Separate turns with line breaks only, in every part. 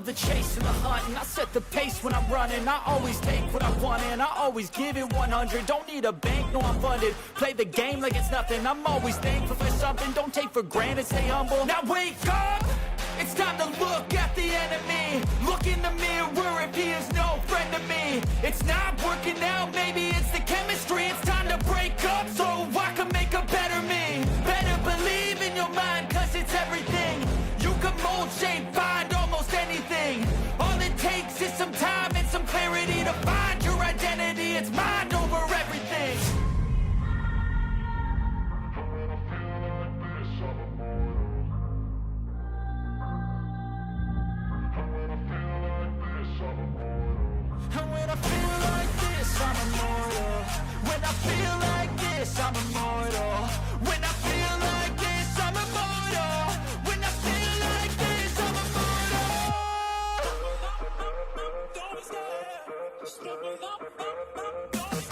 love the chase and the hunt, and I set the pace when I'm running. I always take what I want and I always give it 100. Don't need a bank, no I'm funded. Play the game like it's nothing. I'm always thankful for something. Don't take for granted, stay humble. Now wake up! It's time to look at the enemy. Look in the mirror if he is no friend to me. It's not working out, maybe it's the chemistry. It's time to break up so I can make a better me. Better believe in your mind, cause it's everything. You can mold, shape, find almost anything. All it takes is some time and some clarity to find your identity. It's mind over everything. And when I feel like this, I'm immortal. When I feel like this, I'm immortal. When I feel like this, I'm immortal. When I feel like this, I'm immortal. Don't stop. Just stop it up. Don't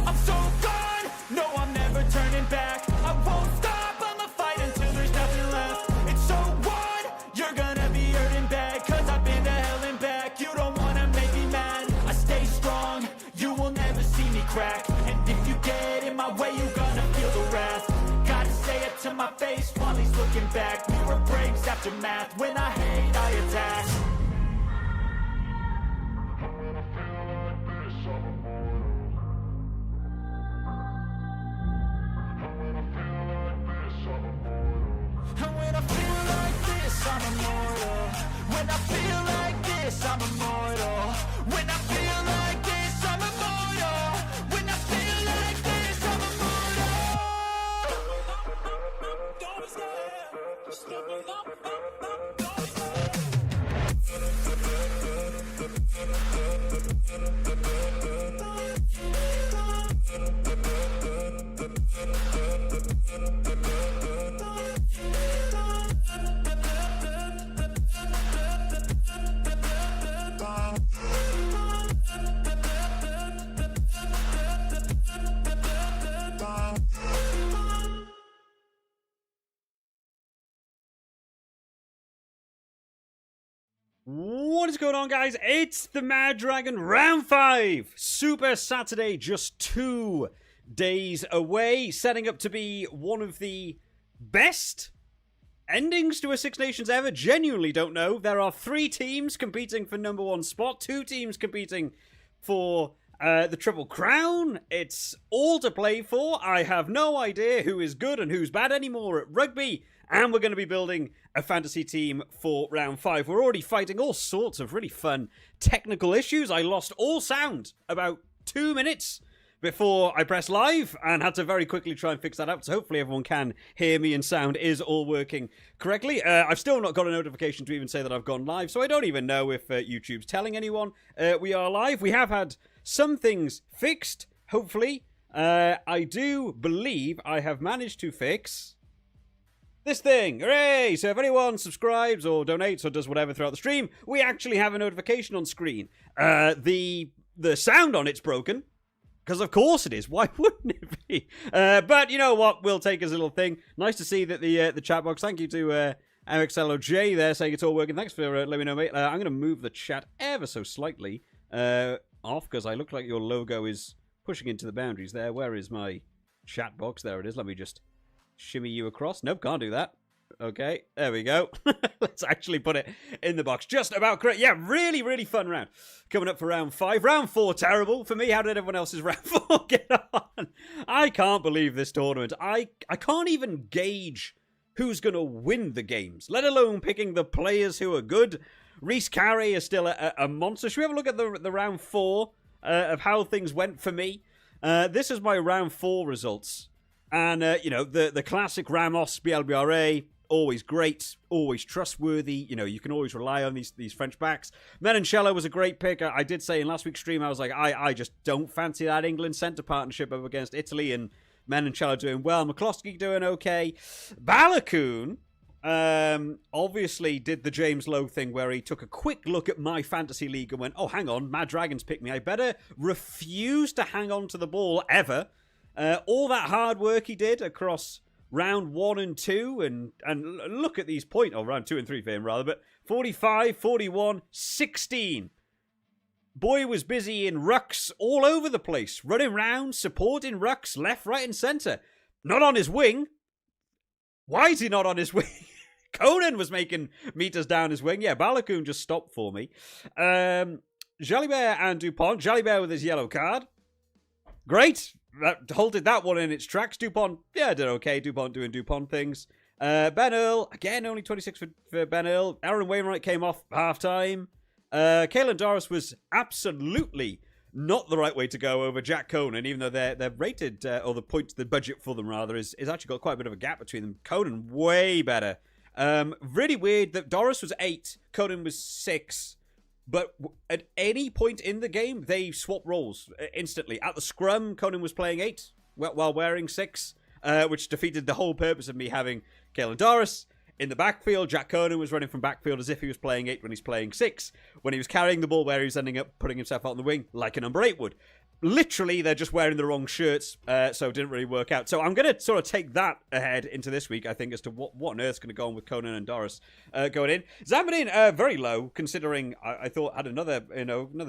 I'm so gone, no I'm never turning back. I won't stop, I'ma fight until there's nothing left. It's so what? You're gonna be hurting bad, cause I've been to hell and back. You don't wanna make me mad, I stay strong, you will never see me crack. And if you get in my way, you're gonna feel the wrath. Gotta say it to my face while he's looking back. Mirror breaks after math, when I hate I attack. And when I feel like this, I'm immortal. When I feel like this, I'm immortal. When I feel like this, I'm immortal. When I feel like this, I'm immortal. Don't stop. Just stop it up. Don't
What is going on, guys? It's the MaD Dragon Round 5 Super Saturday, just 2 days away, setting up to be one of the best endings to a Six Nations ever. Genuinely don't know. There are 3 teams competing for #1 spot, 2 teams competing for the Triple Crown. It's all to play for. I have no idea who is good and who's bad anymore at rugby. And we're going to be building a fantasy team for round 5. We're already fighting all sorts of really fun technical issues. I lost all sound about 2 minutes before I pressed live and had to very quickly try and fix that up. So hopefully everyone can hear me and sound is all working correctly. I've still not got a notification to even say that I've gone live. So I don't even know if YouTube's telling anyone we are live. We have had some things fixed, hopefully. I do believe I have managed to fix this thing. Hooray! So if anyone subscribes or donates or does whatever throughout the stream, we actually have a notification on screen. The sound on it's broken, because of course it is. Why wouldn't it be? But you know what? We'll take as a little thing. Nice to see that the chat box. Thank you to MXLOJ there saying it's all working. Thanks for letting me know, mate. I'm going to move the chat ever so slightly off, because I look like your logo is pushing into the boundaries there. Where is my chat box? There it is. Let me just shimmy you across. Nope, can't do that. Okay, there we go. Let's actually put it in the box. Just about correct. Yeah, really, really fun round. Coming up for round 5. Round 4, terrible. For me, how did everyone else's round 4 get on? I can't believe this tournament. I can't even gauge who's going to win the games, let alone picking the players who are good. Reese Carey is still a monster. Should we have a look at the round 4 of how things went for me? This is my round 4 results. And, you know, the classic Ramos, BLBRA, always great, always trustworthy. You know, you can always rely on these French backs. Menoncello was a great pick. I did say in last week's stream, I was like, I just don't fancy that England centre partnership up against Italy, and Menoncello doing well. McCloskey doing okay. Balogun obviously did the James Lowe thing where he took a quick look at my fantasy league and went, oh, hang on, MaD Dragon's picked me. I better refuse to hang on to the ball ever. All that hard work he did across round 1 and 2, and look at these points, or round 2 and 3 for him rather, but 45, 41, 16. Boy was busy in rucks all over the place, running round, supporting rucks, left, right, and centre. Not on his wing. Why is he not on his wing? Conan was making meters down his wing. Yeah, Balogun just stopped for me. Jalibert and Dupont. Jalibert with his yellow card. Great. That halted that one in its tracks. Dupont, yeah, did okay. Dupont doing Dupont things. Ben Earl, again, only 26 for Ben Earl. Aaron Wainwright came off half-time. Caelan Doris was absolutely not the right way to go over Jack Conan, even though they're rated, or the budget for them rather, is actually got quite a bit of a gap between them. Conan, way better. Really weird that Doris was 8, Conan was 6. But at any point in the game, they swap roles instantly. At the scrum, Conan was playing 8 while wearing 6, which defeated the whole purpose of me having Caelan Doris. In the backfield, Jack Conan was running from backfield as if he was playing 8 when he's playing 6. When he was carrying the ball, where he was ending up putting himself out on the wing like a number 8 would. Literally, they're just wearing the wrong shirts, so it didn't really work out. So I'm going to sort of take that ahead into this week, I think, as to what on earth's going to go on with Conan and Doris going in. Zambadin, very low, considering I thought had another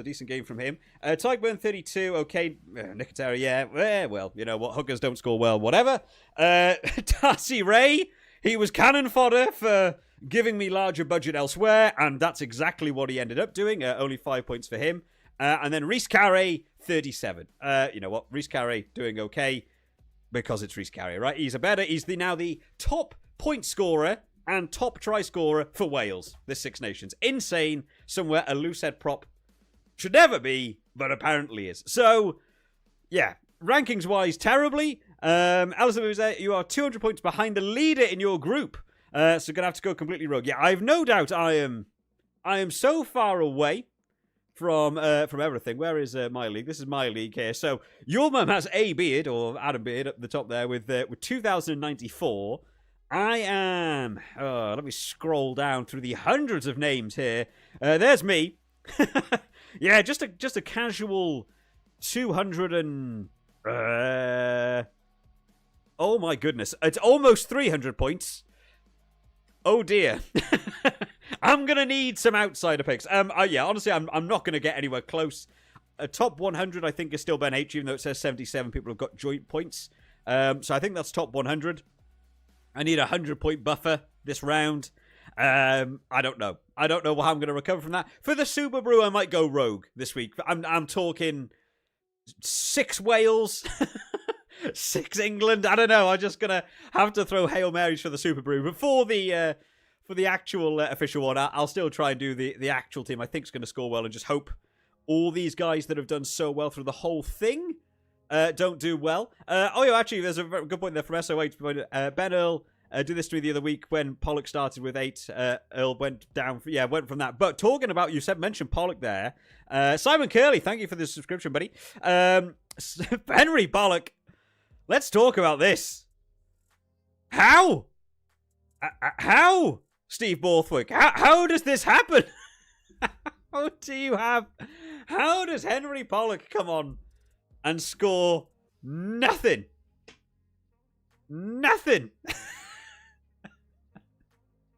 decent game from him. Tyburn, 32, okay. Nicotera, yeah. Well, you know what, hookers don't score well, whatever. Darcy Ray, he was cannon fodder for giving me larger budget elsewhere, and that's exactly what he ended up doing. Only 5 points for him. And then Rhys Carey, 37. You know what? Rhys Carey doing okay because it's Rhys Carey, right? He's now the top point scorer and top try scorer for Wales, this Six Nations. Insane. Somewhere a loose head prop should never be, but apparently is. So, yeah, rankings-wise, terribly. Elizabeth, you are 200 points behind the leader in your group. So going to have to go completely rogue. Yeah, I have no doubt I am so far away from everything. Where is my league? This is my league here. So your mum has a beard, or Adam Beard up the top there with 2094. I am. Let me scroll down through the hundreds of names here. There's me. Yeah, just a casual 200 and. Oh my goodness! It's almost 300 points. Oh dear. I'm going to need some outsider picks. Yeah, honestly, I'm not going to get anywhere close. Top 100, I think, is still Ben H, even though it says 77 people have got joint points. So I think that's top 100. I need a 100-point buffer this round. I don't know. I don't know how I'm going to recover from that. For the Superbru, I might go rogue this week. I'm talking 6 Wales, 6 England. I don't know. I'm just going to have to throw Hail Marys for the Superbru. Before the actual official one, I'll still try and do the actual team I think is going to score well, and just hope all these guys that have done so well through the whole thing don't do well. Actually, there's a very good point there from SO8. Ben Earl did this to me the other week when Pollock started with 8. Earl went down, went from that. But talking about, you mentioned Pollock there. Simon Curley, thank you for the subscription, buddy. Henry Pollock, let's talk about this. How? Steve Borthwick, how does this happen? How does Henry Pollock come on and score nothing?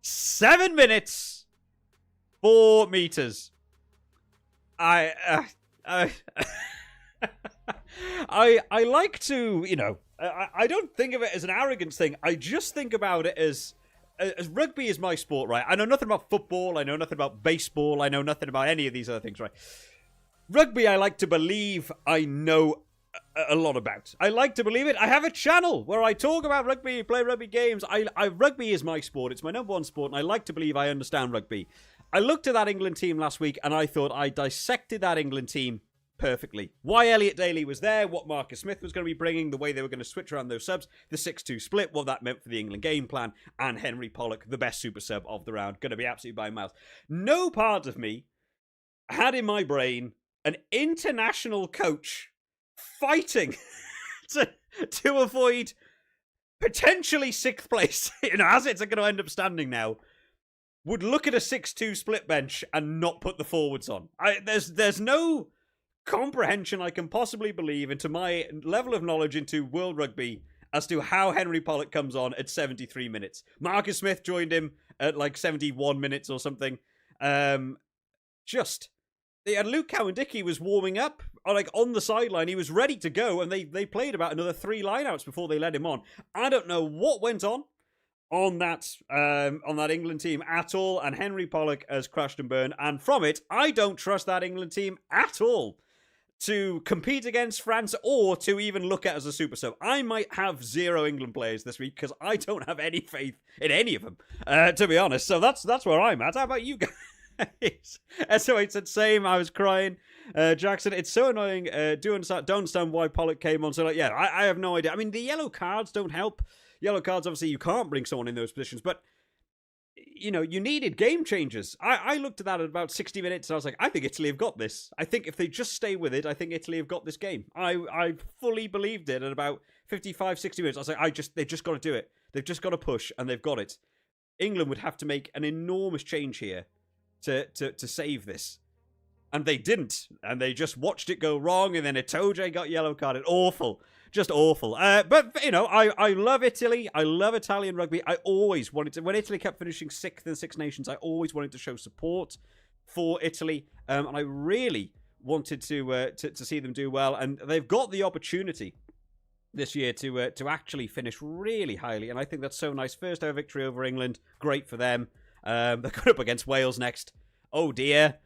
7 minutes, 4 meters. I like to, I don't think of it as an arrogance thing. I just think about it as rugby is my sport, right? I know nothing about football. I know nothing about baseball. I know nothing about any of these other things, right? Rugby, I like to believe I know a lot about. I like to believe it. I have a channel where I talk about rugby, play rugby games. Rugby is my sport. It's my number one sport, and I like to believe I understand rugby. I looked at that England team last week, and I thought I dissected that England team perfectly. Why Elliot Daly was there, what Marcus Smith was going to be bringing, the way they were going to switch around those subs, the 6-2 split, what that meant for the England game plan, and Henry Pollock, the best super sub of the round, going to be absolutely by miles. No part of me had in my brain an international coach fighting to avoid potentially 6th place, as it's going to end up standing now, would look at a 6-2 split bench and not put the forwards on. There's no comprehension I can possibly believe into my level of knowledge into World Rugby as to how Henry Pollock comes on at 73 minutes. Marcus Smith joined him at like 71 minutes or something. And Luke Cowan-Dickie was warming up, on the sideline. He was ready to go, and they played about another 3 lineouts before they let him on. I don't know what went on that England team at all, and Henry Pollock has crashed and burned. And from it, I don't trust that England team at all to compete against France or to even look at as a super sub. I might have 0 England players this week because I don't have any faith in any of them, to be honest. So that's where I'm at. How about you guys? SOH said same. I was crying. Jackson, it's so annoying. Don't understand why Pollock came on. So I have no idea. I mean, the yellow cards don't help. Yellow cards, obviously, you can't bring someone in those positions, but you needed game changers. I looked at that at about 60 minutes and I was like, I think Italy have got this. I think if they just stay with it, I think Italy have got this game. I fully believed it at about 55, 60 minutes. I was like, they've just got to do it. They've just got to push, and they've got it. England would have to make an enormous change here to save this. And they didn't. And they just watched it go wrong, and then Itoje got yellow carded. Awful. Just awful. But, I love Italy. I love Italian rugby. I always wanted to... When Italy kept finishing 6th in Six Nations, I always wanted to show support for Italy. And I really wanted to see them do well. And they've got the opportunity this year to actually finish really highly. And I think that's so nice. First ever victory over England. Great for them. They're going up against Wales next. Oh, dear.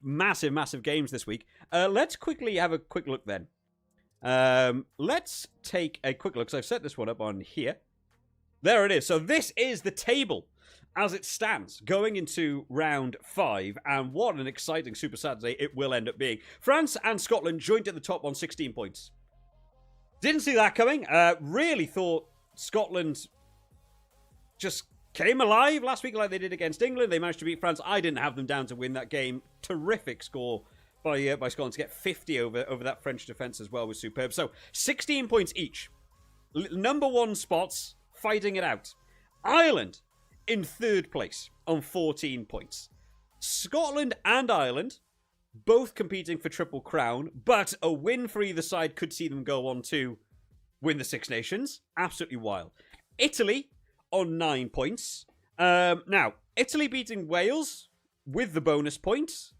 Massive games this week. Let's quickly have a quick look then. Let's take a quick look, because I've set this one up on here. There it is. So this is the table as it stands going into round 5, and what an exciting Super Saturday it will end up being. France and Scotland joint at the top on 16 points. Didn't see that coming. Really thought Scotland just came alive last week like they did against England. They managed to beat France. I didn't have them down to win that game. Terrific score by Scotland to get 50 over that French defence as well was superb. So 16 points each. Number 1 spots, fighting it out. Ireland in 3rd place on 14 points. Scotland and Ireland both competing for Triple Crown, but a win for either side could see them go on to win the Six Nations. Absolutely wild. Italy on 9 points. Now, Italy beating Wales with the bonus points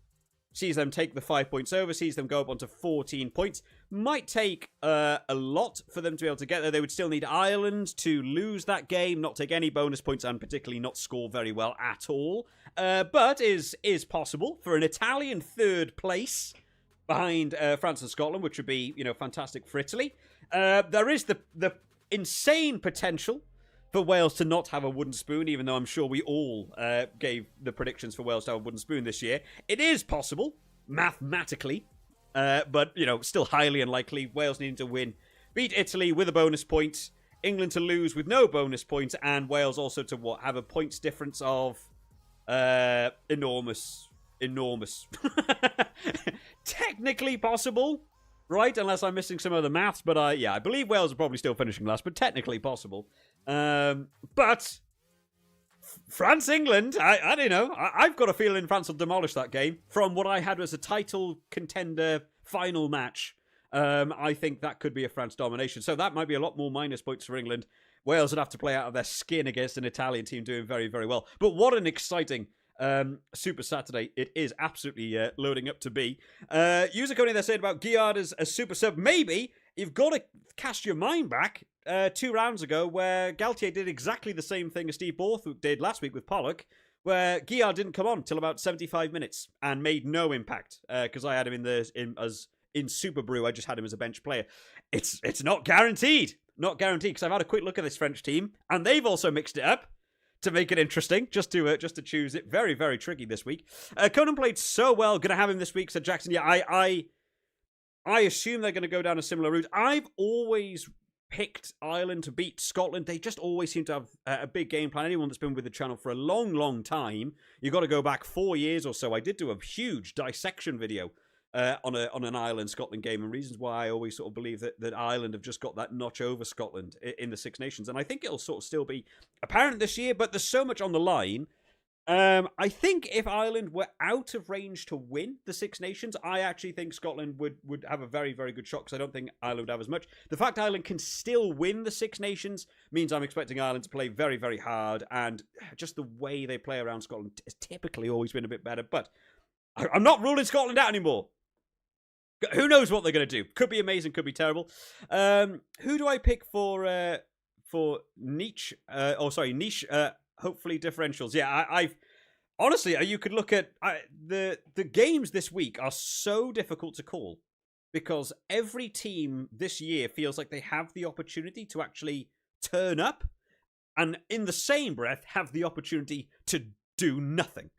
sees them take the 5 points over, sees them go up onto 14 points. Might take a lot for them to be able to get there. They would still need Ireland to lose that game, not take any bonus points, and particularly not score very well at all. But is possible for an Italian 3rd place behind France and Scotland, which would be, fantastic for Italy. There is the insane potential for Wales to not have a wooden spoon, even though I'm sure we all gave the predictions for Wales to have a wooden spoon this year. It is possible, mathematically, but, still highly unlikely. Wales needing to win. Beat Italy with a bonus point. England to lose with no bonus points. And Wales also to, have a points difference of enormous. Technically possible, right? Unless I'm missing some other maths. But, I believe Wales are probably still finishing last, but technically possible. But France-England, I don't know. I've got a feeling France will demolish that game. From what I had as a title contender final match, I think that could be a France domination. So that might be a lot more minus points for England. Wales would have to play out of their skin against an Italian team doing very, very well. But what an exciting Super Saturday it is absolutely loading up to be. User Coney there said about Guillard as a super sub. Maybe you've got to cast your mind back 2 rounds ago where Galtier did exactly the same thing as Steve Borthwick did last week with Pollock, where Guillard didn't come on till about 75 minutes and made no impact because I had him in Superbru. I just had him as a bench player. It's not guaranteed. Not guaranteed, because I've had a quick look at this French team and they've also mixed it up to make it interesting, just to choose it. Very, very tricky this week. Conan played so well. Gonna have him this week, said Jackson. Yeah, I assume they're going to go down a similar route. I've always picked Ireland to beat Scotland. They just always seem to have a big game plan. Anyone that's been with the channel for a long, long time, you've got to go back 4 years or so. I did do a huge dissection video on an Ireland-Scotland game, and reasons why I always sort of believe that Ireland have just got that notch over Scotland in the Six Nations. And I think it'll sort of still be apparent this year, but there's so much on the line. I think if Ireland were out of range to win the Six Nations, I actually think Scotland would have a very, very good shot, because I don't think Ireland would have as much. The fact Ireland can still win the Six Nations means I'm expecting Ireland to play very, very hard, and just the way they play around Scotland has typically always been a bit better. But I'm not ruling Scotland out anymore. Who knows what they're going to do? Could be amazing, could be terrible. Who do I pick for niche? Niche. Hopefully differentials. Yeah, I've honestly, you could look at the games this week are so difficult to call, because every team this year feels like they have the opportunity to actually turn up, and in the same breath have the opportunity to do nothing.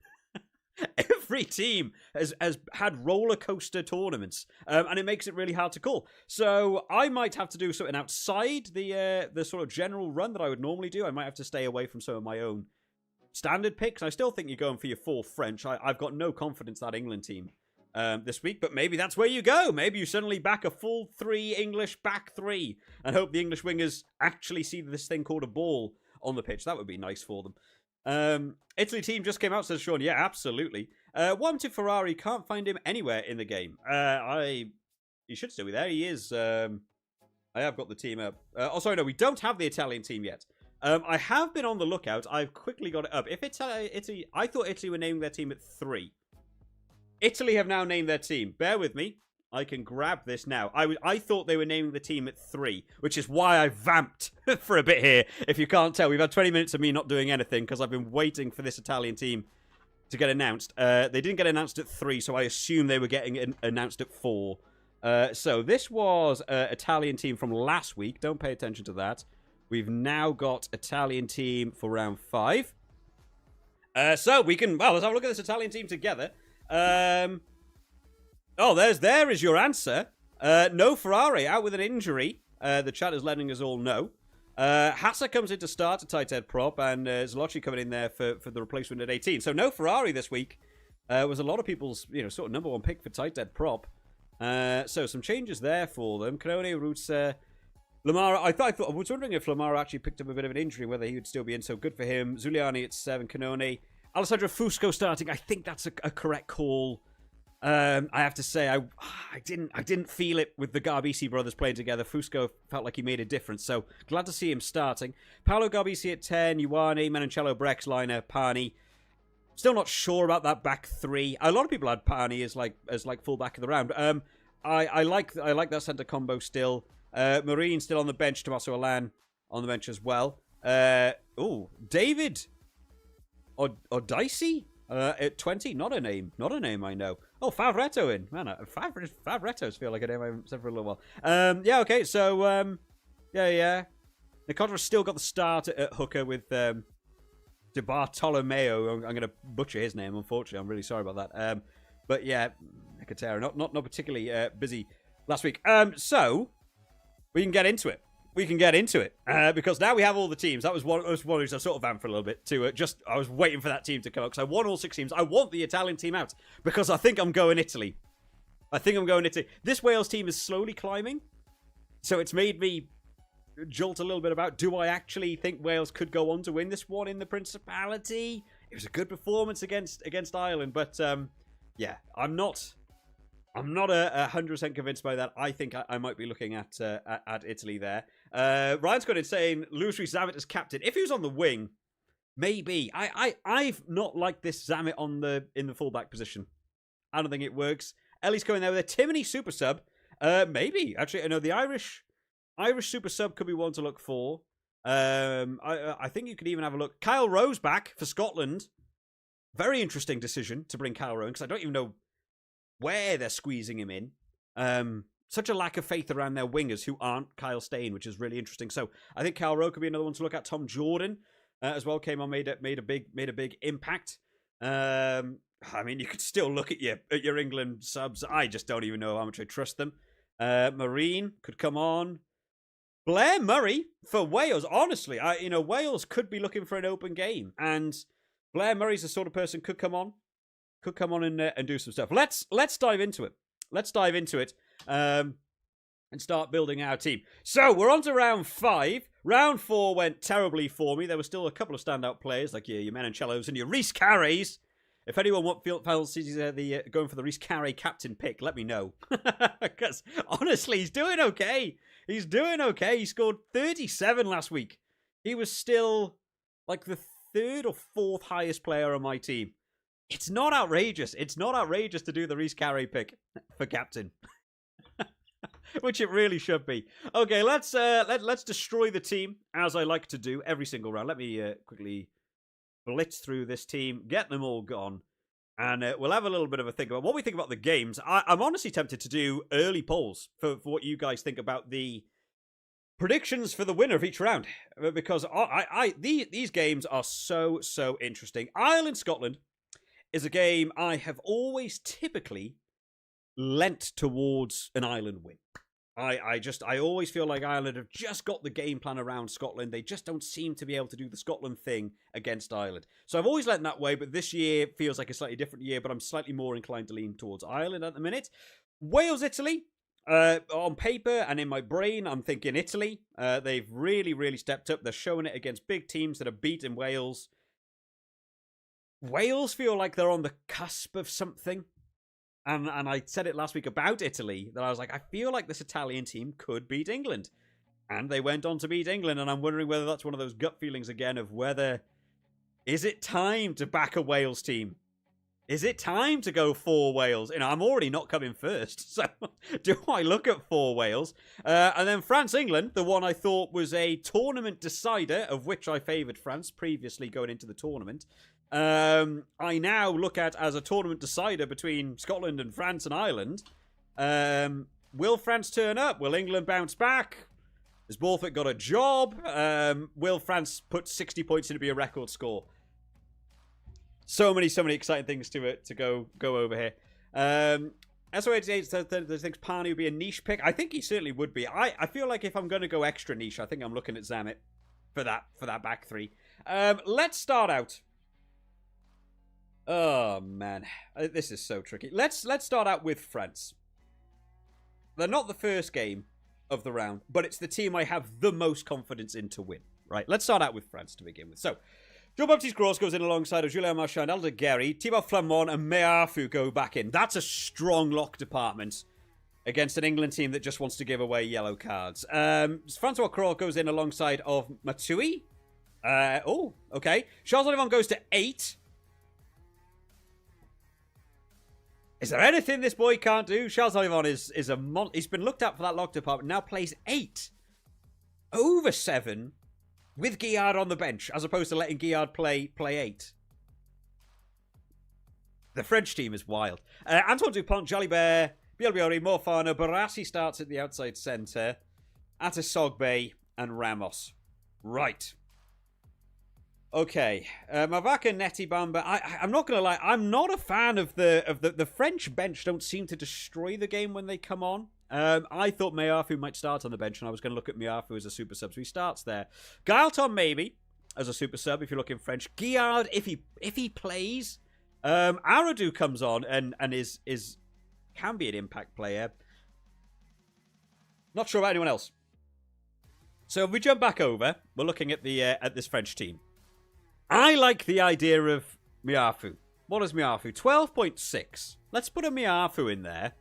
Every team has had roller coaster tournaments, and it makes it really hard to call. So I might have to do something outside the sort of general run that I would normally do. I might have to stay away from some of my own standard picks. I still think you're going for your 4 French. I've got no confidence in that England team this week, but maybe that's where you go. Maybe you suddenly back a full 3 English back 3 and hope the English wingers actually see this thing called a ball on the pitch. That would be nice for them. Italy team just came out, says Sean. Yeah, absolutely. One to Ferrari, can't find him anywhere in the game. He should still be there. He is. I have got the team up. No, we don't have the Italian team yet. I have been on the lookout. I've quickly got it up. If it's Italy, I thought Italy were naming their team at 3. Italy have now named their team. Bear with me. I can grab this now. I thought they were naming the team at 3, which is why I vamped for a bit here. If you can't tell, we've had 20 minutes of me not doing anything because I've been waiting for this Italian team to get announced. They didn't get announced at 3, so I assume they were getting announced at 4. So this was an Italian team from last week. Don't pay attention to that. We've now got Italian team for round 5. So we can, let's have a look at this Italian team together. There is your answer. No Ferrari, out with an injury. The chat is letting us all know. Hassa comes in to start a tight head prop, and Zlotchi coming in there for the replacement at 18. So no Ferrari this week. Was a lot of people's sort of number 1 pick for tight head prop. So some changes there for them. Canone, Roots, Lamara. I was wondering if Lamara actually picked up a bit of an injury, whether he would still be in. So good for him. Zuliani at 7. Canone, Alessandro Fusco starting. I think that's a correct call. I have to say, I didn't feel it with the Garbisi brothers playing together. Fusco felt like he made a difference, so glad to see him starting. Paolo Garbisi at 10, Ioane, Menoncello, Brex, Liner, Pani. Still not sure about that back 3. A lot of people had Pani as full back of the round. I like that centre combo still. Marine still on the bench. Tommaso Alan on the bench as well. David Dicey at 20. Not a name I know. Oh, Favretto in. Man, Favrettos feel like a name I haven't said for a little while. Okay, so, Nicodra's still got the start at hooker with De Bartolomeo. I'm going to butcher his name, unfortunately. I'm really sorry about that. But yeah, Nicotera, not particularly busy last week. So, we can get into it. Because now we have all the teams. That was one which I sort of vamped for a little bit too. I was waiting for that team to come up because I won all 6 teams. I want the Italian team out because I think I'm going Italy. This Wales team is slowly climbing, so it's made me jolt a little bit about, do I actually think Wales could go on to win this one in the Principality? It was a good performance against Ireland, but I'm not 100% convinced by that. I think I might be looking at Italy there. Ryan's got it saying Louis Zammit as captain. If he was on the wing, maybe. I've not liked this Zammit in the fullback position. I don't think it works. Ellie's going there with a Timony super sub. Maybe. Actually, I know the Irish super sub could be one to look for. I think you could even have a look. Kyle Rose back for Scotland. Very interesting decision to bring Kyle Rowe in, because I don't even know where they're squeezing him in. Such a lack of faith around their wingers who aren't Kyle Stain, which is really interesting. So I think Kyle Rowe could be another one to look at. Tom Jordan as well came on, made a big impact. I mean, you could still look at your England subs. I just don't even know how much I trust them. Marine could come on. Blair Murray for Wales. Honestly, Wales could be looking for an open game, and Blair Murray's the sort of person could come on and do some stuff. Let's dive into it. And start building our team. So we're on to round 5. Round 4 went terribly for me. There were still a couple of standout players like your Menoncellos and your Rhys Carreys. If anyone fancies going for the Rhys Carrey captain pick, let me know. Because honestly, he's doing okay. He scored 37 last week. He was still like the 3rd or 4th highest player on my team. It's not outrageous. To do the Rhys Carrey pick for captain. Which it really should be. Okay, let's destroy the team, as I like to do every single round. Let me quickly blitz through this team, get them all gone, and we'll have a little bit of a think about what we think about the games. I'm honestly tempted to do early polls for what you guys think about the predictions for the winner of each round, because these games are so interesting. Ireland-Scotland is a game I have always typically lent towards an Ireland win. I always feel like Ireland have just got the game plan around Scotland. They just don't seem to be able to do the Scotland thing against Ireland. So I've always lent that way, but this year feels like a slightly different year, but I'm slightly more inclined to lean towards Ireland at the minute. Wales-Italy, on paper and in my brain, I'm thinking Italy. They've really stepped up. They're showing it against big teams that have beaten Wales. Wales feel like they're on the cusp of something. And I said it last week about Italy, that I was like, I feel like this Italian team could beat England. And they went on to beat England, and I'm wondering whether that's one of those gut feelings again of whether, is it time to back a Wales team? Is it time to go for Wales? I'm already not coming first, so do I look at for Wales? And then France-England, the one I thought was a tournament decider, of which I favoured France previously going into the tournament. I now look at as a tournament decider between Scotland and France and Ireland. Will France turn up? Will England bounce back? Has Borthwick got a job? Will France put 60 points in to be a record score? So many exciting things to go over here. SO88 thinks Parney would be a niche pick. I think he certainly would be. I feel like if I'm going to go extra niche, I think I'm looking at Zammit for that back three. Let's start out. Oh, man. This is so tricky. Let's start out with France. They're not the first game of the round, but it's the team I have the most confidence in to win. Right, let's start out with France to begin with. So, Jean-Baptiste Gros goes in alongside of Julien Marchand, Alder Guerry, Thibaut Flamand, and Meafu go back in. That's a strong lock department against an England team that just wants to give away yellow cards. Francois Crawl goes in alongside of Matui. Okay. Charles Olivon goes to 8. Is there anything this boy can't do? Charles Olivon is he's been looked at for that lock department. Now plays 8. Over 7 with Guillard on the bench, as opposed to letting Guillard play 8. The French team is wild. Antoine Dupont, Jalibert, Bielbiori, Morfano, Barassi starts at the outside centre. Atasogbe and Ramos. Right. Okay, Mavaka, Neti, Bamba. I'm not gonna lie. I'm not a fan of the French bench. Don't seem to destroy the game when they come on. I thought Meafu might start on the bench, and I was going to look at Meafu as a super sub, so he starts there. Gaelton maybe as a super sub if you're looking French. Guillard if he plays. Aradou comes on and is can be an impact player. Not sure about anyone else. So if we jump back over, we're looking at the at this French team. I like the idea of Meafu. What is Meafu? 12.6. Let's put a Meafu in there.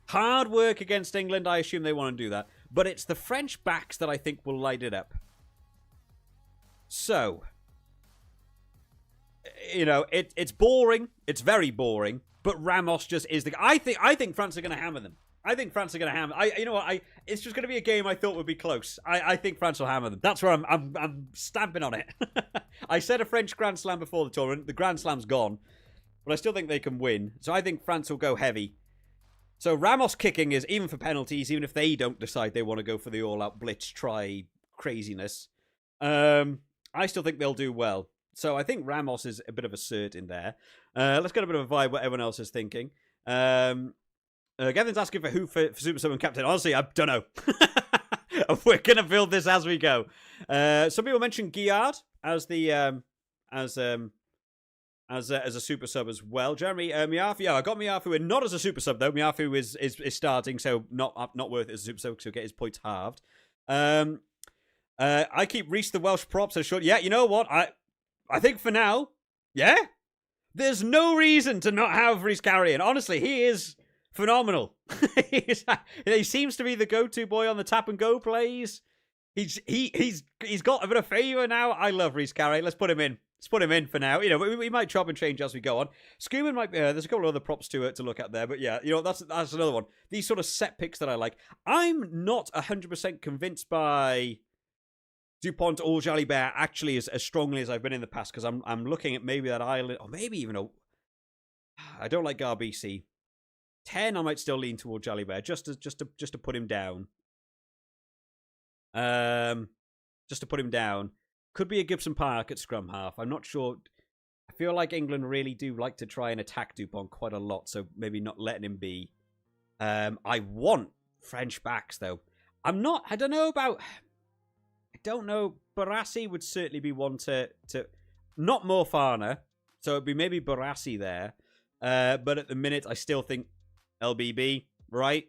Hard work against England. I assume they want to do that. But it's the French backs that I think will light it up. So, it's boring. It's very boring. But Ramos just is the... I think France are going to hammer them. It's just going to be a game I thought would be close. I think France will hammer them. That's where I'm stamping on it. I said a French Grand Slam before the tournament. The Grand Slam's gone. But I still think they can win. So I think France will go heavy. So Ramos kicking is, even for penalties, even if they don't decide they want to go for the all-out blitz try craziness, I still think they'll do well. So I think Ramos is a bit of a cert in there. Let's get a bit of a vibe what everyone else is thinking. Gavin's asking for who for Super Sub and Captain. Honestly, I don't know. We're going to build this as we go. Some people mentioned Giard as the as a super sub as well. Jeremy, Miafu. Yeah, I got Miafu in, not as a super sub though. Miafu is starting, so not worth it as a super sub, so he'll get his points halved. I keep Reese the Welsh props as short. Yeah, you know what? I think for now, yeah, there's no reason to not have Reese Carrion. Honestly, he is phenomenal. He seems to be the go-to boy on the tap and go plays. He's got a bit of favour now. I love Reese Carrion. Let's put him in. Let's put him in for now. You know, we might chop and change as we go on. Scuban might be. There's a couple of other props to look at there, but yeah, you know, that's another one. These sort of set picks that I like. I'm not 100% convinced by DuPont or Jalibert actually as strongly as I've been in the past, because I'm looking at maybe that island, or maybe even I don't like Garbisi. 10, I might still lean toward Jalibert just to put him down. Just to put him down. Could be a Gibson Park at scrum half. I'm not sure. I feel like England really do like to try and attack Dupont quite a lot, so maybe not letting him be. I want French backs, though. I don't know. Barassi would certainly be one to not Mofana, so it'd be maybe Barassi there. But at the minute, I still think LBB, right?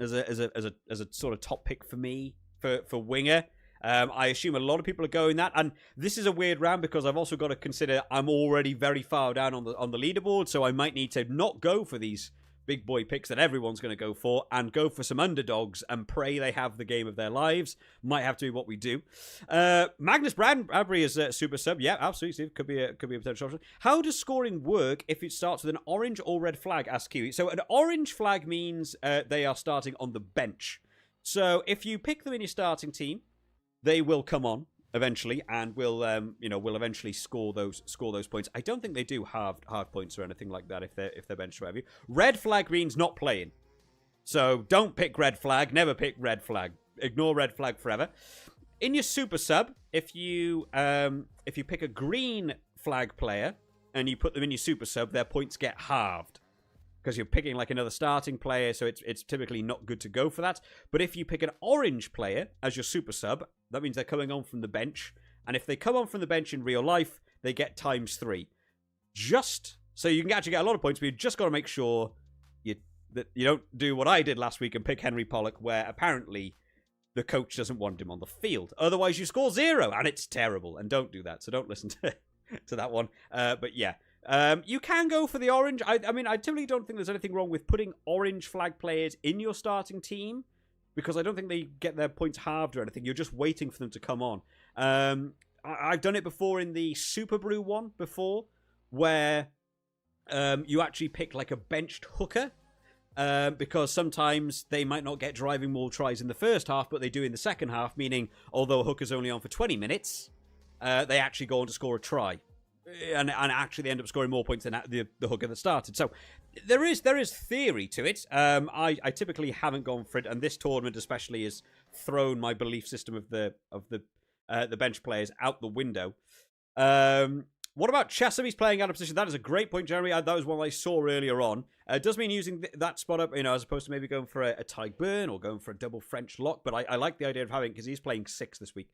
As a sort of top pick for me for winger. I assume a lot of people are going that, and this is a weird round because I've also got to consider I'm already very far down on the leaderboard, so I might need to not go for these big boy picks that everyone's going to go for and go for some underdogs and pray they have the game of their lives. Might have to be what we do. Magnus Bradbury is a super sub. Yeah, absolutely. Could be a potential option. How does scoring work if it starts with an orange or red flag? Asks Kiwi. So an orange flag means they are starting on the bench. So if you pick them in your starting team, they will come on eventually and will eventually score those points. I don't think they do halved points or anything like that if they're bench heavy. Red flag means not playing. So don't pick red flag, never pick red flag. Ignore red flag forever. In your super sub, if you pick a green flag player and you put them in your super sub, their points get halved. Because you're picking like another starting player, so it's typically not good to go for that. But if you pick an orange player as your super sub, that means they're coming on from the bench. And if they come on from the bench in real life, they get ×3. Just so you can actually get a lot of points, but you just got to make sure that you don't do what I did last week and pick Henry Pollock, where apparently the coach doesn't want him on the field. Otherwise, you score 0, and it's terrible. And don't do that. So don't listen to that one. But yeah. You can go for the orange. I mean, I typically don't think there's anything wrong with putting orange flag players in your starting team, because I don't think they get their points halved or anything. You're just waiting for them to come on. I've done it before in the Superbru one before, where you actually pick like a benched hooker, because sometimes they might not get driving more tries in the first half, but they do in the second half, meaning although a hooker's only on for 20 minutes, they actually go on to score a try. And actually they end up scoring more points than the hooker that started. So there is theory to it. I typically haven't gone for it, and this tournament especially has thrown my belief system of the bench players out the window. What about Chesapeake's playing out of position? That is a great point, Jeremy. That was one I saw earlier on. It does mean using that spot up, as opposed to maybe going for a Tyke Burn or going for a double French lock. But I like the idea of having, because he's playing 6 this week,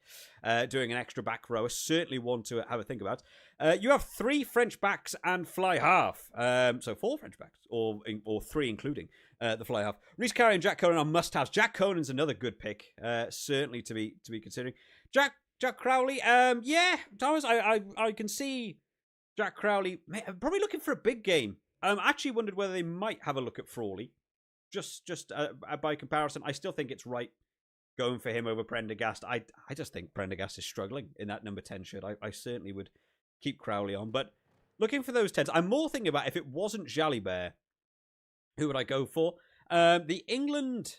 doing an extra back row. Certainly one to have a think about. You have 3 French backs and fly half. So 4 French backs, or 3 including the fly half. Reece Carey and Jack Conan are must-haves. Jack Conan's another good pick, certainly to be considering. Jack Crowley, yeah, Thomas, I can see Jack Crowley probably looking for a big game. I actually wondered whether they might have a look at Frawley, just by comparison. I still think it's right going for him over Prendergast. I just think Prendergast is struggling in that number 10 shirt. I certainly would keep Crowley on, but looking for those 10s, I'm more thinking about if it wasn't Jalibert, who would I go for? The England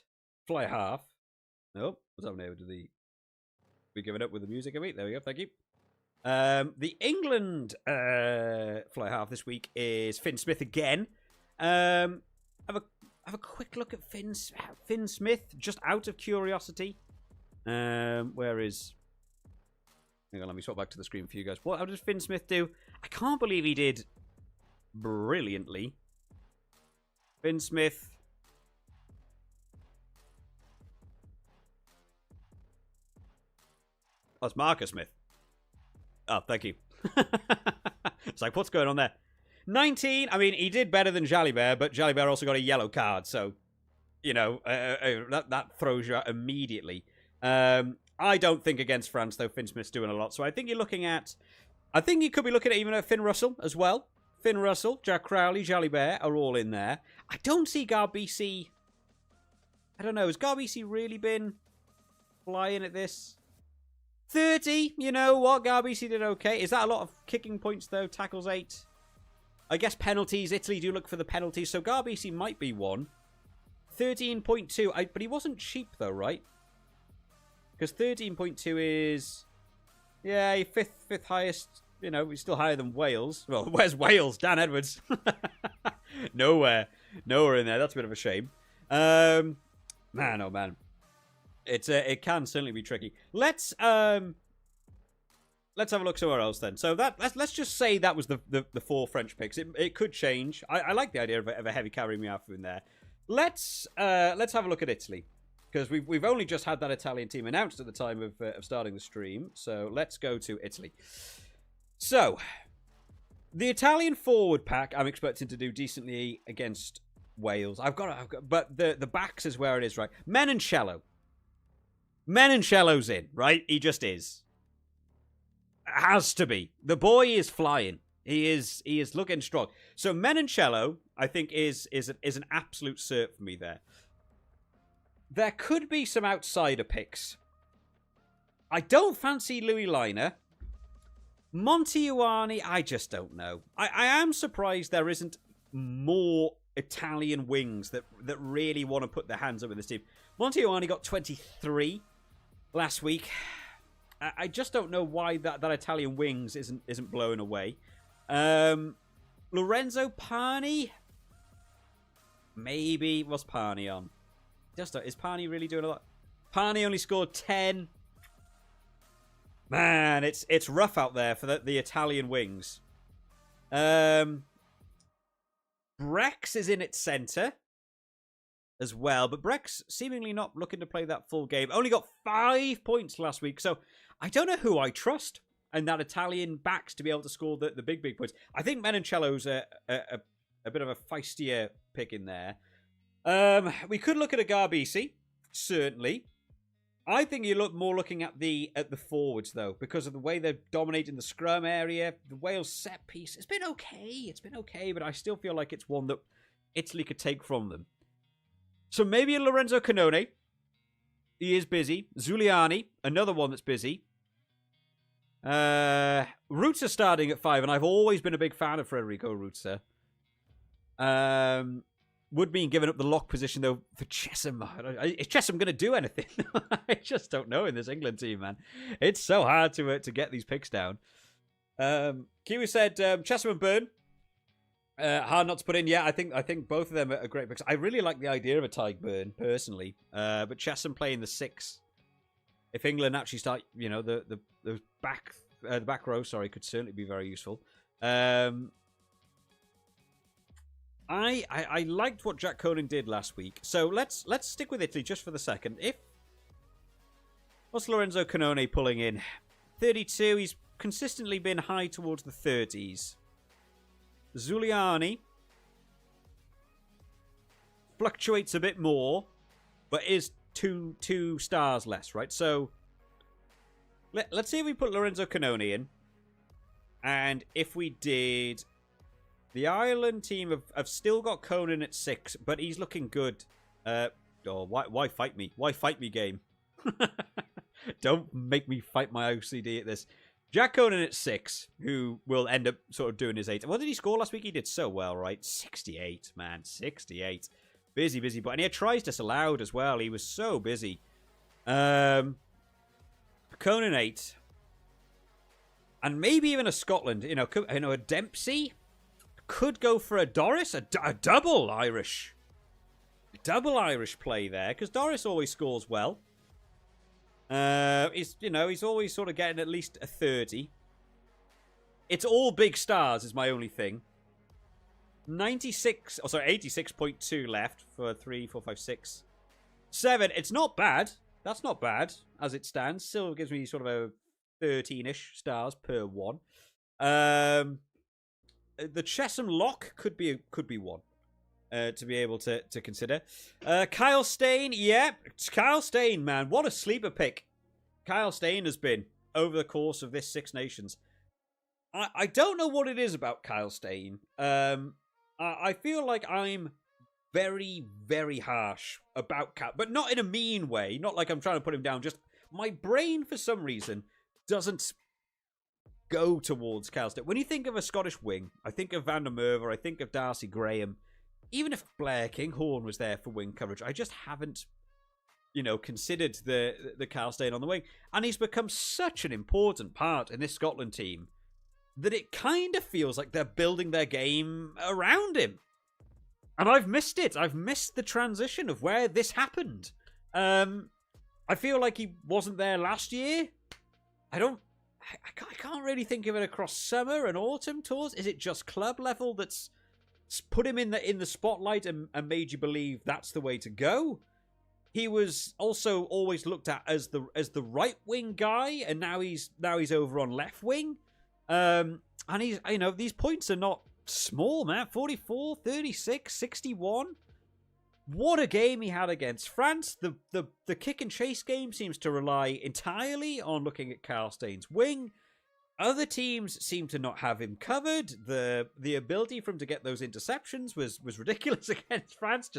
fly half. Nope, what's happening here? We give it up with the music, are we? There we go, thank you. The England fly half this week is Finn Smith again. Have a quick look at Finn Smith, just out of curiosity. Where is... Hang on, let me swap back to the screen for you guys. How does Finn Smith do? I can't believe he did brilliantly. Finn Smith, That's Marcus Smith. Oh, thank you. It's like, what's going on there? 19. I mean, he did better than Jalibert, but Jalibert also got a yellow card, so, you know, that throws you out immediately. I don't think against France, though. Finn Smith's doing a lot, so I think you're looking at... I think you could be looking at even at Finn Russell as well. Finn Russell, Jack Crowley, Jalibert are all in there. I don't see Garbisi... I don't know. Has Garbisi really been flying at this? 30. You know what? Garbisi did okay. Is that a lot of kicking points, though? Tackles 8. I guess penalties. Italy do look for the penalties, so Garbisi might be one. 13.2. But he wasn't cheap, though, right? Because 13.2 is... Yeah, fifth highest. You know, he's still higher than Wales. Well, where's Wales? Dan Edwards. Nowhere in there. That's a bit of a shame. Man, oh man, it can certainly be tricky. Let's have a look somewhere else then. So let's just say that was the 4 French picks. It could change. I like the idea of a heavy carry Miafu in there. Let's have a look at Italy, because we've only just had that Italian team announced at the time of starting the stream. So let's go to Italy. So the Italian forward pack, I'm expecting to do decently against Wales. But the backs is where it is, right? Menoncello. Menoncello's in, right? He just is. Has to be. The boy is flying. He is looking strong. So Menoncello, I think, is an absolute cert for me there. There could be some outsider picks. I don't fancy Louis Liner. Montiuani, I just don't know. I am surprised there isn't more Italian wings that really want to put their hands up with this team. Montiuani got 23 last week. I just don't know why that Italian wings isn't blown away. Lorenzo Pani, maybe. What's Pani on? Is Pani really doing a lot? Pani only scored 10. Man, it's rough out there for the Italian wings. Brex is in its centre as well, but Brex seemingly not looking to play that full game. Only got 5 points last week, so I don't know who I trust and that Italian backs to be able to score the big points. I think Menoncello's a bit of a feistier pick in there. We could look at a Garbisi, certainly. I think you look more looking at the forwards, though, because of the way they're dominating the scrum area. The Wales set piece, it's been okay, but I still feel like it's one that Italy could take from them. So maybe a Lorenzo Canone. He is busy. Zuliani, another one that's busy. Rutzer starting at 5, and I've always been a big fan of Federico Rutzer. Would mean giving up the lock position, though, for Chesham. Is Chesham going to do anything? I just don't know in this England team, man. It's so hard to get these picks down. Kiwi said Chesham and Byrne. Hard not to put in. Yeah, I think both of them are great picks. I really like the idea of a Tyke Byrne, personally. But Chesham playing the 6. If England actually start, you know, the back row, sorry, could certainly be very useful. I liked what Jack Conan did last week. So let's stick with Italy just for the second. What's Lorenzo Canone pulling in? 32. He's consistently been high towards the 30s. Zuliani fluctuates a bit more, but is two stars less, right? So let's see if we put Lorenzo Canone in, and if we did. The Ireland team have still got Conan at 6, but he's looking good. Why fight me? Why fight me, game? Don't make me fight my OCD at this. Jack Conan at 6, who will end up sort of doing his 8. What did he score last week? He did so well, right? 68, man. 68. Busy. But and he had tries disallowed as well. He was so busy. Conan 8. And maybe even a Scotland. You know, a Dempsey. Could go for a Doris, a double Irish play there, because Doris always scores well. He's always sort of getting at least a 30. It's all big stars is my only thing. 86.2 left for 3, 4, 5, 6, 7. It's not bad. That's not bad as it stands. Still gives me sort of a 13-ish stars per one. The Chesham Lock could be one to be able to consider. Kyle Stain, yeah, Kyle Stain, man, what a sleeper pick Kyle Stain has been over the course of this Six Nations. I don't know what it is about Kyle Stain. I feel like I'm very, very harsh about Kyle, but not in a mean way. Not like I'm trying to put him down. Just my brain, for some reason, doesn't go towards Kyle Stain. When you think of a Scottish wing, I think of Van der Merwe, I think of Darcy Graham. Even if Blair Kinghorn was there for wing coverage, I just haven't, considered the Kyle Stain on the wing. And he's become such an important part in this Scotland team that it kind of feels like they're building their game around him. And I've missed it. I've missed the transition of where this happened. I feel like he wasn't there last year. I can't really think of it across summer and autumn tours. Is it just club level that's put him in the spotlight and made you believe that's the way to go? He was also always looked at as the right wing guy, and now he's over on left wing. And he's, these points are not small, man. 44, 36, 61. What a game he had against France. The kick and chase game seems to rely entirely on looking at Kyle Stain's wing. Other teams seem to not have him covered. The ability for him to get those interceptions was ridiculous against France.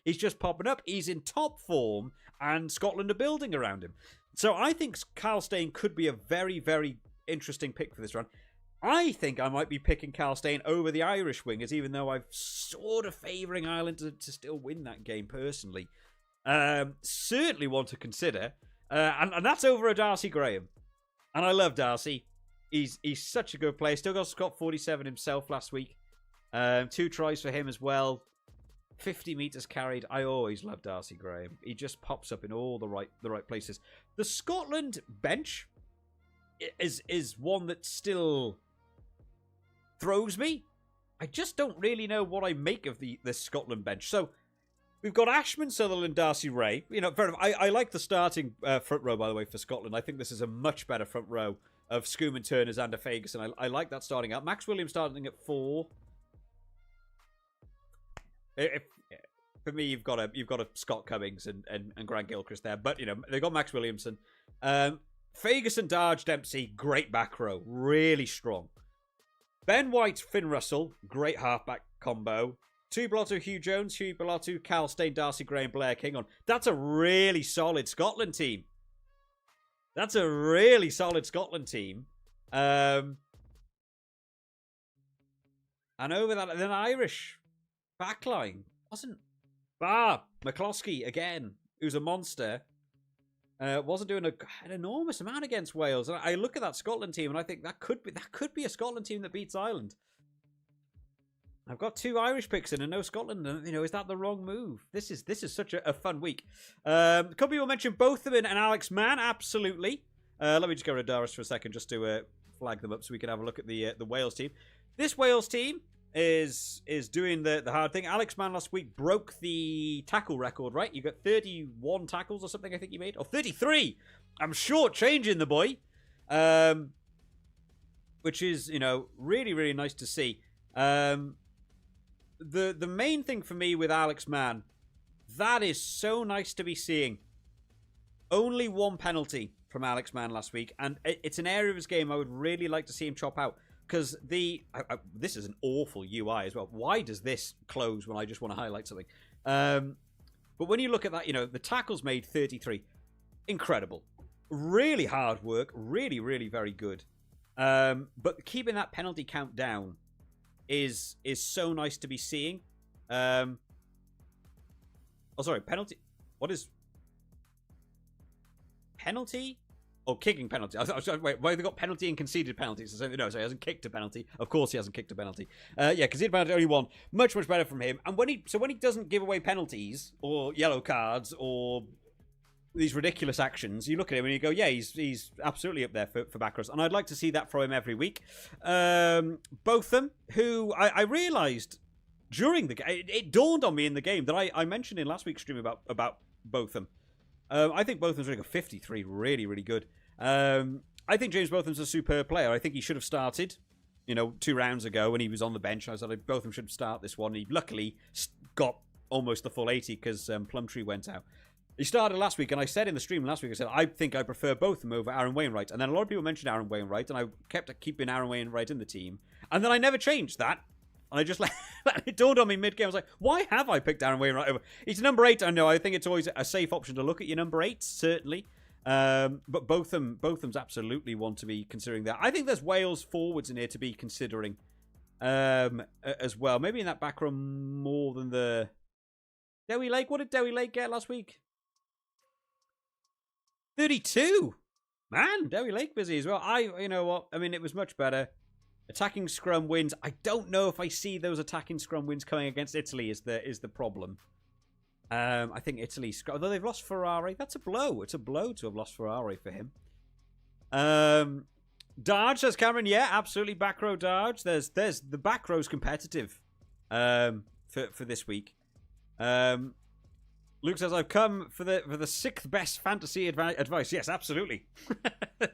He's just popping up. He's in top form, and Scotland are building around him. So I think Kyle Stain could be a very, very interesting pick for this run. I think I might be picking Kyle Stain over the Irish wingers, even though I'm sort of favouring Ireland to still win that game personally. Certainly want to consider. And that's over a Darcy Graham. And I love Darcy. He's such a good player. Still got Scott 47 himself last week. 2 tries for him as well. 50 metres carried. I always love Darcy Graham. He just pops up in all the right places. The Scotland bench is one that still throws me. I just don't really know what I make of the Scotland bench. So we've got Ashman, Sutherland, Darcy Ray. Fair enough. I like the starting front row, by the way, for Scotland. I think this is a much better front row of Schoom, Turner, Xander Ferguson. I like that starting out. Max Williams starting at 4. For me, you've got a Scott Cummings and Grant Gilchrist there, but they've got Max Williamson. Ferguson, Darge, Dempsey, great back row, really strong. Ben White, Finn Russell, great halfback combo. Tubelotu, Hugh Jones, Hugh Belotu, Cal Stain, Darcy Gray, and Blair Kinghorn. That's a really solid Scotland team. And over that, then Irish backline wasn't McCloskey again, who's a monster. Wasn't doing an enormous amount against Wales. And I look at that Scotland team and I think that could be a Scotland team that beats Ireland. I've got 2 Irish picks in and no Scotland. Is that the wrong move? This is such a fun week. A couple people mentioned Bothaman and Alex Mann. Absolutely. Let me just go to Darius for a second just to flag them up so we can have a look at the Wales team. This Wales team is doing the hard thing. Alex Mann last week broke the tackle record, right? You got 31 tackles or something, I think he made. Or 33! I'm short-changing the boy. Which is, really, really nice to see. The main thing for me with Alex Mann, that is so nice to be seeing. Only 1 penalty from Alex Mann last week, and it's an area of his game I would really like to see him chop out. Because this is an awful UI as well. Why does this close when I just want to highlight something? But when you look at that, the tackles made 33. Incredible. Really hard work. Really, really very good. But keeping that penalty count down is so nice to be seeing. Penalty. What is penalty? Oh, kicking penalty. Wait, why have they got penalty and conceded penalties? No, so he hasn't kicked a penalty. Of course he hasn't kicked a penalty. Conceded penalty, only 1. Much, much better from him. And when he doesn't give away penalties or yellow cards or these ridiculous actions, you look at him and you go, yeah, he's absolutely up there for back rows. And I'd like to see that from him every week. Botham, who I realised during the game, it dawned on me in the game that I mentioned in last week's stream about Botham. I think Botham's running a 53, really, really good. I think James Botham's a superb player. I think he should have started, 2 rounds ago when he was on the bench. I said Botham should start this one. He luckily got almost the full 80 because Plumtree went out. He started last week, and I said in the stream last week, I said, I think I prefer Botham over Aaron Wainwright. And then a lot of people mentioned Aaron Wainwright, and I kept keeping Aaron Wainwright in the team. And then I never changed that. And I just it dawned on me mid-game. I was like, why have I picked Aaron Wainwright over? He's number 8. I know. I think it's always a safe option to look at your number 8, certainly. But Botham's absolutely one to be considering there. I think there's Wales forwards in here to be considering as well. Maybe in that back row more than the Dewi Lake. What did Dewi Lake get last week? 32. Man, Dewi Lake busy as well. You know what? I mean, it was much better. Attacking scrum wins. I don't know if I see those attacking scrum wins coming against Italy is the problem. I think Italy, although they've lost Ferrari, that's a blow. It's a blow to have lost Ferrari for him. Darge, says Cameron. Yeah, absolutely. Back row Darge. There's the back row's competitive for this week. Luke says, I've come for the 6th best fantasy advice. Yes, absolutely.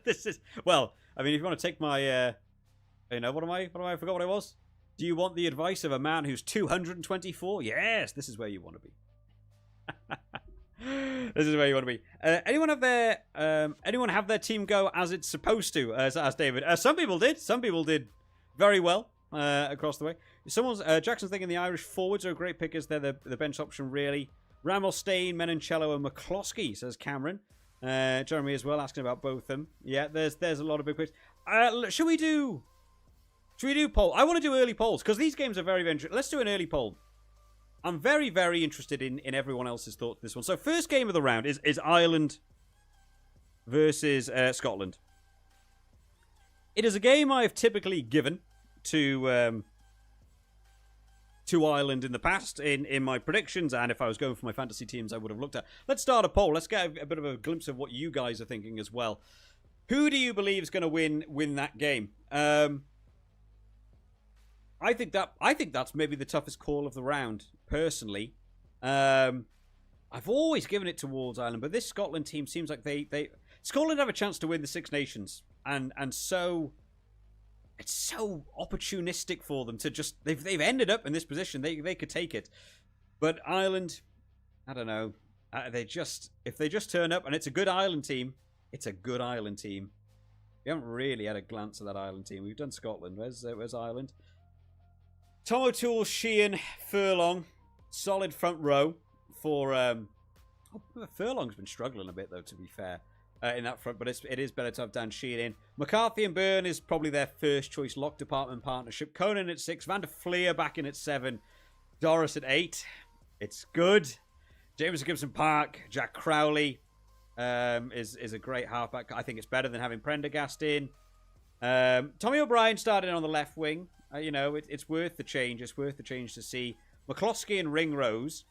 This is, well, I mean, if you want to take my, what am I? I forgot what I was. Do you want the advice of a man who's 224? Yes, this is where you want to be. This is where you want to be. Anyone have their team go as it's supposed to? As David. Some people did. Some people did very well across the way. Jackson's thinking the Irish forwards are great pickers. They're the bench option, really. Ramos, Stain, Menoncello, and McCloskey, says Cameron. Jeremy as well, asking about both of them. Yeah, there's a lot of big picks. Should we do poll? I want to do early polls, because these games are very, very interesting. Let's do an early poll. I'm very, very interested in everyone else's thoughts on this one. So, first game of the round is Ireland versus Scotland. It is a game I've typically given to Ireland in the past in my predictions, and if I was going for my fantasy teams, I would have looked at. Let's start a poll. Let's get a bit of a glimpse of what you guys are thinking as well. Who do you believe is going to win that game? I think that's maybe the toughest call of the round, personally. I've always given it towards Ireland, but this Scotland team seems like Scotland have a chance to win the Six Nations, and so it's so opportunistic for them to just they've ended up in this position. They could take it, but Ireland, I don't know. If they just turn up and it's a good Ireland team, it's a good Ireland team. We haven't really had a glance at that Ireland team. We've done Scotland. Where's Ireland? Tom O'Toole, Sheehan, Furlong, solid front row for. Furlong's been struggling a bit though, to be fair, in that front, but it is better to have Dan Sheehan in. McCarthy and Byrne is probably their first choice lock department partnership. Conan at 6, Van der Fleer back in at 7, Doris at 8. It's good. James Gibson Park, Jack Crowley is a great halfback. I think it's better than having Prendergast in. Tommy O'Brien started on the left wing. It's worth the change. It's worth the change to see McCloskey and Ringrose.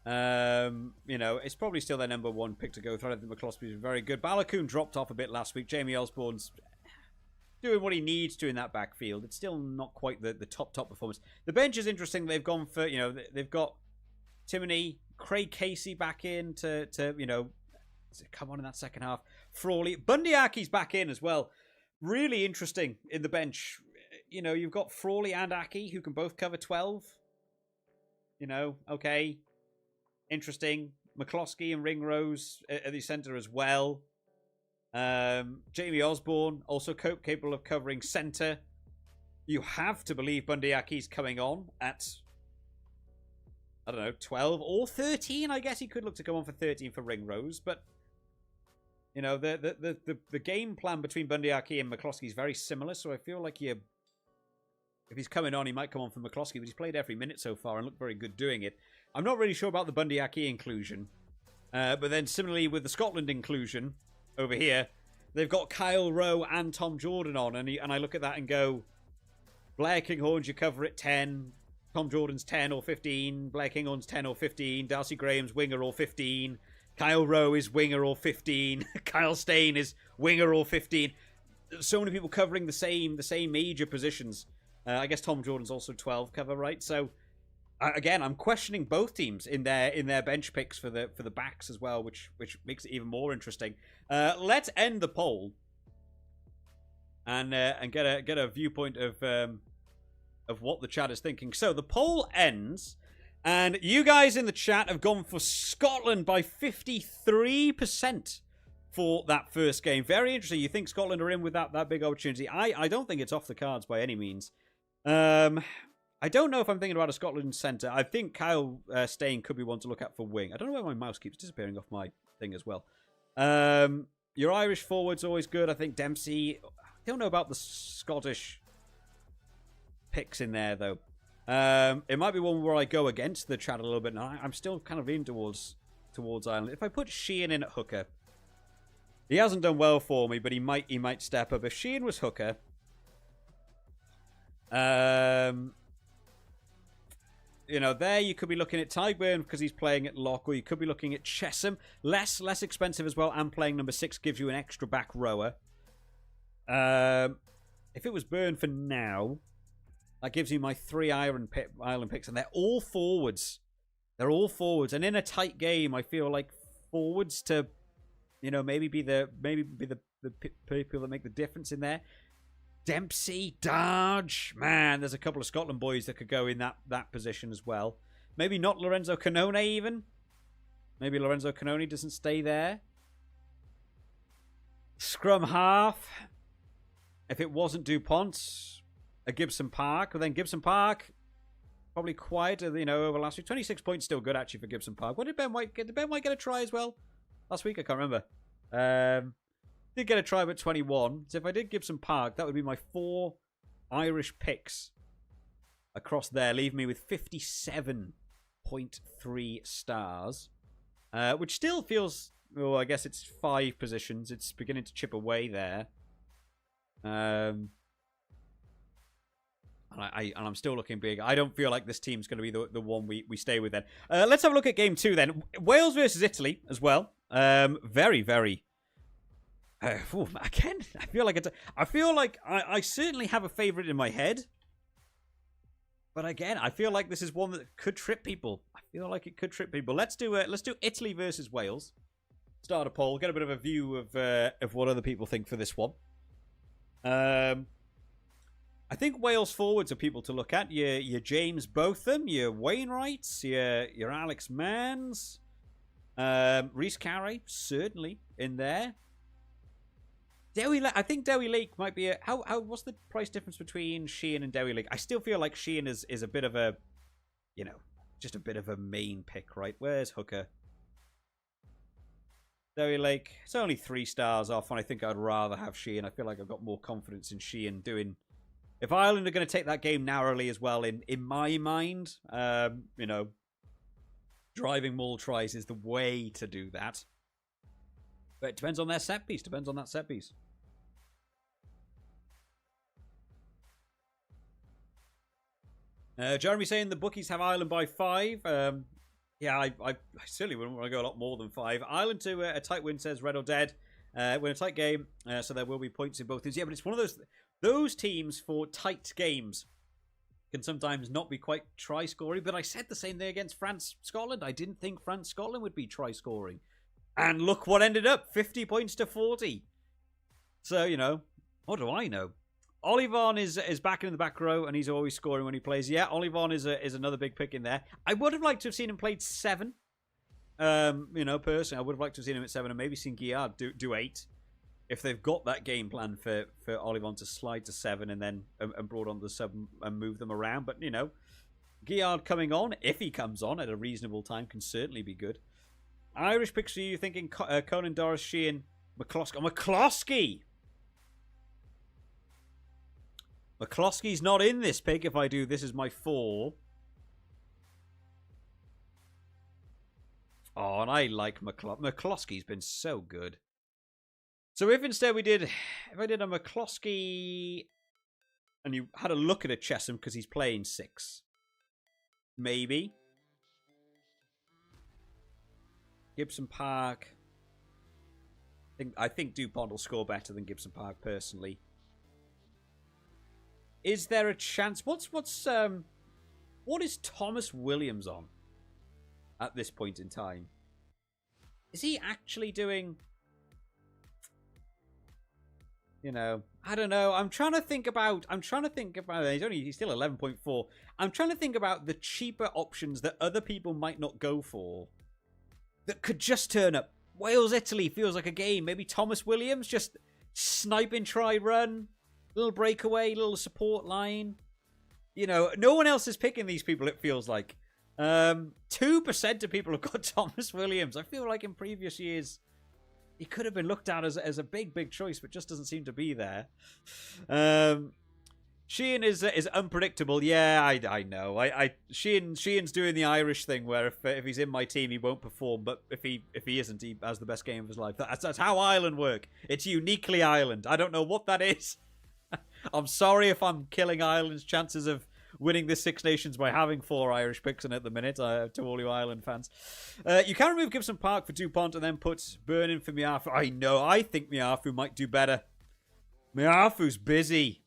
It's probably still their number 1 pick to go through. I think McCloskey is very good. Balakoon dropped off a bit last week. Jamie Osborne's doing what he needs to in that backfield. It's still not quite the top performance. The bench is interesting. They've gone for, they've got Timoney, Craig Casey back in to come on in that second half. Frawley. Bundyaki's back in as well. Really interesting in the bench. You've got Frawley and Aki who can both cover 12. Okay. Interesting. McCloskey and Ringrose at the centre as well. Jamie Osborne, also capable of covering centre. You have to believe Bundyaki's coming on at, 12 or 13. I guess he could look to come on for 13 for Ringrose, but the game plan between Bundyaki and McCloskey is very similar, so I feel like if he's coming on, he might come on for McCloskey, but he's played every minute so far and looked very good doing it. I'm not really sure about the Bundyaki inclusion, but then similarly with the Scotland inclusion over here, they've got Kyle Rowe and Tom Jordan on, and I look at that and go, Blair Kinghorn's you cover at 10, Tom Jordan's 10 or 15, Blair Kinghorn's 10 or 15, Darcy Graham's winger or 15, Kyle Rowe is winger or 15. Kyle Stain is winger or 15. So many people covering the same major positions. I guess Tom Jordan's also 12 cover, right? So again, I'm questioning both teams in their bench picks for the backs as well, which makes it even more interesting. Let's end the poll and get a viewpoint of what the chat is thinking. So the poll ends, and you guys in the chat have gone for Scotland by 53% for that first game. Very interesting. You think Scotland are in with that big opportunity? I don't think it's off the cards by any means. I don't know if I'm thinking about a Scotland centre. I think Kyle Stain could be one to look at for wing. I don't know why my mouse keeps disappearing off my thing as well. Your Irish forward's always good. I think Dempsey. I don't know about the Scottish picks in there, though. It might be one where I go against the chat a little bit. Now I'm still kind of leaning towards Ireland. If I put Sheehan in at hooker, he hasn't done well for me, but he might step up. If Sheehan was hooker, you know, there you could be looking at Tyburn because he's playing at lock, or you could be looking at Chesham, less expensive as well, and playing number 6 gives you an extra back rower. If it was Burn for now, that gives you my 3 Ireland picks, and they're all forwards. They're all forwards, and in a tight game, I feel like forwards to, you know, maybe be the people that make the difference in there. Dempsey, Darge, man, there's a couple of Scotland boys that could go in that position as well. Maybe not Lorenzo Canone even. Maybe Lorenzo Canone doesn't stay there. Scrum half. If it wasn't DuPont, a Gibson Park, well then Gibson Park probably quieter, you know, over last week. 26 points still good actually for Gibson Park. What did Ben White get? Did Ben White get a try as well last week? I can't remember. Did get a try at 21. So if I did Gibson Park, that would be my 4 Irish picks across there, leaving me with 57.3 stars, which still feels, well, I guess it's 5 positions. It's beginning to chip away there. And I'm still looking big. I don't feel like this team's going to be the one we stay with then. Let's have a look at game 2 then. Wales versus Italy as well. Very, very... again, I feel like I certainly have a favourite in my head. But again, I feel like this is one that could trip people. I feel like it could trip people. Let's do Italy versus Wales. Start a poll, get a bit of a view of what other people think for this one. I think Wales forwards are people to look at. Your James Botham, your Wainwrights, your Alex Manns, Rhys Carey, certainly in there. I think Dewi Lake might be what's the price difference between Sheehan and Dewi Lake? I still feel like Sheehan is a bit of a, you know, just a bit of a main pick, right? Where's hooker? Dewi Lake, it's only 3 stars off, and I think I'd rather have Sheehan. I feel like I've got more confidence in Sheehan doing. If Ireland are going to take that game narrowly as well, in my mind, you know, driving maul tries is the way to do that. But it depends on their set piece. Depends on that set piece. Jeremy saying the bookies have Ireland by 5. Yeah, I certainly wouldn't want to go a lot more than 5. Ireland to a tight win, says Red or Dead. Win a tight game, so there will be points in both teams. Yeah, but it's one of those teams for tight games can sometimes not be quite try-scoring. But I said the same thing against France-Scotland. I didn't think France-Scotland would be try-scoring. And look what ended up, 50 points to 40. So, you know, what do I know? Olivon is back in the back row, and he's always scoring when he plays. Yeah, Olivon is another big pick in there. I would have liked to have seen him played 7. You know, personally, I would have liked to have seen him at 7 and maybe seen Guillard do 8. If they've got that game plan for Olivon to slide to 7 and then and brought on the sub and move them around. But, you know, Guillard coming on, if he comes on at a reasonable time, can certainly be good. Irish picks for you thinking Conan, Doris, Sheehan, McCloskey. Oh, McCloskey! McCloskey's not in this pick if I do. This is my 4. Oh, and I like McCloskey's been so good. So if instead if I did a McCloskey and you had a look at a Chesham because he's playing 6. Maybe. Gibson Park. I think DuPont will score better than Gibson Park personally. Is there a chance? What's What is Thomas Williams on at this point in time? Is he actually doing... You know, I don't know. I'm trying to think about, he's still 11.4. I'm trying to think about the cheaper options that other people might not go for that could just turn up. Wales, Italy feels like a game. Maybe Thomas Williams, just sniping, try, run, little breakaway, little support line. You know, no one else is picking these people, it feels like. 2% of people have got Thomas Williams. I feel like in previous years, he could have been looked at as a big choice, but just doesn't seem to be there. Sheehan is unpredictable. Yeah, I know. Sheehan's doing the Irish thing where if he's in my team, he won't perform. But if he isn't, he has the best game of his life. That's how Ireland work. It's uniquely Ireland. I don't know what that is. I'm sorry if I'm killing Ireland's chances of winning this Six Nations by having 4 Irish picks in at the minute, to all you Ireland fans. You can remove Gibson Park for DuPont and then put Burn in for Miafu. I know, I think Miafu might do better. Miafu's busy.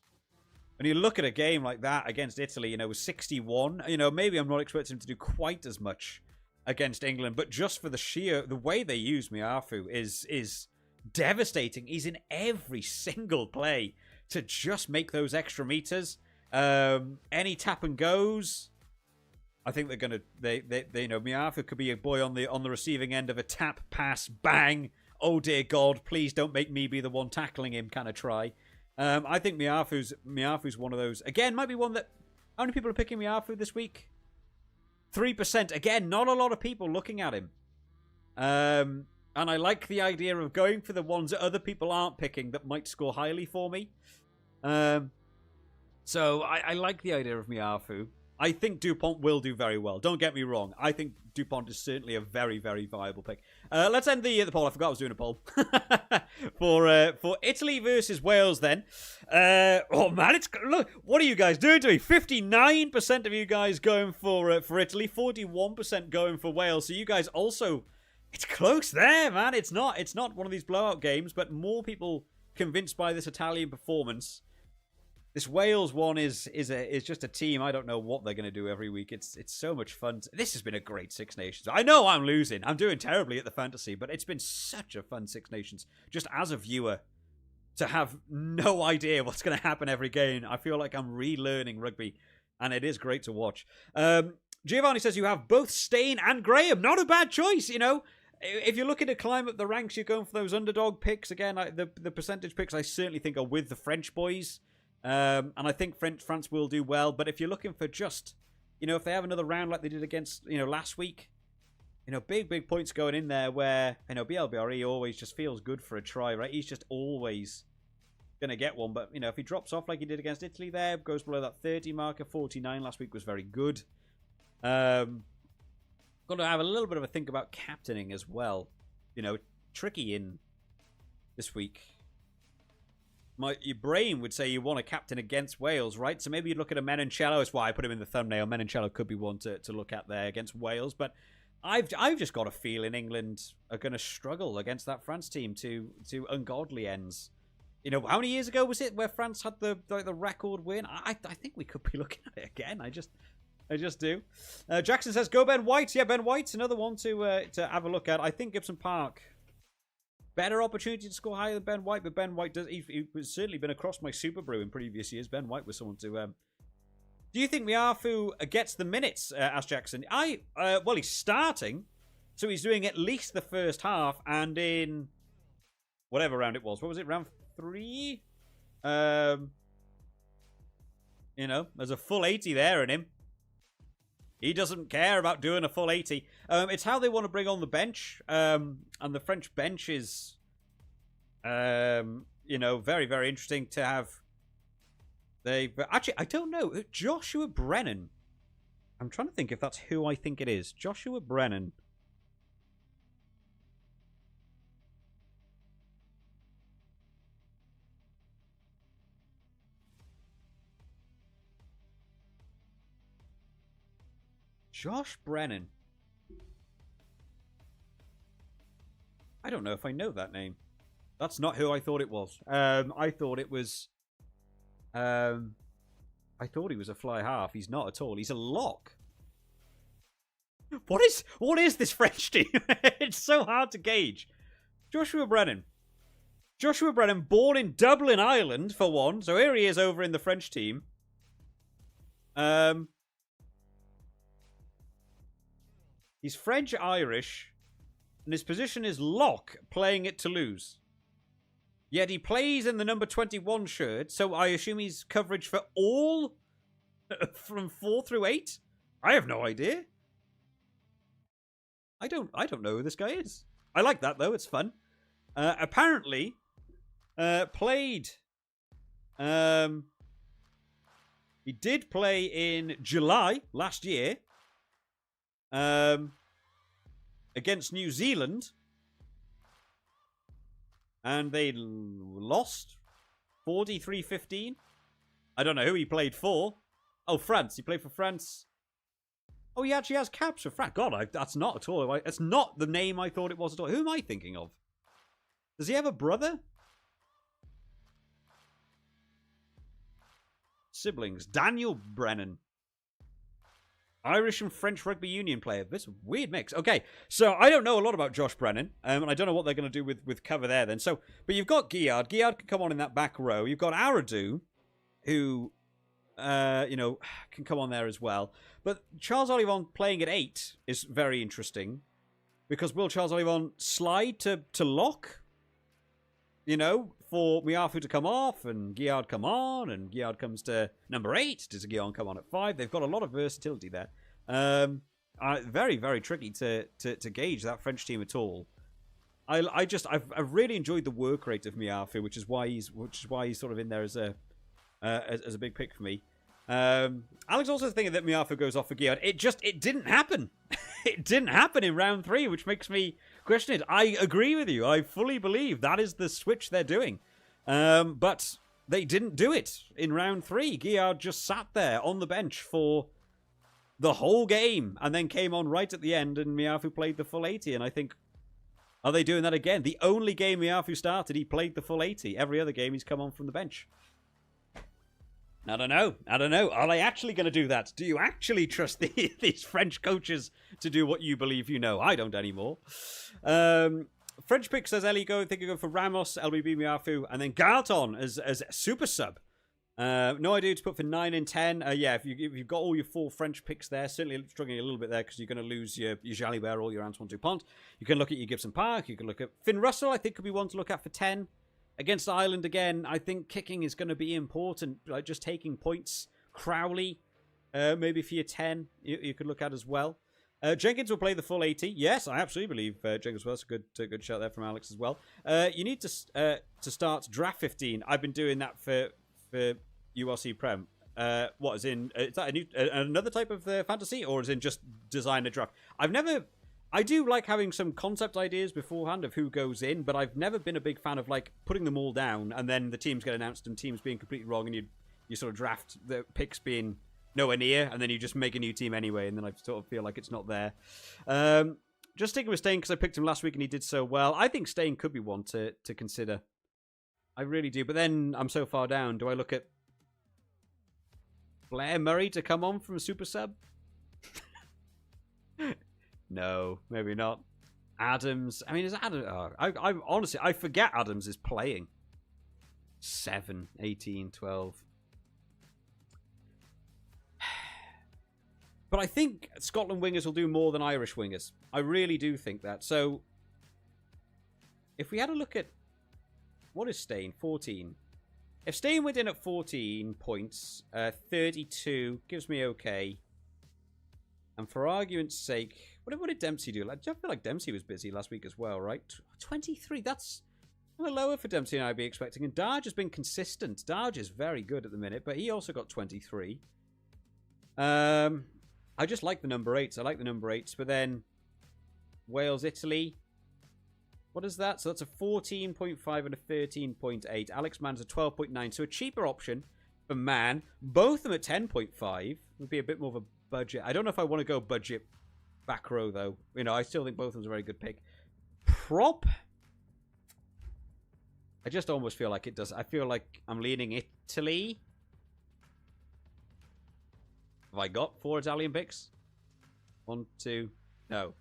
When you look at a game like that against Italy, you know, with 61, you know, maybe I'm not expecting him to do quite as much against England, but just for the way they use Miafu is devastating. He's in every single play to just make those extra meters. Any tap and goes, I think they're gonna they you know, Miafu could be a boy on the receiving end of a tap, pass, bang. Oh dear God, please don't make me be the one tackling him kind of try. I think Miafu's one of those. Again, might be one that... How many people are picking Miafu this week? 3%. Again, not a lot of people looking at him. And I like the idea of going for the ones that other people aren't picking that might score highly for me. So I like the idea of Miafu. I think DuPont will do very well. Don't get me wrong. I think DuPont is certainly a very, very viable pick. Let's end the poll. I forgot I was doing a poll. for Italy versus Wales then. Oh, man. Look, what are you guys doing to me? 59% of you guys going for Italy. 41% going for Wales. So you guys also... It's close there, man. It's not one of these blowout games, but more people convinced by this Italian performance. This Wales one is just a team. I don't know what they're going to do every week. It's so much fun. This has been a great Six Nations. I know I'm losing. I'm doing terribly at the fantasy, but it's been such a fun Six Nations. Just as a viewer, to have no idea what's going to happen every game. I feel like I'm relearning rugby, and it is great to watch. Giovanni says you have both Stain and Graham. Not a bad choice, you know. If you're looking to climb up the ranks, you're going for those underdog picks. Again, the percentage picks I certainly think are with the French boys. And I think France will do well. But if you're looking for just, you know, if they have another round like they did against, you know, last week, you know, big points going in there where, you know, BLBRE always just feels good for a try, right? He's just always going to get one. But, you know, if he drops off like he did against Italy there, goes below that 30 marker, 49 last week was very good. Got to have a little bit of a think about captaining as well. You know, tricky in this week. Your brain would say you want a captain against Wales, right? So maybe you look at a Menoncello. That's why I put him in the thumbnail. Menoncello could be one to look at there against Wales. But I've just got a feeling England are going to struggle against that France team to ungodly ends. You know, how many years ago was it where France had the record win? I think we could be looking at it again. I just do. Jackson says, go Ben White. Yeah, Ben White's another one to have a look at. I think Gibson Park... Better opportunity to score higher than Ben White, but Ben White does. He's certainly been across my Superbru in previous years. Ben White was someone to. Do you think Miafu gets the minutes? Asked Jackson. Well, he's starting, so he's doing at least the first half, and in whatever round it was. What was it? Round 3. You know, there's a full 80 there in him. He doesn't care about doing a full 80. It's how they want to bring on the bench. And the French bench is, you know, very, very interesting to have. Actually, I don't know. Joshua Brennan. I'm trying to think if that's who I think it is. Joshua Brennan. Josh Brennan. I don't know if I know that name. That's not who I thought it was. I thought it was... I thought he was a fly half. He's not at all. He's a lock. What is this French team? It's so hard to gauge. Joshua Brennan. Joshua Brennan, born in Dublin, Ireland, for one. So here he is over in the French team. He's French-Irish, and his position is lock, playing at Toulouse. Yet he plays in the number 21 shirt, so I assume he's coverage for all from 4 through 8? I have no idea. I don't know who this guy is. I like that, though. It's fun. Apparently, played... he did play in July last year against New Zealand. And they lost 43-15. I don't know who he played for. Oh, France. He played for France. Oh, he actually has caps for France. God, that's not at all. It's not the name I thought it was at all. Who am I thinking of? Does he have a brother? Siblings. Daniel Brennan. Irish and French rugby union player. This weird mix. Okay, so I don't know a lot about Josh Brennan, and I don't know what they're going to do with cover there then. So, but you've got Guillard. Guillard can come on in that back row. You've got Aradu, who, can come on there as well. But Charles Olivon playing at 8 is very interesting, because will Charles Olivon slide to lock? You know, for Miafu to come off and Guillard come on, and Guillard comes to number 8. Does Guillard come on at 5? They've got a lot of versatility there. Very, very tricky to gauge that French team at all. I've really enjoyed the work rate of Miafu, which is why he's sort of in there as a big pick for me. Alex also thinking that Miafu goes off for Guillard. It didn't happen. It didn't happen in round 3, which makes me question it. I agree with you. I fully believe that is the switch they're doing. But they didn't do it in round 3. Guillard just sat there on the bench for the whole game and then came on right at the end, and Miafu played the full 80. And I think, are they doing that again? The only game Miafu started, he played the full 80. Every other game, he's come on from the bench. I don't know. Are they actually going to do that? Do you actually trust these French coaches to do what you believe you know? I don't anymore. French pick says Ellie go. Think you go for Ramos, LBB Miafu, and then Galton as super sub. No idea who to put for 9 and 10. Yeah, if you've got all your 4 French picks there, certainly struggling a little bit there because you're going to lose your Jalibert or your Antoine Dupont. You can look at your Gibson Park. You can look at Finn Russell. I think could be one to look at for 10. Against Ireland again, I think kicking is going to be important. Like just taking points. Crowley, maybe for your 10, you could look at as well. Jenkins will play the full 80. Yes, I absolutely believe Jenkins will. That's a good shout there from Alex as well. You need to start draft 15. I've been doing that for URC Prem. What is that another type of fantasy, or is in just design a draft? I do like having some concept ideas beforehand of who goes in, but I've never been a big fan of like putting them all down and then the teams get announced and teams being completely wrong, and you sort of draft the picks being nowhere near, and then you just make a new team anyway, and then I sort of feel like it's not there. Just sticking with Stain because I picked him last week and he did so well. I think Stain could be one to consider. I really do, but then I'm so far down. Do I look at Blair Murray to come on from a super sub? No, maybe not. Adams. I mean, is Adams... Oh, I honestly, I forget Adams is playing. 7, 18, 12. But I think Scotland wingers will do more than Irish wingers. I really do think that. So, if we had a look at... What is Stain? 14. If Stain went in at 14 points, 32 gives me okay. And for argument's sake... What did Dempsey do? I feel like Dempsey was busy last week as well, right? 23, that's a little lower for Dempsey than I'd be expecting. And Darge has been consistent. Darge is very good at the minute, but he also got 23. I just like the number 8s. I like the number 8s, but then Wales, Italy. What is that? So that's a 14.5 and a 13.8. Alex Mann's a 12.9, so a cheaper option for Mann. Both of them at 10.5 would be a bit more of a budget. I don't know if I want to go budget back row, though. You know, I still think both of them are a very good pick. Prop? I just almost feel like it does. I feel like I'm leaning Italy. Have I got 4 Italian picks? 1, 2, no.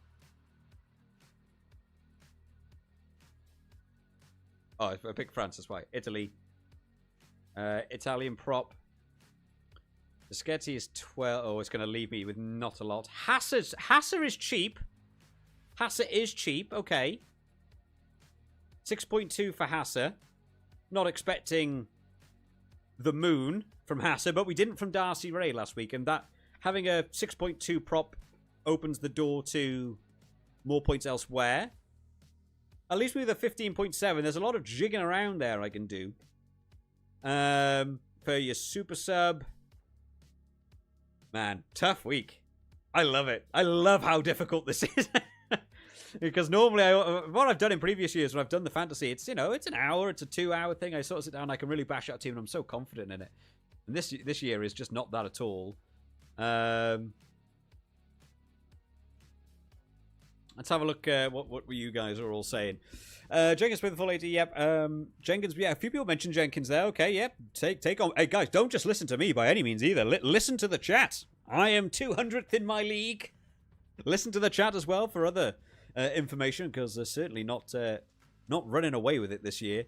Oh, I picked France, that's why. Italy. Italian prop. Schetti is 12. Oh, it's going to leave me with not a lot. Hasser is cheap. Hasser is cheap. Okay. 6.2 for Hasser. Not expecting the moon from Hasser, but we didn't from Darcy Ray last week, and that having a 6.2 prop opens the door to more points elsewhere. At least with a 15.7, there's a lot of jigging around there I can do. For your super sub. Man, tough week. I love it. I love how difficult this is. Because normally, what I've done in previous years when I've done the fantasy, it's, you know, it's an hour, it's a 2-hour thing. I sort of sit down, I can really bash out a team, and I'm so confident in it. And this year is just not that at all. Let's have a look at what you guys are all saying. Jenkins with the full 80, yep. Jenkins, yeah, a few people mentioned Jenkins there. Okay, yep. Take on. Hey, guys, don't just listen to me by any means either. Listen to the chat. I am 200th in my league. Listen to the chat as well for other information, because they're certainly not running away with it this year.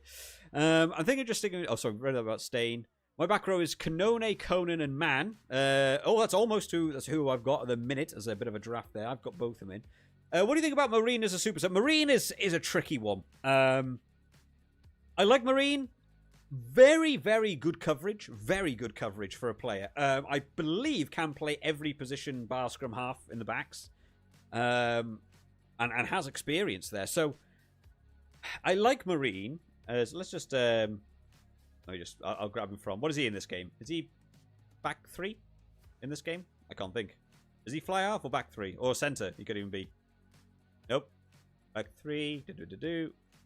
I'm thinking. Oh, sorry, read about Stain. My back row is Kanone, Conan, and Man. That's almost who I've got at the minute as a bit of a draft there. I've got both of them in. What do you think about Marine as a super sub? Marine is a tricky one. I like Marine. Very, very good coverage. Very good coverage for a player. I believe can play every position bar scrum half in the backs. And has experience there. So I like Marine. Let's just I'll grab him from. What is he in this game? Is he back 3 in this game? I can't think. Is he fly half or back 3? Or center? He could even be. Nope. Back 3.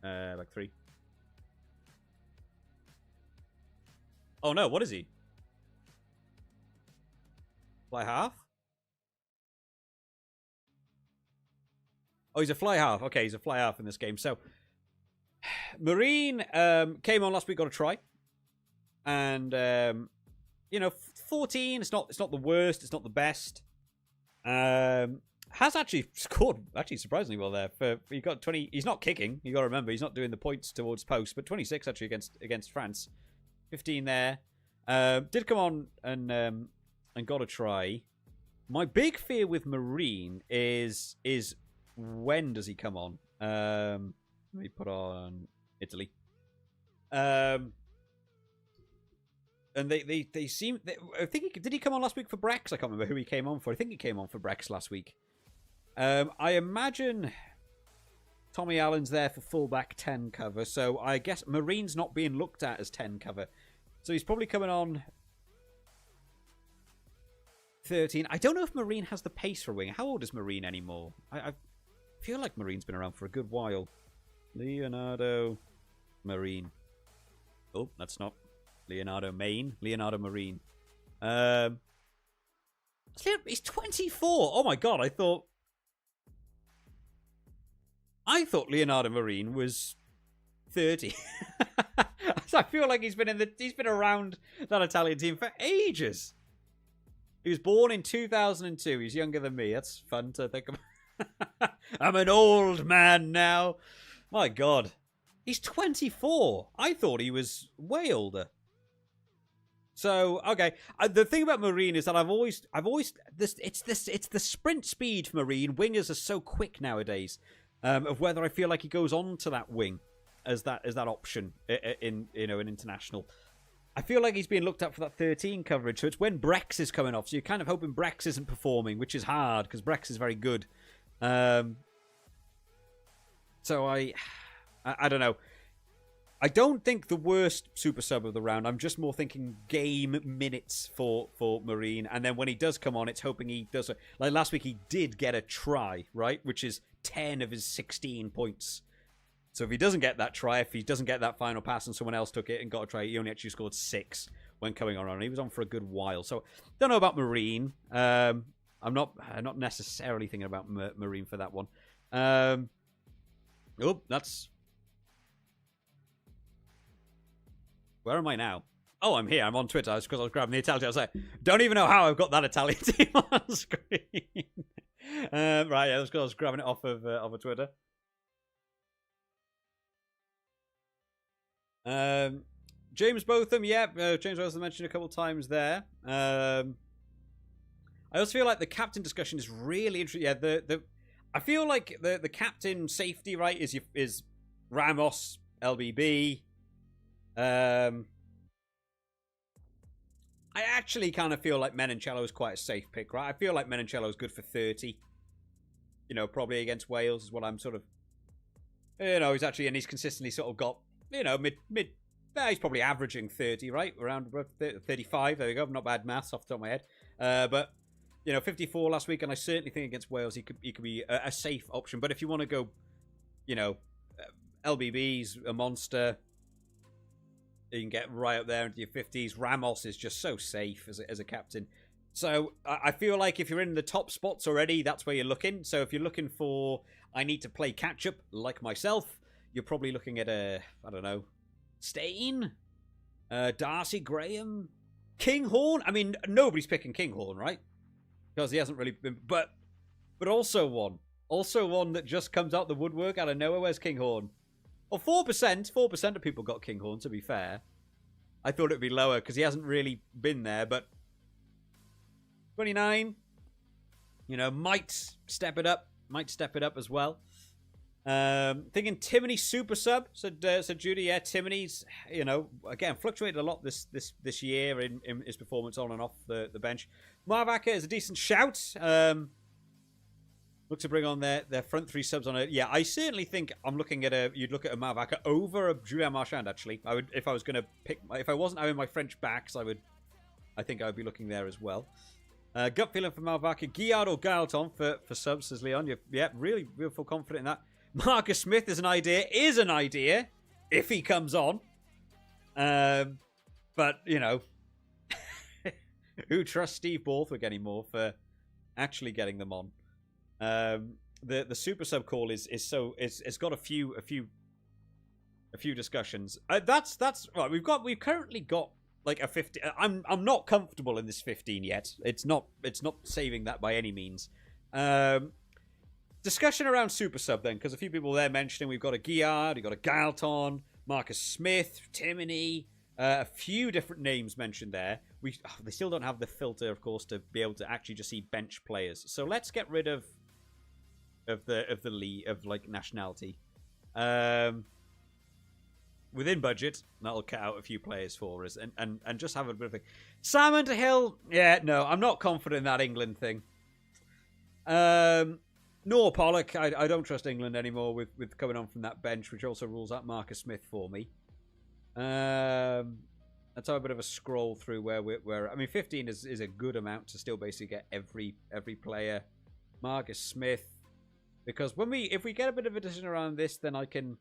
Back 3. Oh no, what is he? Fly half? Oh, he's a fly half. Okay, he's a fly half in this game. So, Marine came on last week, got a try. And, 14, it's not the worst, it's not the best. Has actually scored surprisingly well there. He got 20. He's not kicking. You got to remember he's not doing the points towards post, but 26 actually against France. 15 there. Did come on and got a try. My big fear with Marine is when does he come on? Let me put on Italy. And they seem. I think did he come on last week for Brex? I can't remember who he came on for. I think he came on for Brex last week. I imagine Tommy Allen's there for fullback 10 cover, so I guess Marine's not being looked at as 10 cover. So he's probably coming on 13. I don't know if Marine has the pace for wing. How old is Marine anymore? I feel like Marine's been around for a good while. Leonardo Marine. Oh, that's not Leonardo Main. Leonardo Marine. He's 24. Oh my god, I thought Leonardo Marine was 30. So I feel like he's been around that Italian team for ages. He was born in 2002. He's younger than me. That's fun to think about. I'm an old man now. My god. He's 24. I thought he was way older. So, okay. The thing about Marine is that it's the sprint speed for Marine. Wingers are so quick nowadays. Of whether I feel like he goes on to that wing as that option in international. I feel like he's being looked at for that 13 coverage. So it's when Brex is coming off. So you're kind of hoping Brex isn't performing, which is hard because Brex is very good. So I don't know. I don't think the worst super sub of the round. I'm just more thinking game minutes for Marine. And then when he does come on, it's hoping he does. Like last week, he did get a try, right? Which is 10 of his 16 points. So if he doesn't get that try, if he doesn't get that final pass and someone else took it and got a try, he only actually scored 6 when coming on. And he was on for a good while. So don't know about Marine. I'm not necessarily thinking about Marine for that one. That's... Where am I now? Oh, I'm here. I'm on Twitter. It's because I was grabbing the Italian. I was like, don't even know how I've got that Italian team on screen. Right, yeah, that's because I was grabbing it off of a Twitter. James Botham, yeah. James Botham mentioned a couple times there. I also feel like the captain discussion is really interesting. Yeah, I feel like the captain safety, right, is Ramos, LBB. I actually kind of feel like Menoncello is quite a safe pick, right? I feel like Menoncello is good for 30. You know, probably against Wales is what I'm sort of... You know, he's consistently sort of got, you know, mid he's probably averaging 30, right? Around 35, there we go. Not bad maths off the top of my head. But, you know, 54 last week, and I certainly think against Wales he could be a safe option. But if you want to go, you know, LBB's a monster... You can get right up there into your 50s. Ramos is just so safe as a captain. So I feel like if you're in the top spots already, that's where you're looking. So if you're looking for, I need to play catch-up like myself, you're probably looking at I don't know, Stain, Darcy Graham, Kinghorn. I mean, nobody's picking Kinghorn, right? Because he hasn't really been... But also one that just comes out the woodwork out of nowhere. Where's Kinghorn? Well, 4% of people got Kinghorn, to be fair. I thought it would be lower because he hasn't really been there, but 29, you know, might step it up as well. Thinking Timoney super sub, said Judy. Yeah, Timoney's, you know, again, fluctuated a lot this year in his performance on and off the bench. Marvaca is a decent shout. Look to bring on their front three subs on it. Yeah, I certainly think I'm looking at you'd look at a Marvaca over a Julien Marchand, actually. I would, if I was going to pick, if I wasn't having my French backs, I think I would be looking there as well. Gut feeling for Marvaca. Guillard or Gaelton for subs, says Leon. Yeah, really full confident in that. Marcus Smith is an idea, if he comes on. But, you know, who trusts Steve Borthwick anymore for actually getting them on? The super sub call is got a few discussions. That's right. We've currently got like a 50. I'm not comfortable in this 15 yet. It's not saving that by any means. Discussion around super sub then, because a few people there mentioning we've got a Guillard, we've got a Gaelton, Marcus Smith, Timoney, a few different names mentioned there. They still don't have the filter, of course, to be able to actually just see bench players. So let's get rid of the league of like nationality. Within budget, that'll cut out a few players for us and just have a bit of a Sam Underhill. Yeah, no, I'm not confident in that England thing. Nor Pollock. I don't trust England anymore with coming on from that bench, which also rules out Marcus Smith for me. Let's have a bit of a scroll through where I mean, 15 is a good amount to still basically get every player. Marcus Smith, because if we get a bit of a decision around this, then I can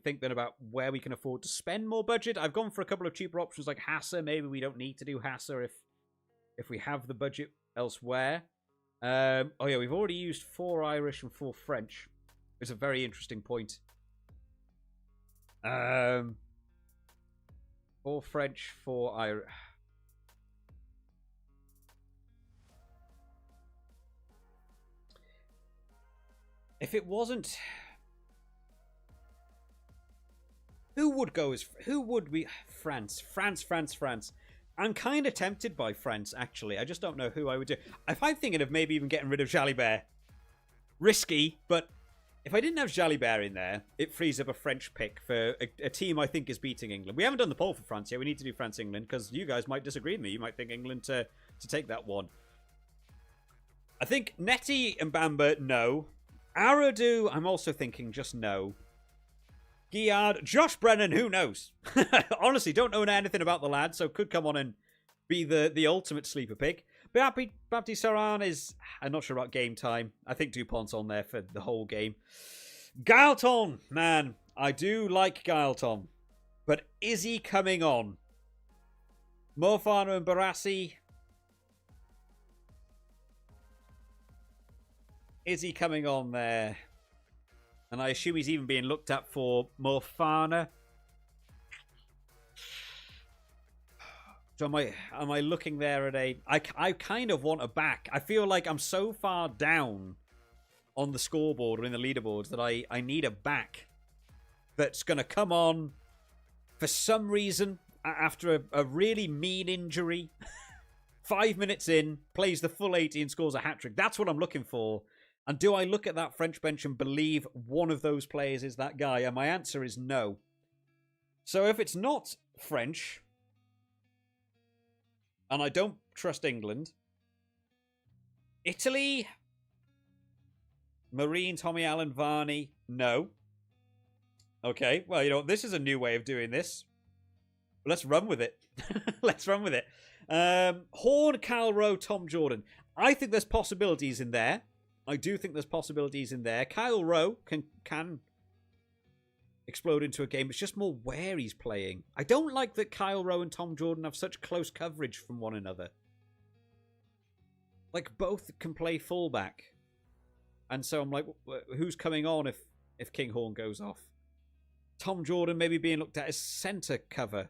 think then about where we can afford to spend more budget. I've gone for a couple of cheaper options like Hasser. Maybe we don't need to do Hasser if we have the budget elsewhere. Oh yeah, we've already used 4 Irish and 4 French. It's a very interesting point. 4 French, 4 Irish. If it wasn't, who would we? France. I'm kind of tempted by France, actually. I just don't know who I would do. If I'm thinking of maybe even getting rid of Jalibert. Risky, but if I didn't have Jalibert in there, it frees up a French pick for a team I think is beating England. We haven't done the poll for France yet. We need to do France-England, because you guys might disagree with me. You might think England to take that one. I think Netty and Bamba, no. Aradu, I'm also thinking just no. Guillard, Josh Brennan, who knows? Honestly, don't know anything about the lad, so could come on and be the ultimate sleeper pick. Bapti Saran is, I'm not sure about game time. I think Dupont's on there for the whole game. Gaelton, man, I do like Gaelton, but is he coming on? Mofana and Barassi. Is he coming on there? And I assume he's even being looked at for Mofana. So am I looking there at I kind of want a back. I feel like I'm so far down on the scoreboard or in the leaderboards that I need a back that's going to come on for some reason after a really mean injury. 5 minutes in, plays the full 80 and scores a hat-trick. That's what I'm looking for. And do I look at that French bench and believe one of those players is that guy? And my answer is no. So if it's not French, and I don't trust England, Italy, Marine, Tommy Allen, Varney, no. Okay, well, you know, this is a new way of doing this. Let's run with it. Let's run with it. Horn, Kyle Rowe, Tom Jordan. I think there's possibilities in there. I do think there's possibilities in there. Kyle Rowe can explode into a game. It's just more where he's playing. I don't like that Kyle Rowe and Tom Jordan have such close coverage from one another. Like, both can play fullback. And so I'm like, who's coming on if Kinghorn goes off? Tom Jordan maybe being looked at as centre cover.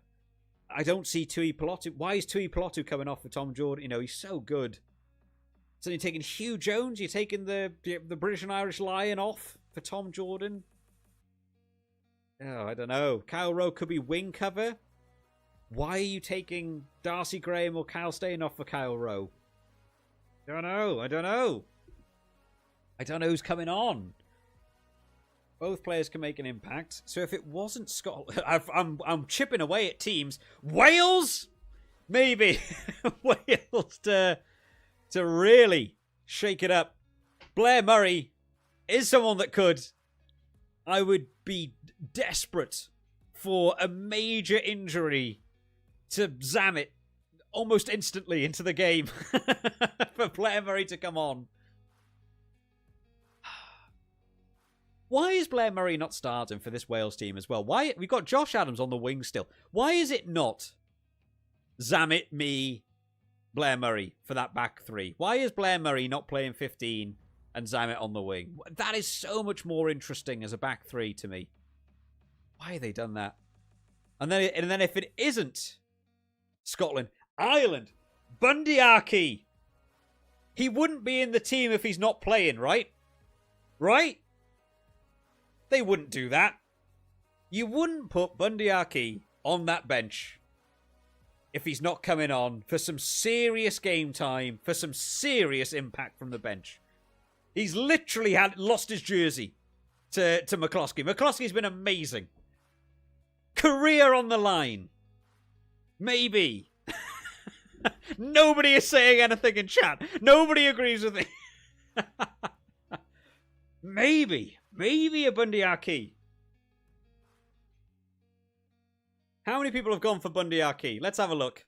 I don't see Tui Pelotu. Why is Tui Pelotu coming off for Tom Jordan? You know, he's so good. So you're taking Hugh Jones, you're taking the British and Irish Lion off for Tom Jordan. Oh, I don't know. Kyle Rowe could be wing cover. Why are you taking Darcy Graham or Kyle Stain off for Kyle Rowe? I don't know. I don't know who's coming on. Both players can make an impact. So if it wasn't Scotland, I'm chipping away at teams. Wales, maybe Wales to really shake it up. Blair Murray is someone that could. I would be desperate for a major injury to Zammit almost instantly into the game for Blair Murray to come on. Why is Blair Murray not starting for this Wales team as well? Why we've got Josh Adams on the wing still? Why is it not Zammit, me, Blair Murray for that back three? Why is Blair Murray not playing 15 and Zammit on the wing? That is so much more interesting as a back three to me. Why have they done that? And then if it isn't Scotland, Ireland, Bundy Aki. He wouldn't be in the team if he's not playing, right? Right? They wouldn't do that. You wouldn't put Bundy Aki on that bench if he's not coming on for some serious game time, for some serious impact from the bench. He's literally lost his jersey to McCloskey. McCloskey's been amazing. Career on the line. Maybe. Nobody is saying anything in chat. Nobody agrees with me. Maybe a Bundy Aki. How many people have gone for Bundy Aki? Let's have a look.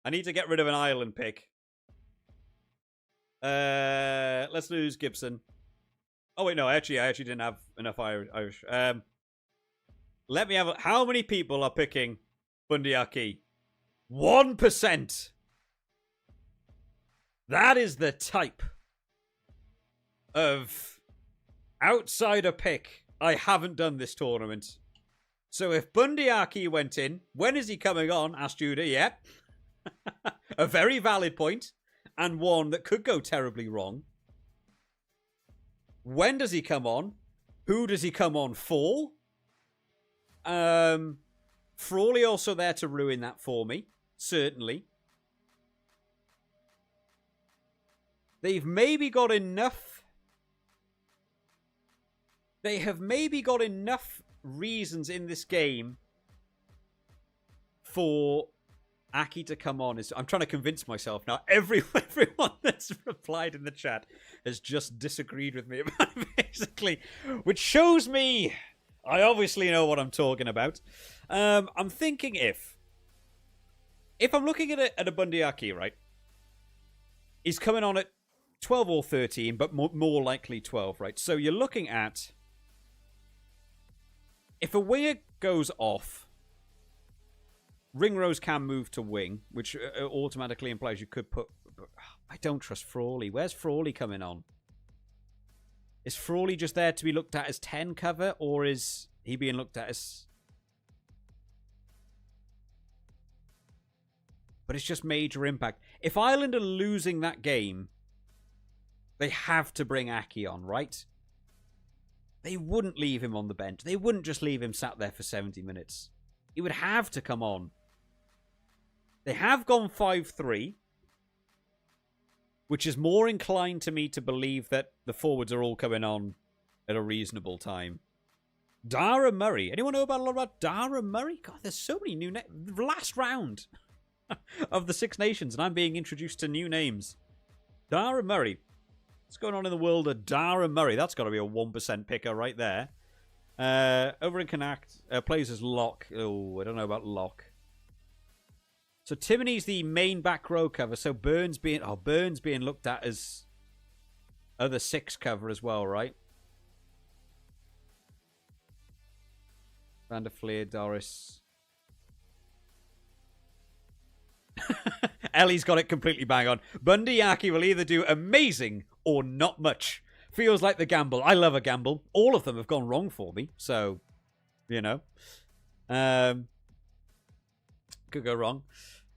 I need to get rid of an Ireland pick. Let's lose Gibson. Oh wait, no, I actually didn't have enough Irish. Let me have a... How many people are picking Bundy Aki? 1%. That is the type of outsider pick I haven't done this tournament. So if Bundy Aki went in, when is he coming on? Asked Judah, yeah. A very valid point, and one that could go terribly wrong. When does he come on? Who does he come on for? Frawley also there to ruin that for me. Certainly. They've maybe got enough... They have maybe got enough reasons in this game for Aki to come on. I'm trying to convince myself now. Everyone that's replied in the chat has just disagreed with me about it, basically. Which shows me I obviously know what I'm talking about. I'm thinking if I'm looking at a Bundy Aki, right? He's coming on at 12 or 13, but more likely 12, right? So you're looking at... If a winger goes off, Ringrose can move to wing, which automatically implies you could put... I don't trust Frawley. Where's Frawley coming on? Is Frawley just there to be looked at as 10 cover, or is he being looked at as... but it's just major impact. If Ireland are losing that game, they have to bring Aki on, right? They wouldn't leave him on the bench. They wouldn't just leave him sat there for 70 minutes. He would have to come on. They have gone 5-3, which is more inclined to me to believe that the forwards are all coming on at a reasonable time. Dara Murray. Anyone know about a lot about Dara Murray? God, there's so many new names. Last round of the Six Nations, and I'm being introduced to new names. Dara Murray. What's going on in the world of Dara Murray? That's got to be a 1% picker right there. Over in Connacht, plays as lock. Oh, I don't know about lock. So Timoney's the main back row cover. So Burns being looked at as other 6 cover as well, right? Van der Fleer, Doris. Ellie's got it completely bang on. Bundy Aki will either do amazing or not much. Feels like the gamble. I love a gamble. All of them have gone wrong for me. So, you know. Could go wrong.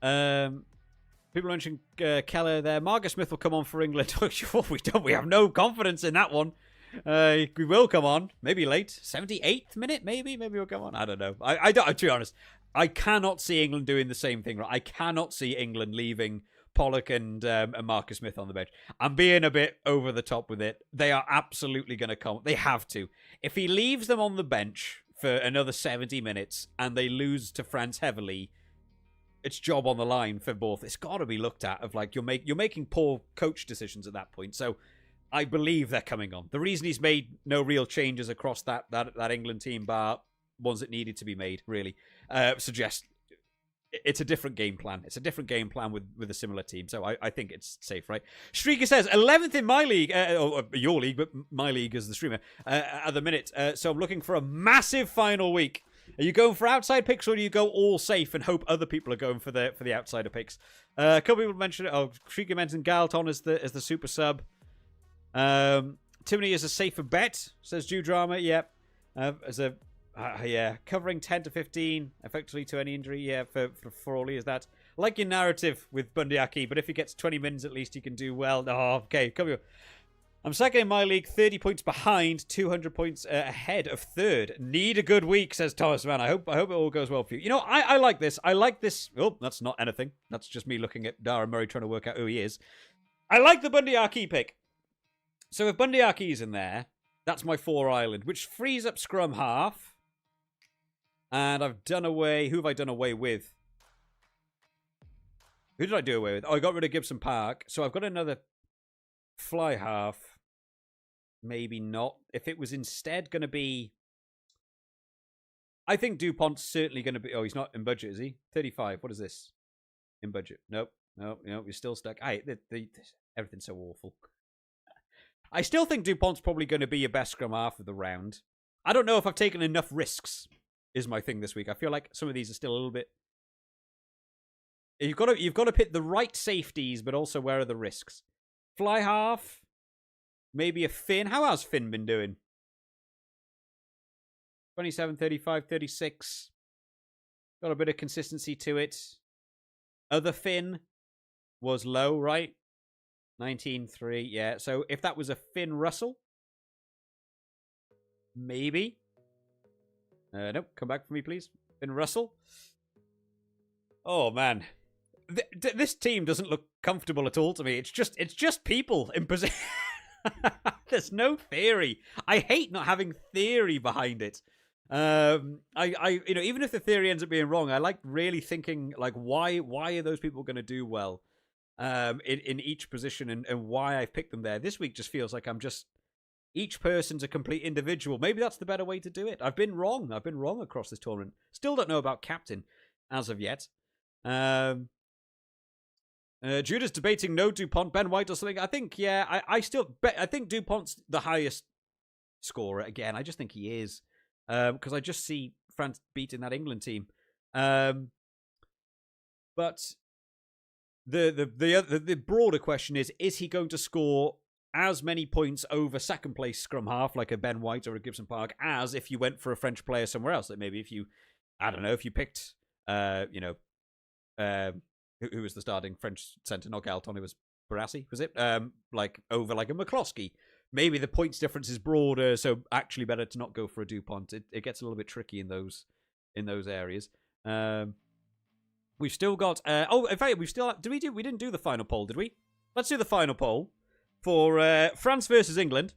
People mentioning Keller there. Margaret Smith will come on for England. We have no confidence in that one. We will come on. Maybe late. 78th minute, maybe? Maybe we'll come on. I don't know. I don't, to be honest, I cannot see England doing the same thing. Right? I cannot see England leaving Pollock and Marcus Smith on the bench. I'm being a bit over the top with it. They are absolutely going to come. They have to. If he leaves them on the bench for another 70 minutes and they lose to France heavily, it's job on the line for both. It's got to be looked at of like you're making poor coach decisions at that point. So I believe they're coming on. The reason he's made no real changes across that England team, bar ones that needed to be made, really, suggests it's a different game plan. It's a different game plan with a similar team. So I think it's safe, right? Streaker says, 11th in my league, or your league, but my league as the streamer, at the minute. So I'm looking for a massive final week. Are you going for outside picks, or do you go all safe and hope other people are going for the outsider picks? A couple people mentioned it. Oh, Streaker mentioned Galton as the super sub. Timoney is a safer bet, says Jew Drama. Yep. Covering 10 to 15, effectively to any injury. Yeah, for all he is that. Like your narrative with Bundy Aki, but if he gets 20 minutes at least, he can do well. Oh, okay, come here. I'm second in my league, 30 points behind, 200 points ahead of third. Need a good week, says Thomas Man. I hope it all goes well for you. You know, I like this. I like this. Oh, that's not anything. That's just me looking at Dara Murray trying to work out who he is. I like the Bundy Aki pick. So if Bundy Aki's in there, that's my 4 Ireland, which frees up scrum half. And I've done away... Who have I done away with? Who did I do away with? Oh, I got rid of Gibson Park. So I've got another fly half. Maybe not. If it was instead going to be... I think DuPont's certainly going to be... Oh, he's not in budget, is he? 35. What is this? In budget. Nope. You're still stuck. Everything's so awful. I still think DuPont's probably going to be your best scrum half of the round. I don't know if I've taken enough risks, is my thing this week. I feel like some of these are still a little bit... You've got to pick the right safeties, but also where are the risks? Fly half. Maybe a Finn. How has Finn been doing? 27, 35, 36. Got a bit of consistency to it. Other Finn was low, right? 19-3, yeah. So if that was a Finn Russell, maybe. Nope, come back for me, please. Finn Russell. Oh, man. This team doesn't look comfortable at all to me. It's just people in position. There's no theory. I hate not having theory behind it. Even if the theory ends up being wrong, I like really thinking like why are those people going to do well in each position and why I've picked them there. This week just feels like each person's a complete individual. Maybe that's the better way to do it. I've been wrong across this tournament. Still don't know about captain as of yet. Judah's debating no DuPont, Ben White or something. I think, yeah, I think DuPont's the highest scorer again. I just think he is. Because I just see France beating that England team. But the broader question is he going to score as many points over second place scrum half like a Ben White or a Gibson Park as if you went for a French player somewhere else? Like maybe if you picked who was the starting French centre, not Galton, it was Barassi, was it? Like over like a McCloskey. Maybe the points difference is broader, so actually better to not go for a Dupont. It gets a little bit tricky in those areas. We've still got in fact we didn't do the final poll, did we? Let's do the final poll for France versus England.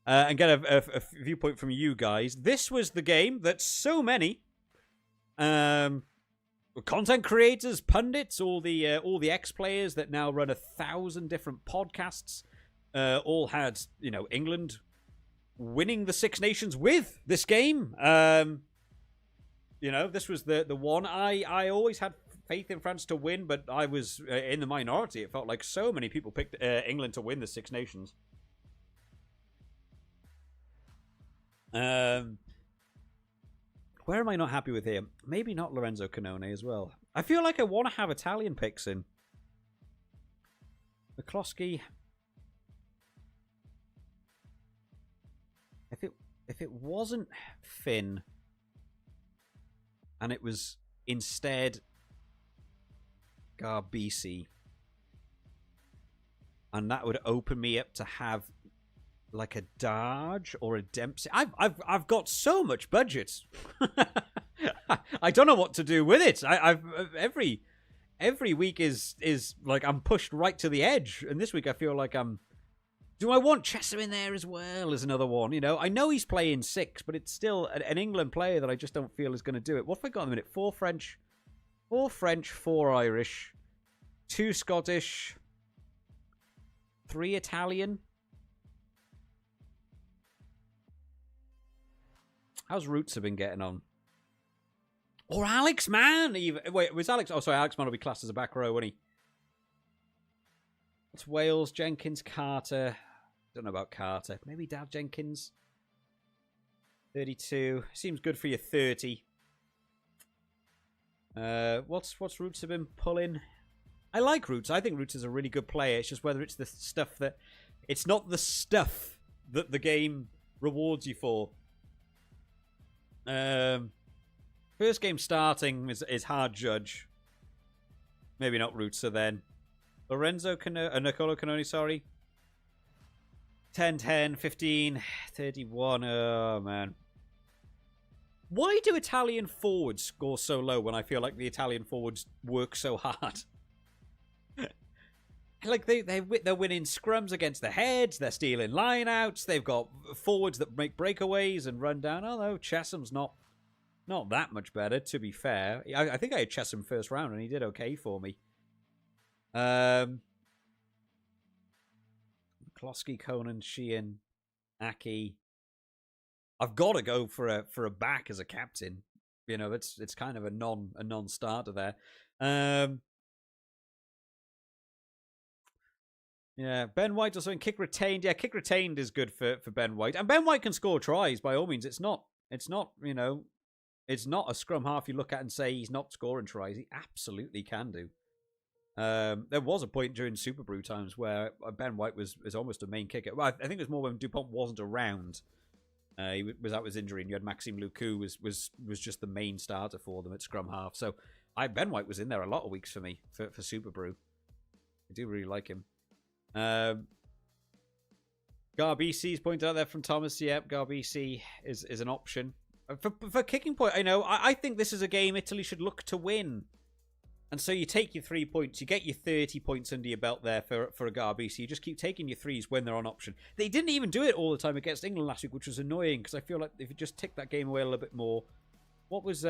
And get a viewpoint from you guys. This was the game that so many content creators, pundits, all the ex-players that now run 1,000 different podcasts, all had, England winning the Six Nations with this game. This was the one. I always had faith in France to win, but I was in the minority. It felt like so many people picked England to win the Six Nations. Where am I not happy with here? Maybe not Lorenzo Canone as well. I feel like I want to have Italian picks in. McCloskey. If it wasn't Finn and it was instead Garbisi, and that would open me up to have like a Darge or a Dempsey. I've got so much budget. I don't know what to do with it. Every week is like I'm pushed right to the edge, and this week I feel like I'm. Do I want Chesham in there as well as another one? I know he's playing 6, but it's still an England player that I just don't feel is going to do it. What have I got in a minute? 4 French, 4 Irish, 2 Scottish, 3 Italian. How's Roots have been getting on? Or Alex Mann, even. Wait, was Alex... Oh, sorry, Alex Mann will be classed as a back row, won't he? It's Wales, Jenkins, Carter. Don't know about Carter. Maybe Dad Jenkins. 32. Seems good for your 30. What's Roots have been pulling? I like Roots. I think Roots is a really good player. It's just whether it's the stuff that... It's not the stuff that the game rewards you for. First game starting is hard judge. Maybe not Roots, then. Nicolo Canoni, sorry. 10, 10, 15, 31. Oh, man. Why do Italian forwards score so low when I feel like the Italian forwards work so hard? Like, they're winning scrums against the heads. They're stealing lineouts. They've got forwards that make breakaways and run down. Although Chesham's not that much better, to be fair. I think I had Chesham first round, and he did okay for me. McCloskey, Conan, Sheehan, Aki. I've got to go for a back as a captain. It's kind of a non-starter there. Yeah, Ben White also in kick retained. Yeah, kick retained is good for Ben White, and Ben White can score tries by all means. It's not it's not a scrum half you look at and say he's not scoring tries. He absolutely can do. There was a point during Superbru times where Ben White was almost a main kicker. Well, I think it was more when Dupont wasn't around. He was out with injury, and you had Maxime Lucu was just the main starter for them at scrum half. So Ben White was in there a lot of weeks for me for Superbru. I do really like him. Garbisi's pointed out there from Thomas. Yep, Garbisi is an option. For kicking point, I think this is a game Italy should look to win. And so you take your 3 points, you get your 30 points under your belt there for a Garbisi. You just keep taking your 3s when they're on option. They didn't even do it all the time against England last week, which was annoying, because I feel like if you just tick that game away a little bit more. What was...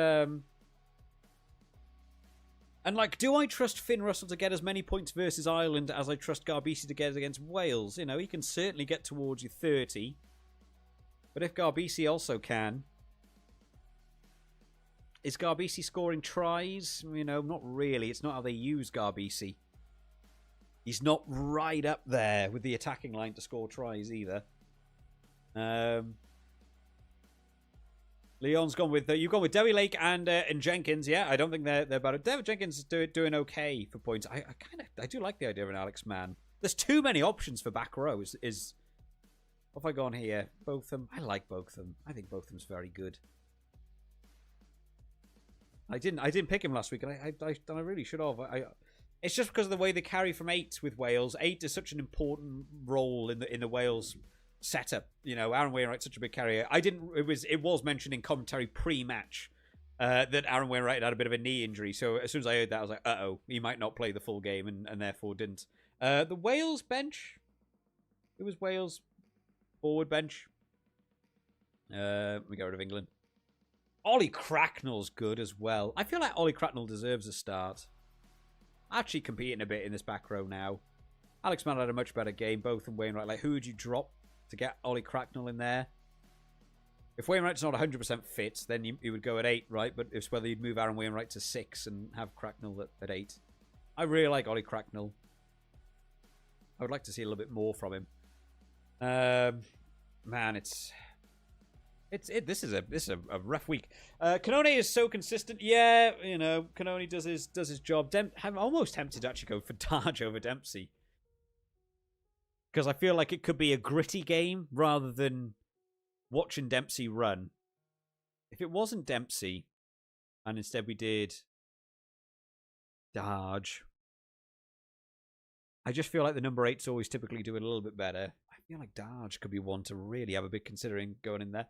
And, do I trust Finn Russell to get as many points versus Ireland as I trust Garbisi to get against Wales? He can certainly get towards your 30. But if Garbisi also can... Is Garbisi scoring tries? Not really. It's not how they use Garbisi. He's not right up there with the attacking line to score tries either. Leon's gone with you've gone with Dewi Lake and Jenkins. Yeah, I don't think they're bad. David Jenkins is doing okay for points. I do like the idea of an Alex Mann. There's too many options for back row. What have I gone here? Botham. I like Botham. I think Botham's very good. I didn't pick him last week, and I really should have. It's just because of the way they carry from 8 with Wales. 8 is such an important role in the Wales setup. You know, Aaron Wainwright's such a big carrier. It was mentioned in commentary pre-match that Aaron Wainwright had a bit of a knee injury. So as soon as I heard that, I was like, uh-oh, he might not play the full game, and therefore didn't. The Wales bench, it was Wales forward bench. We got rid of England. Ollie Cracknell's good as well. I feel like Ollie Cracknell deserves a start. Actually competing a bit in this back row now. Alex Mann had a much better game, both from Wainwright. Like, who would you drop to get Ollie Cracknell in there? If Wainwright's not 100% fit, then you would go at 8, right? But it's whether you'd move Aaron Wainwright to 6 and have Cracknell at 8. I really like Ollie Cracknell. I would like to see a little bit more from him. Man, this is a rough week. Canone is so consistent. Yeah, you know, Canone does his job. I'm almost tempted to actually go for Darge over Dempsey, because I feel like it could be a gritty game rather than watching Dempsey run. If it wasn't Dempsey, and instead we did Darge, I just feel like the number 8s always typically do it a little bit better. I feel like Darge could be one to really have a big considering going in there.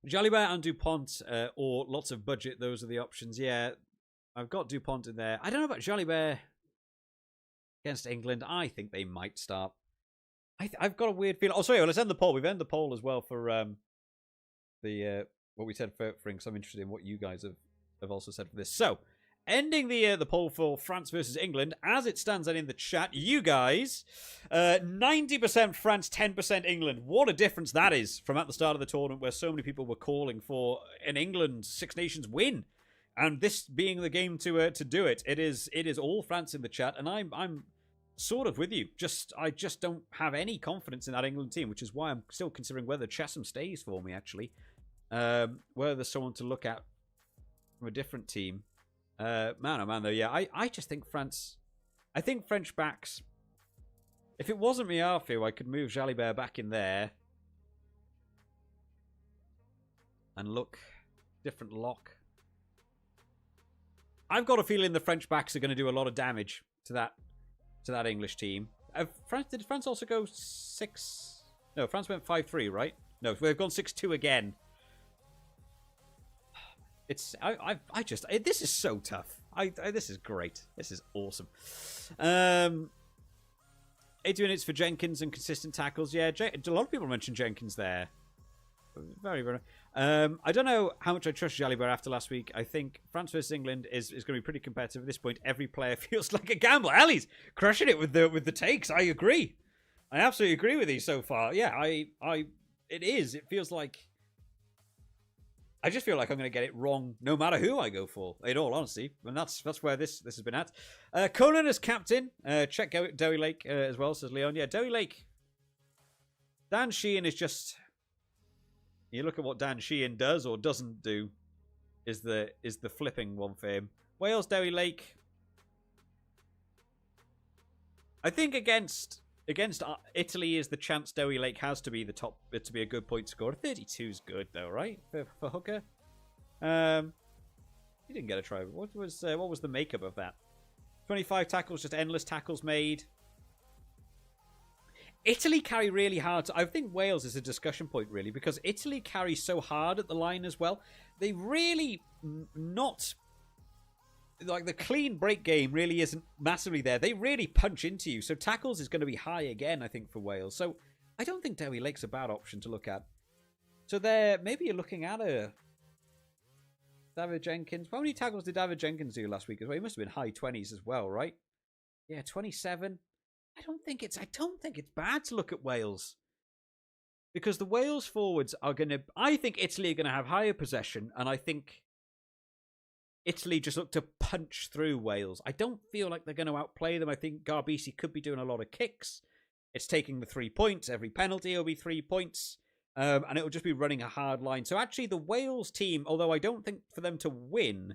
Jalibert and Dupont, or lots of budget. Those are the options. Yeah, I've got Dupont in there. I don't know about Jalibert against England. I think they might start. I've got a weird feeling. Oh, sorry. Well, let's end the poll. We've ended the poll as well for what we said for Inks. I'm interested in what you guys have also said for this. So, ending the poll for France versus England, as it stands out in the chat, you guys, 90% France, 10% England. What a difference that is from at the start of the tournament, where so many people were calling for an England Six Nations win, and this being the game to do it. It is all France in the chat, and I'm sort of with you. I just don't have any confidence in that England team, which is why I'm still considering whether Chesham stays for me. Actually, whether there's someone to look at from a different team. Man, oh man, though, yeah, I just think France... I think French backs... If it wasn't Miafu, I could move Jalibert back in there. And look. Different lock. I've got a feeling the French backs are going to do a lot of damage to that English team. Did France also go 6... No, France went 5-3, right? No, we've gone 6-2 again. This is so tough. This is great. This is awesome. 80 minutes for Jenkins and consistent tackles. Yeah, a lot of people mentioned Jenkins there. Very, very. I don't know how much I trust Jalibert after last week. I think France versus England is going to be pretty competitive at this point. Every player feels like a gamble. Ali's crushing it with the takes. I agree. I absolutely agree with you so far. Yeah, it is. It feels like. I just feel like I'm going to get it wrong no matter who I go for, in all honesty. And that's where this has been at. Conan as captain. Check out Dowie Lake as well, says Leon. Yeah, Dowie Lake. Dan Sheehan is just... You look at what Dan Sheehan does or doesn't do is the flipping one for him. Wales, Dowie Lake. I think against Italy is the chance Dowie Lake has to be the top, to be a good point scorer. 32 is good though, right? For hooker. He didn't get a try. What was the makeup of that? 25 tackles, just endless tackles made. Italy carry really hard. I think Wales is a discussion point really, because Italy carry so hard at the line as well. They really not... Like, the clean break game really isn't massively there. They really punch into you. So tackles is going to be high again, I think, for Wales. So I don't think Dowie Lake's a bad option to look at. So there, maybe you're looking at a David Jenkins. How many tackles did David Jenkins do last week as well? He must have been high 20s as well, right? Yeah, 27. I don't think it's bad to look at Wales. Because the Wales forwards are going to... I think Italy are going to have higher possession, and I think Italy just look to punch through Wales. I don't feel like they're going to outplay them. I think Garbisi could be doing a lot of kicks. It's taking the 3 points. Every penalty will be 3 points. And it'll just be running a hard line. So actually the Wales team, although I don't think for them to win,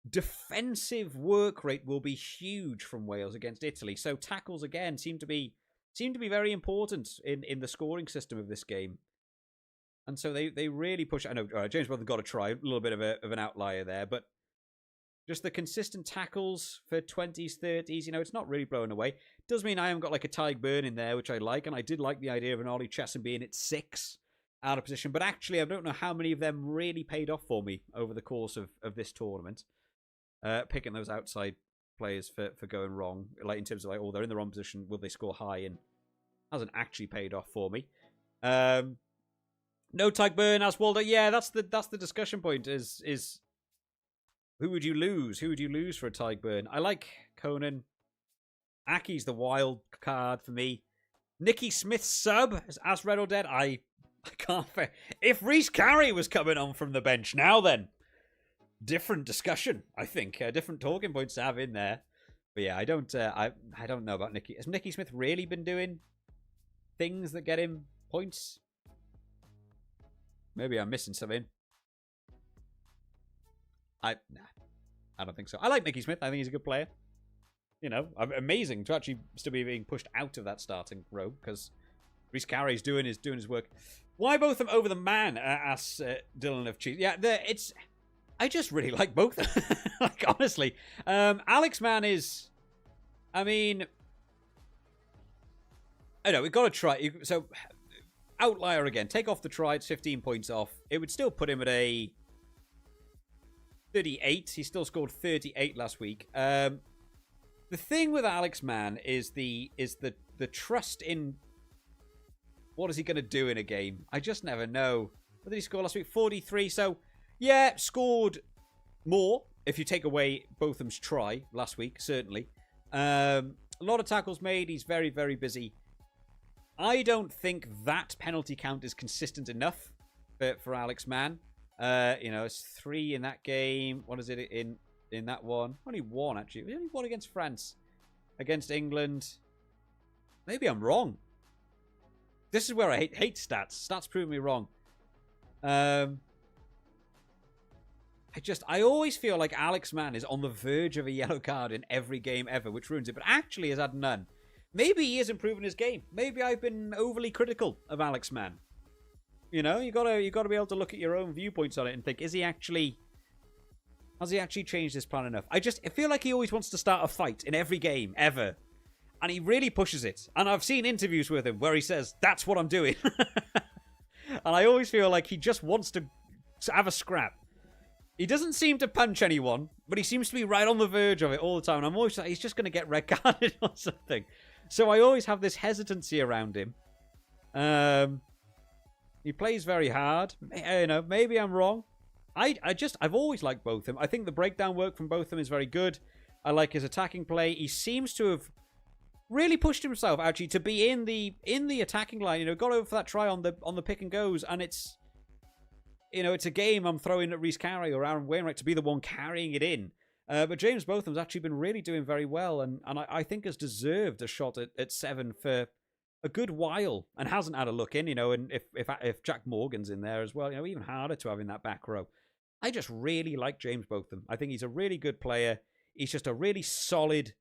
defensive work rate will be huge from Wales against Italy. So tackles, again, seem to be very important in the scoring system of this game. And so they really push. I know James Bother got to try a little bit of an outlier there, but just the consistent tackles for 20s, 30s, it's not really blowing away. Does mean I haven't got like a Tyg Burn in there, which I like, and I did like the idea of an Ollie Chesson being at 6 out of position. But actually, I don't know how many of them really paid off for me over the course of this tournament. Picking those outside players for going wrong, like in terms of like, oh, they're in the wrong position, will they score high? And hasn't actually paid off for me. No Tyg Burn, as Waldo. Yeah, that's the discussion point. Is who would you lose? Who would you lose for a Tyg Burn? I like Conan. Aki's the wild card for me. Nicky Smith sub as Red or Dead. I can't. If Reece Carey was coming on from the bench now, then different discussion. I think different talking points to have in there. But yeah, I don't know about Nicky. Has Nicky Smith really been doing things that get him points? Maybe I'm missing something. I don't think so. I like Nicky Smith. I think he's a good player. Amazing to actually still be being pushed out of that starting row because Reece Carey's doing his work. Why both of them over the man? Asks Dylan of Cheese. Yeah, I just really like both. Like honestly, Alex Mann is. I mean, I know we've got to try. So outlier again. Take off the try. It's 15 points off. It would still put him at a 38. He still scored 38 last week. The thing with Alex Mann is the trust in what is he going to do in a game. I just never know. What did he score last week? 43. So yeah, scored more if you take away Botham's try last week. Certainly, a lot of tackles made. He's very, very busy. I don't think that penalty count is consistent enough for Alex Mann. It's 3 in that game. What is it in that one? Only 1, actually. We only 1 against France. Against England. Maybe I'm wrong. This is where I hate stats. Stats prove me wrong. I always feel like Alex Mann is on the verge of a yellow card in every game ever, which ruins it, but actually has had none. Maybe he is improving his game. Maybe I've been overly critical of Alex Mann. You gotta be able to look at your own viewpoints on it and think, has he actually changed his plan enough? I feel like he always wants to start a fight in every game ever. And he really pushes it. And I've seen interviews with him where he says, that's what I'm doing. And I always feel like he just wants to have a scrap. He doesn't seem to punch anyone, but he seems to be right on the verge of it all the time. And I'm always like, he's just going to get red carded or something. So I always have this hesitancy around him. He plays very hard. Maybe I'm wrong. I've always liked both of them. I think the breakdown work from both of them is very good. I like his attacking play. He seems to have really pushed himself actually to be in the attacking line. Got over for that try on the pick and goes, and it's a game I'm throwing at Reece Carey or Aaron Wainwright to be the one carrying it in. But James Botham's actually been really doing very well, and I think has deserved a shot at 7 for a good while, and hasn't had a look in. And if Jack Morgan's in there as well, even harder to have in that back row. I just really like James Botham. I think he's a really good player. He's just a really solid.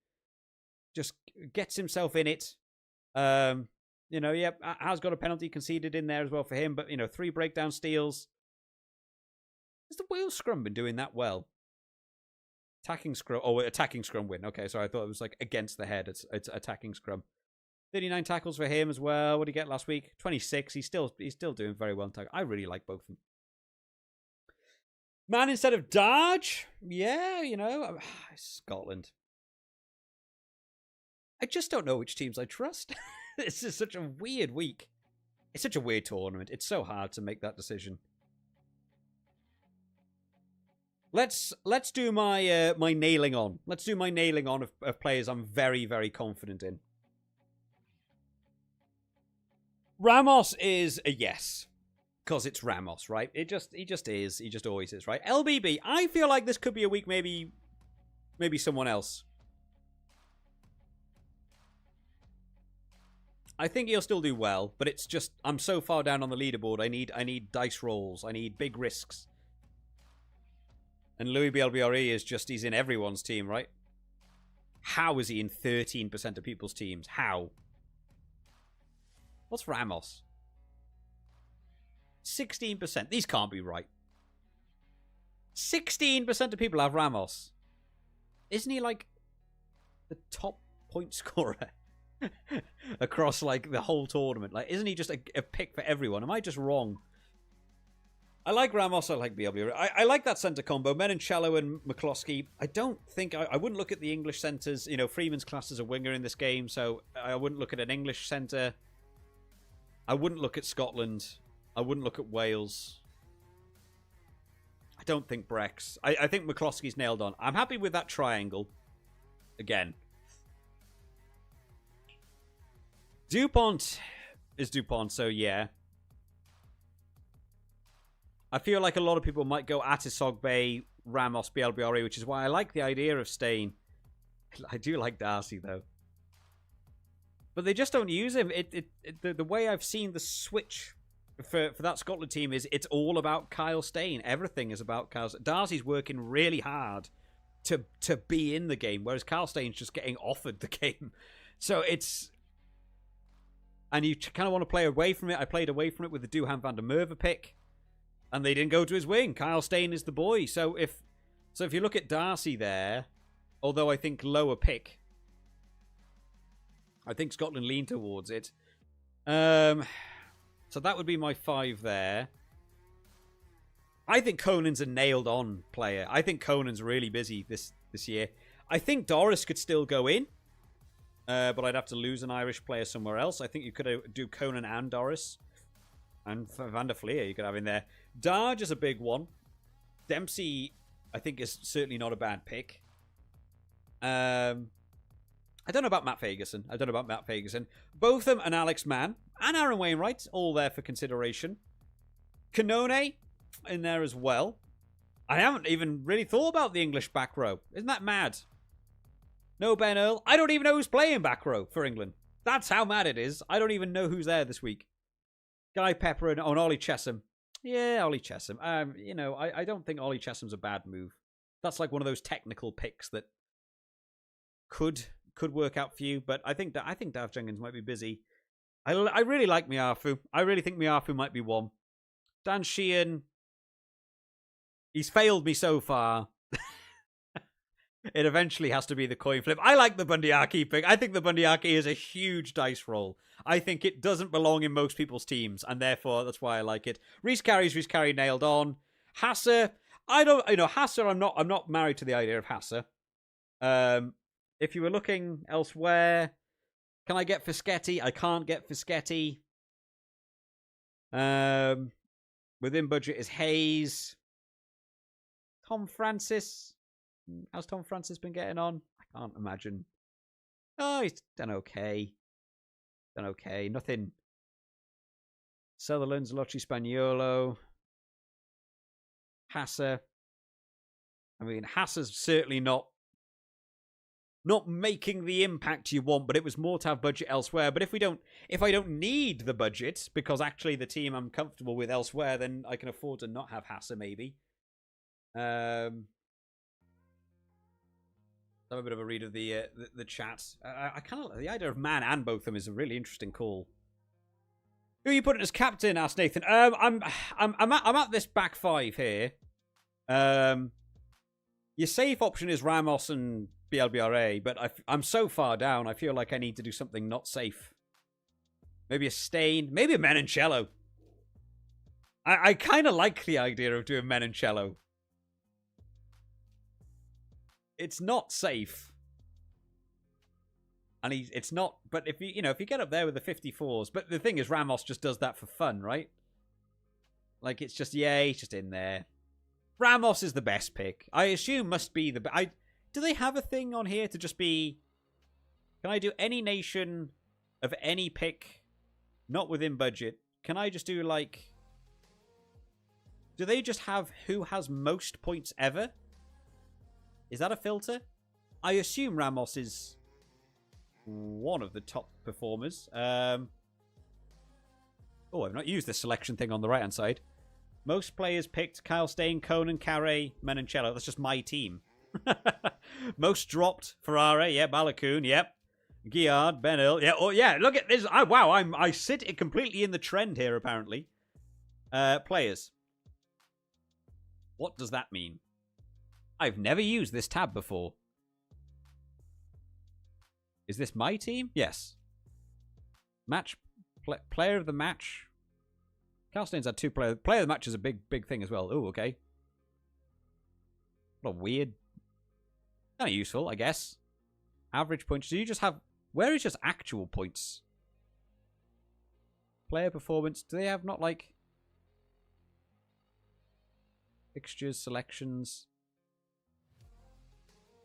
Just gets himself in it. Has got a penalty conceded in there as well for him. But 3 breakdown steals. Has the Wales scrum been doing that well? Attacking scrum win. Okay, sorry, I thought it was like against the head. It's attacking scrum. 39 tackles for him as well. What did he get last week? 26. He's still doing very well in tackle. I really like both of them. Man instead of Darge? Yeah, Scotland. I just don't know which teams I trust. This is such a weird week. It's such a weird tournament. It's so hard to make that decision. Let's do my my nailing on. Let's do my nailing on of players I'm very, very confident in. Ramos is a yes. Because it's Ramos, right? He just is. He just always is, right? LBB, I feel like this could be a week maybe someone else. I think he'll still do well, but it's just I'm so far down on the leaderboard. I need dice rolls. I need big risks. And Louis BLBRE is just he's in everyone's team, right? How is he in 13% of people's teams? How? What's Ramos? 16%. These can't be right. 16% of people have Ramos. Isn't he like the top point scorer across like the whole tournament? Like, isn't he just a pick for everyone? Am I just wrong? I like Ramos. I like BLB. I like that centre combo. Menoncello and McCloskey. I don't think I wouldn't look at the English centres. You know, Freeman's classed as a winger in this game, so I wouldn't look at an English centre. I wouldn't look at Scotland. I wouldn't look at Wales. I don't think Brex. I think McCloskey's nailed on. I'm happy with that triangle. Again. DuPont is DuPont, so yeah. I feel like a lot of people might go Atisogbe, Ramos, BLBRE, which is why I like the idea of Stain. I do like Darcy, though. But they just don't use him. The way I've seen the switch for that Scotland team is it's all about Kyle Stain. Everything is about Kyle Stain. Darcy's working really hard to be in the game, whereas Kyle Stain's just getting offered the game. So it's... And you kind of want to play away from it. I played away from it with the Duhan van der Merwe pick. And they didn't go to his wing. Kyle Stain is the boy. So if you look at Darcy there, although I think lower pick, I think Scotland lean towards it. So that would be my 5 there. I think Conan's a nailed-on player. I think Conan's really busy this year. I think Doris could still go in, but I'd have to lose an Irish player somewhere else. I think you could do Conan and Doris. And Van der Fleer you could have in there. Darge is a big one. Dempsey, I think, is certainly not a bad pick. I don't know about Matt Fagerson. Botham and Alex Mann and Aaron Wainwright, all there for consideration. Canone in there as well. I haven't even really thought about the English back row. Isn't that mad? No Ben Earl. I don't even know who's playing back row for England. That's how mad it is. I don't even know who's there this week. Guy Pepper and Ollie Chesham. Yeah, Ollie Chesham. You know, I don't think Ollie Chesham's a bad move. That's like one of those technical picks that could work out for you. But I think Dav Jenkins might be busy. I really like Miafu. I really think Miafu might be one. Dan Sheehan. He's failed me so far. It eventually has to be the coin flip. I like the Bundyaki pick. I think the Bundyaki is a huge dice roll. I think it doesn't belong in most people's teams, and therefore that's why I like it. Reece Carey nailed on. Hasser, Hasser, I'm not married to the idea of Hasser. If you were looking elsewhere, can I get Fischetti? I can't get Fischetti. Within budget is Hayes. Tom Francis. How's Tom Francis been getting on? I can't imagine. Oh, he's done okay. Nothing. Sutherland, Zlochi Spaniolo. Hasser. I mean, Hasser's certainly not making the impact you want, but it was more to have budget elsewhere. But if I don't need the budget, because actually the team I'm comfortable with elsewhere, then I can afford to not have Hasser, maybe. Have a bit of a read of the chat. I kind of the idea of Man and Botham is a really interesting call. Who are you putting as captain? Asked Nathan. I'm at this back 5 here. Your safe option is Ramos and BLBRA, but I'm so far down. I feel like I need to do something not safe. Maybe a Stain. Maybe a Menoncello. I kind of like the idea of doing Menoncello. It's not safe. And it's not, but if you get up there with the 54s, but the thing is Ramos just does that for fun, right? Like it's just, yeah, he's just in there. Ramos is the best pick. I assume must be the do they have a thing on here to just be, can I do any nation of any pick not within budget? Can I just do like, do they just have who has most points ever? Is that a filter? I assume Ramos is one of the top performers. Oh, I've not used the selection thing on the right-hand side. Most players picked Kyle Stain, Conan, Carey, Menoncello. That's just my team. Most dropped, Ferrari, yep. Balakoon, yep. Guillard, Ben Earl, yeah. Oh, yeah, look at this. Wow, I sit completely in the trend here, apparently. Players. What does that mean? I've never used this tab before. Is this my team? Yes. Match. Player of the match. Carlstain's had 2 players. Player of the match is a big thing as well. Oh, okay. What a weird... Kind of useful, I guess. Average points. Do you just have... Where is just actual points? Player performance. Do they have not like... Fixtures, selections?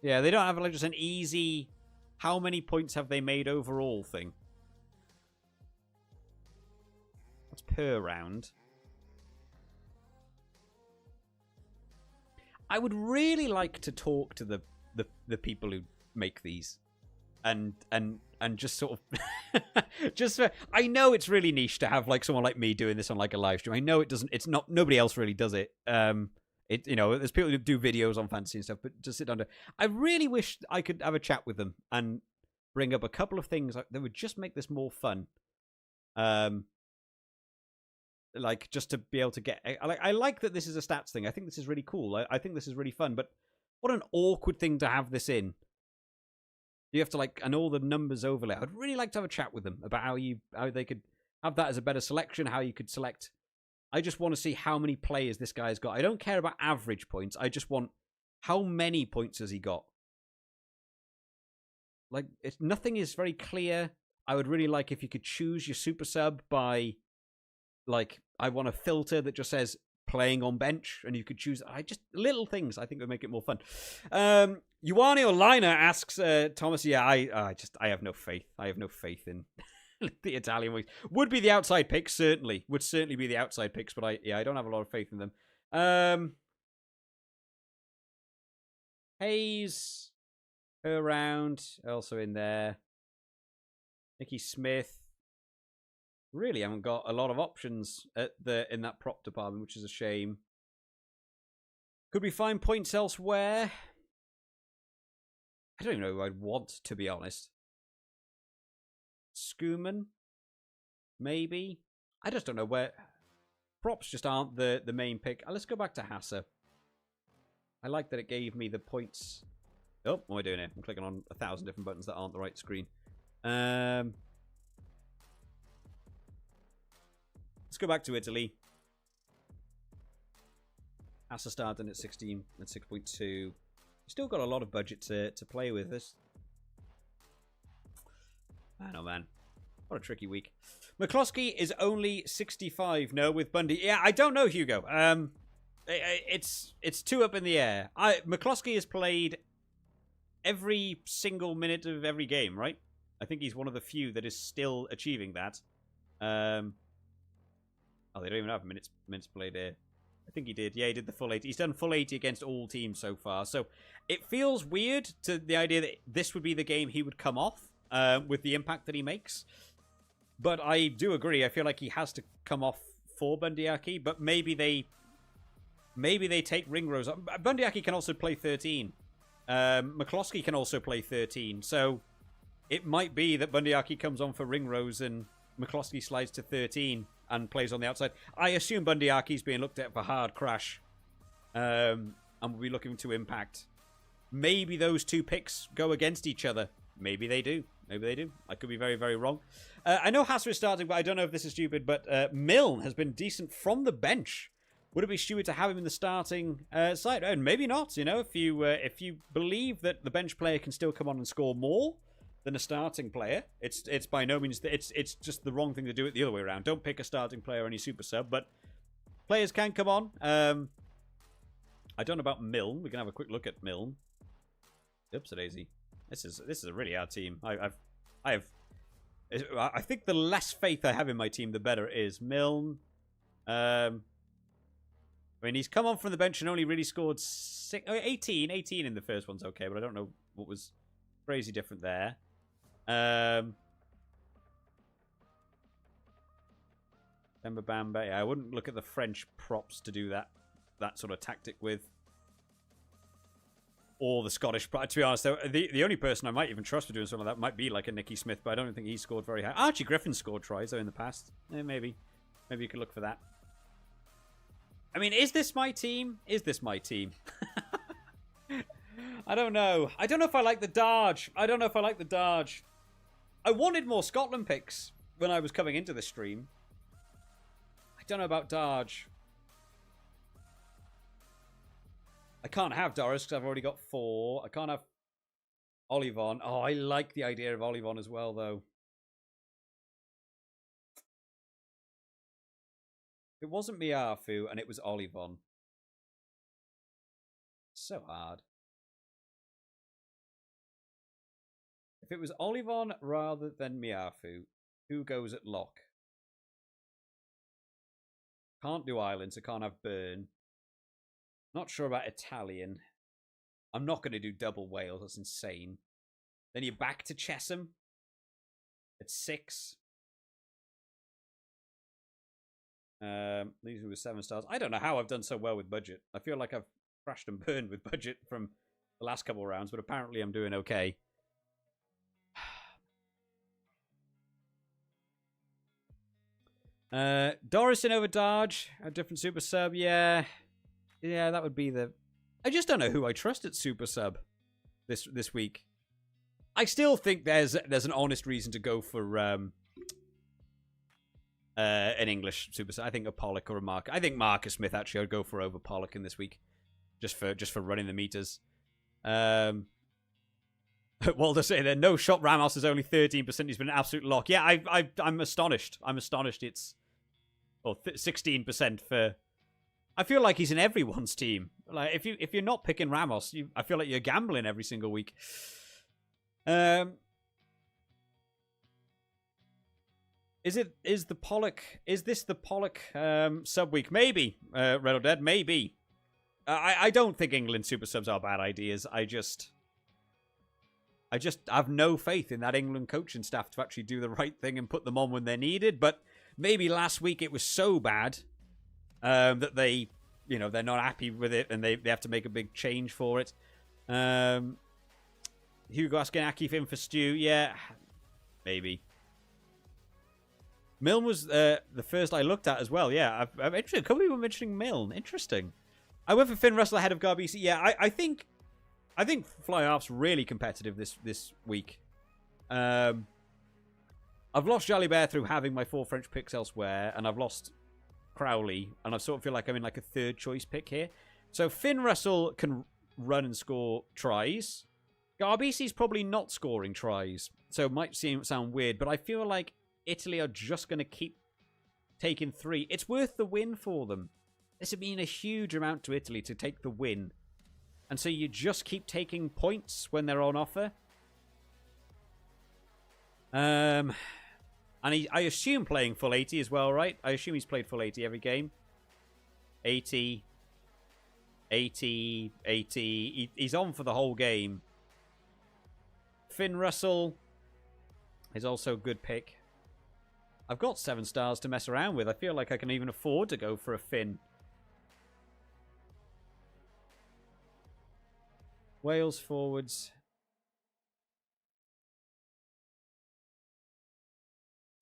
Yeah, they don't have like just an easy... How many points have they made overall thing? What's per round? I would really like to talk to the people who make these, and just sort of just I know it's really niche to have like someone like me doing this on like a live stream. I know it doesn't. It's not. Nobody else really does it. You know, there's people who do videos on fantasy and stuff, but just sit down to. I really wish I could have a chat with them and bring up a couple of things that would just make this more fun. Like just to be able to get, I like that this is a stats thing. I think this is really cool. I think this is really fun. But what an awkward thing to have this in. You have to like, and all the numbers overlay. I'd really like to have a chat with them about how they could have that as a better selection. How you could select. I just want to see how many players this guy's got. I don't care about average points. I just want how many points has he got. Like nothing is very clear. I would really like if you could choose your super sub by. Like, I want a filter that just says playing on bench, and you could choose. Just little things I think would make it more fun. Ioane Olina asks Thomas, yeah, I have no faith. I have no faith in the Italian ways. Would be the outside picks, certainly. Would certainly be the outside picks, but I don't have a lot of faith in them. Hayes, around, also in there. Nicky Smith. Really haven't got a lot of options in that prop department, which is a shame. Could we find points elsewhere? I don't even know who I'd want, to be honest. Schumann? Maybe? I just don't know where... Props just aren't the main pick. Let's go back to Hassa. I like that it gave me the points. Oh, what am I doing here? I'm clicking on 1,000 different buttons that aren't the right screen. Let's go back to Italy. Hassa starting at 16 and 6.2. Still got a lot of budget to play with this. Man, oh man. What a tricky week. McCloskey is only 65. No, with Bundy. Yeah, I don't know, Hugo. It's 2 up in the air. McCloskey has played every single minute of every game, right? I think he's one of the few that is still achieving that. Oh, they don't even have minutes played here. I think he did. Yeah, he did the full 80. He's done full 80 against all teams so far. So it feels weird to the idea that this would be the game he would come off with the impact that he makes. But I do agree. I feel like he has to come off for Bundyaki. But maybe they take Ringrose. Bundyaki can also play 13. McCloskey can also play 13. So it might be that Bundyaki comes on for Ringrose and McCloskey slides to 13 and plays on the outside. I assume Bundyarki's being looked at for hard crash. And will be looking to impact. Maybe those 2 picks go against each other. Maybe they do. Maybe they do. I could be very, very wrong. I know Hassa is starting, but I don't know if this is stupid. But Milne has been decent from the bench. Would it be stupid to have him in the starting side? And maybe not. You know, if you believe that the bench player can still come on and score more than a starting player, it's by no means it's just the wrong thing to do it the other way around. Don't pick a starting player on your super sub, but players can come on. I don't know about Milne. We can have a quick look at Milne. Oops, daisy. This is a really hard team. I think the less faith I have in my team, the better it is. Milne. I mean, he's come on from the bench and only really scored 18 in the first one's okay, but I don't know what was crazy different there. Bamba Bamba. Yeah, I wouldn't look at the French props to do that sort of tactic with. Or the Scottish. To be honest, though, the only person I might even trust for doing something like that might be like a Nicky Smith, but I don't think he scored very high. Archie Griffin scored tries, though, in the past. Maybe you could look for that. I mean, is this my team? Is this my team? I don't know. I don't know if I like the Darge. I don't know if I like the Darge. I wanted more Scotland picks when I was coming into the stream. I don't know about Darge. I can't have Doris because I've already got 4. I can't have Olivon. Oh, I like the idea of Olivon as well, though. It wasn't Miafu and it was Olivon. So hard. If it was Olivon rather than Miafu, who goes at lock? Can't do Ireland, so can't have Burn. Not sure about Italian. I'm not going to do double Wales. That's insane. Then you're back to Chesham at 6. These were 7 stars. I don't know how I've done so well with budget. I feel like I've crashed and burned with budget from the last couple of rounds, but apparently I'm doing okay. Dorison over Darge, a different super sub. Yeah, that would be the. I just don't know who I trust at super sub this week. I still think there's an honest reason to go for an English super sub. I think a Pollock or a Mark. I think Marcus Smith actually I'd go for over Pollock in this week, just for running the meters. Walter saying there, no shot Ramos is only 13%. He's been an absolute lock. Yeah, I'm astonished. I'm astonished. It's 16% for. I feel like he's in everyone's team. Like if you're not picking Ramos, I feel like you're gambling every single week. Is this the Pollock sub week? Maybe Red or Dead. Maybe. I don't think England super subs are bad ideas. I just have no faith in that England coaching staff to actually do the right thing and put them on when they're needed. But maybe last week it was so bad that they're not happy with it and they have to make a big change for it. Hugo asking Akif in for Stu. Yeah, maybe. Milne was the first I looked at as well. Yeah, I'm interested. A couple people mentioning Milne. Interesting. I went for Finn Russell ahead of Garbisi. Yeah, I think Fly Half's really competitive this week. I've lost Jalibert through having my 4 French picks elsewhere, and I've lost Crowley, and I sort of feel like I'm in like a 3rd choice pick here. So Finn Russell can run and score tries. Garbisi's probably not scoring tries, so it might sound weird, but I feel like Italy are just going to keep taking 3. It's worth the win for them. This would mean a huge amount to Italy to take the win. And so you just keep taking points when they're on offer. And I assume playing full 80 as well, right? I assume he's played full 80 every game. 80. 80. 80. He's on for the whole game. Finn Russell is also a good pick. I've got 7 stars to mess around with. I feel like I can even afford to go for a Finn. Wales forwards.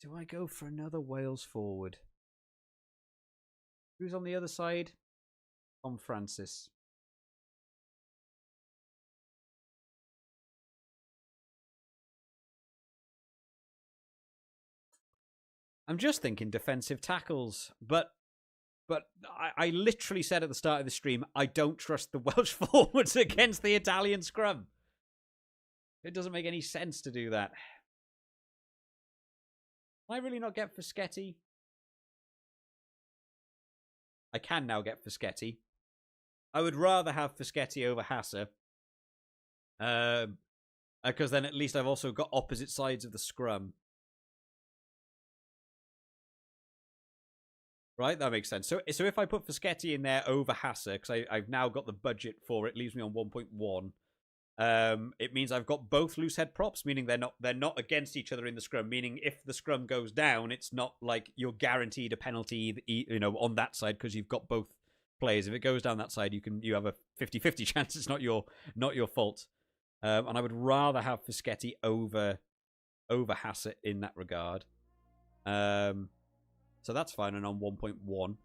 Do I go for another Wales forward? Who's on the other side? Tom Francis. I'm just thinking defensive tackles, but I literally said at the start of the stream, I don't trust the Welsh forwards against the Italian scrum. It doesn't make any sense to do that. Can I really not get Fischetti? I can now get Fischetti. I would rather have Fischetti over Hasser. Because then at least I've also got opposite sides of the scrum. Right, that makes sense. So if I put Fischetti in there over Hasser, because I've now got the budget for it, leaves me on 1.1. It means I've got both loose head props, meaning they're not against each other in the scrum. Meaning if the scrum goes down, it's not like you're guaranteed a penalty, on that side because you've got both players. If it goes down that side, you have a 50-50 chance. It's not your fault. And I would rather have Fischetti over Hasser in that regard. So that's fine, and on 1.1.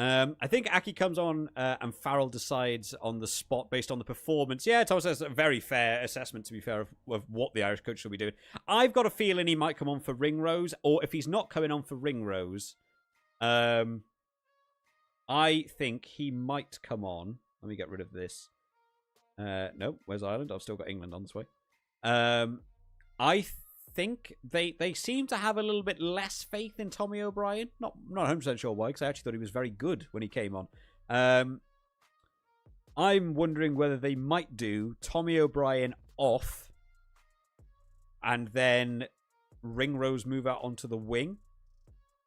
I think Aki comes on and Farrell decides on the spot based on the performance. Yeah, Thomas says a very fair assessment, to be fair, of what the Irish coach should be doing. I've got a feeling he might come on for Ringrose, or if he's not coming on for Ringrose, I think he might come on. Let me get rid of this. No, where's Ireland? I've still got England on this way. I think they seem to have a little bit less faith in Tommy O'Brien. Not 100% sure why, because I actually thought he was very good when he came on. I'm wondering whether they might do Tommy O'Brien off and then Ringrose move out onto the wing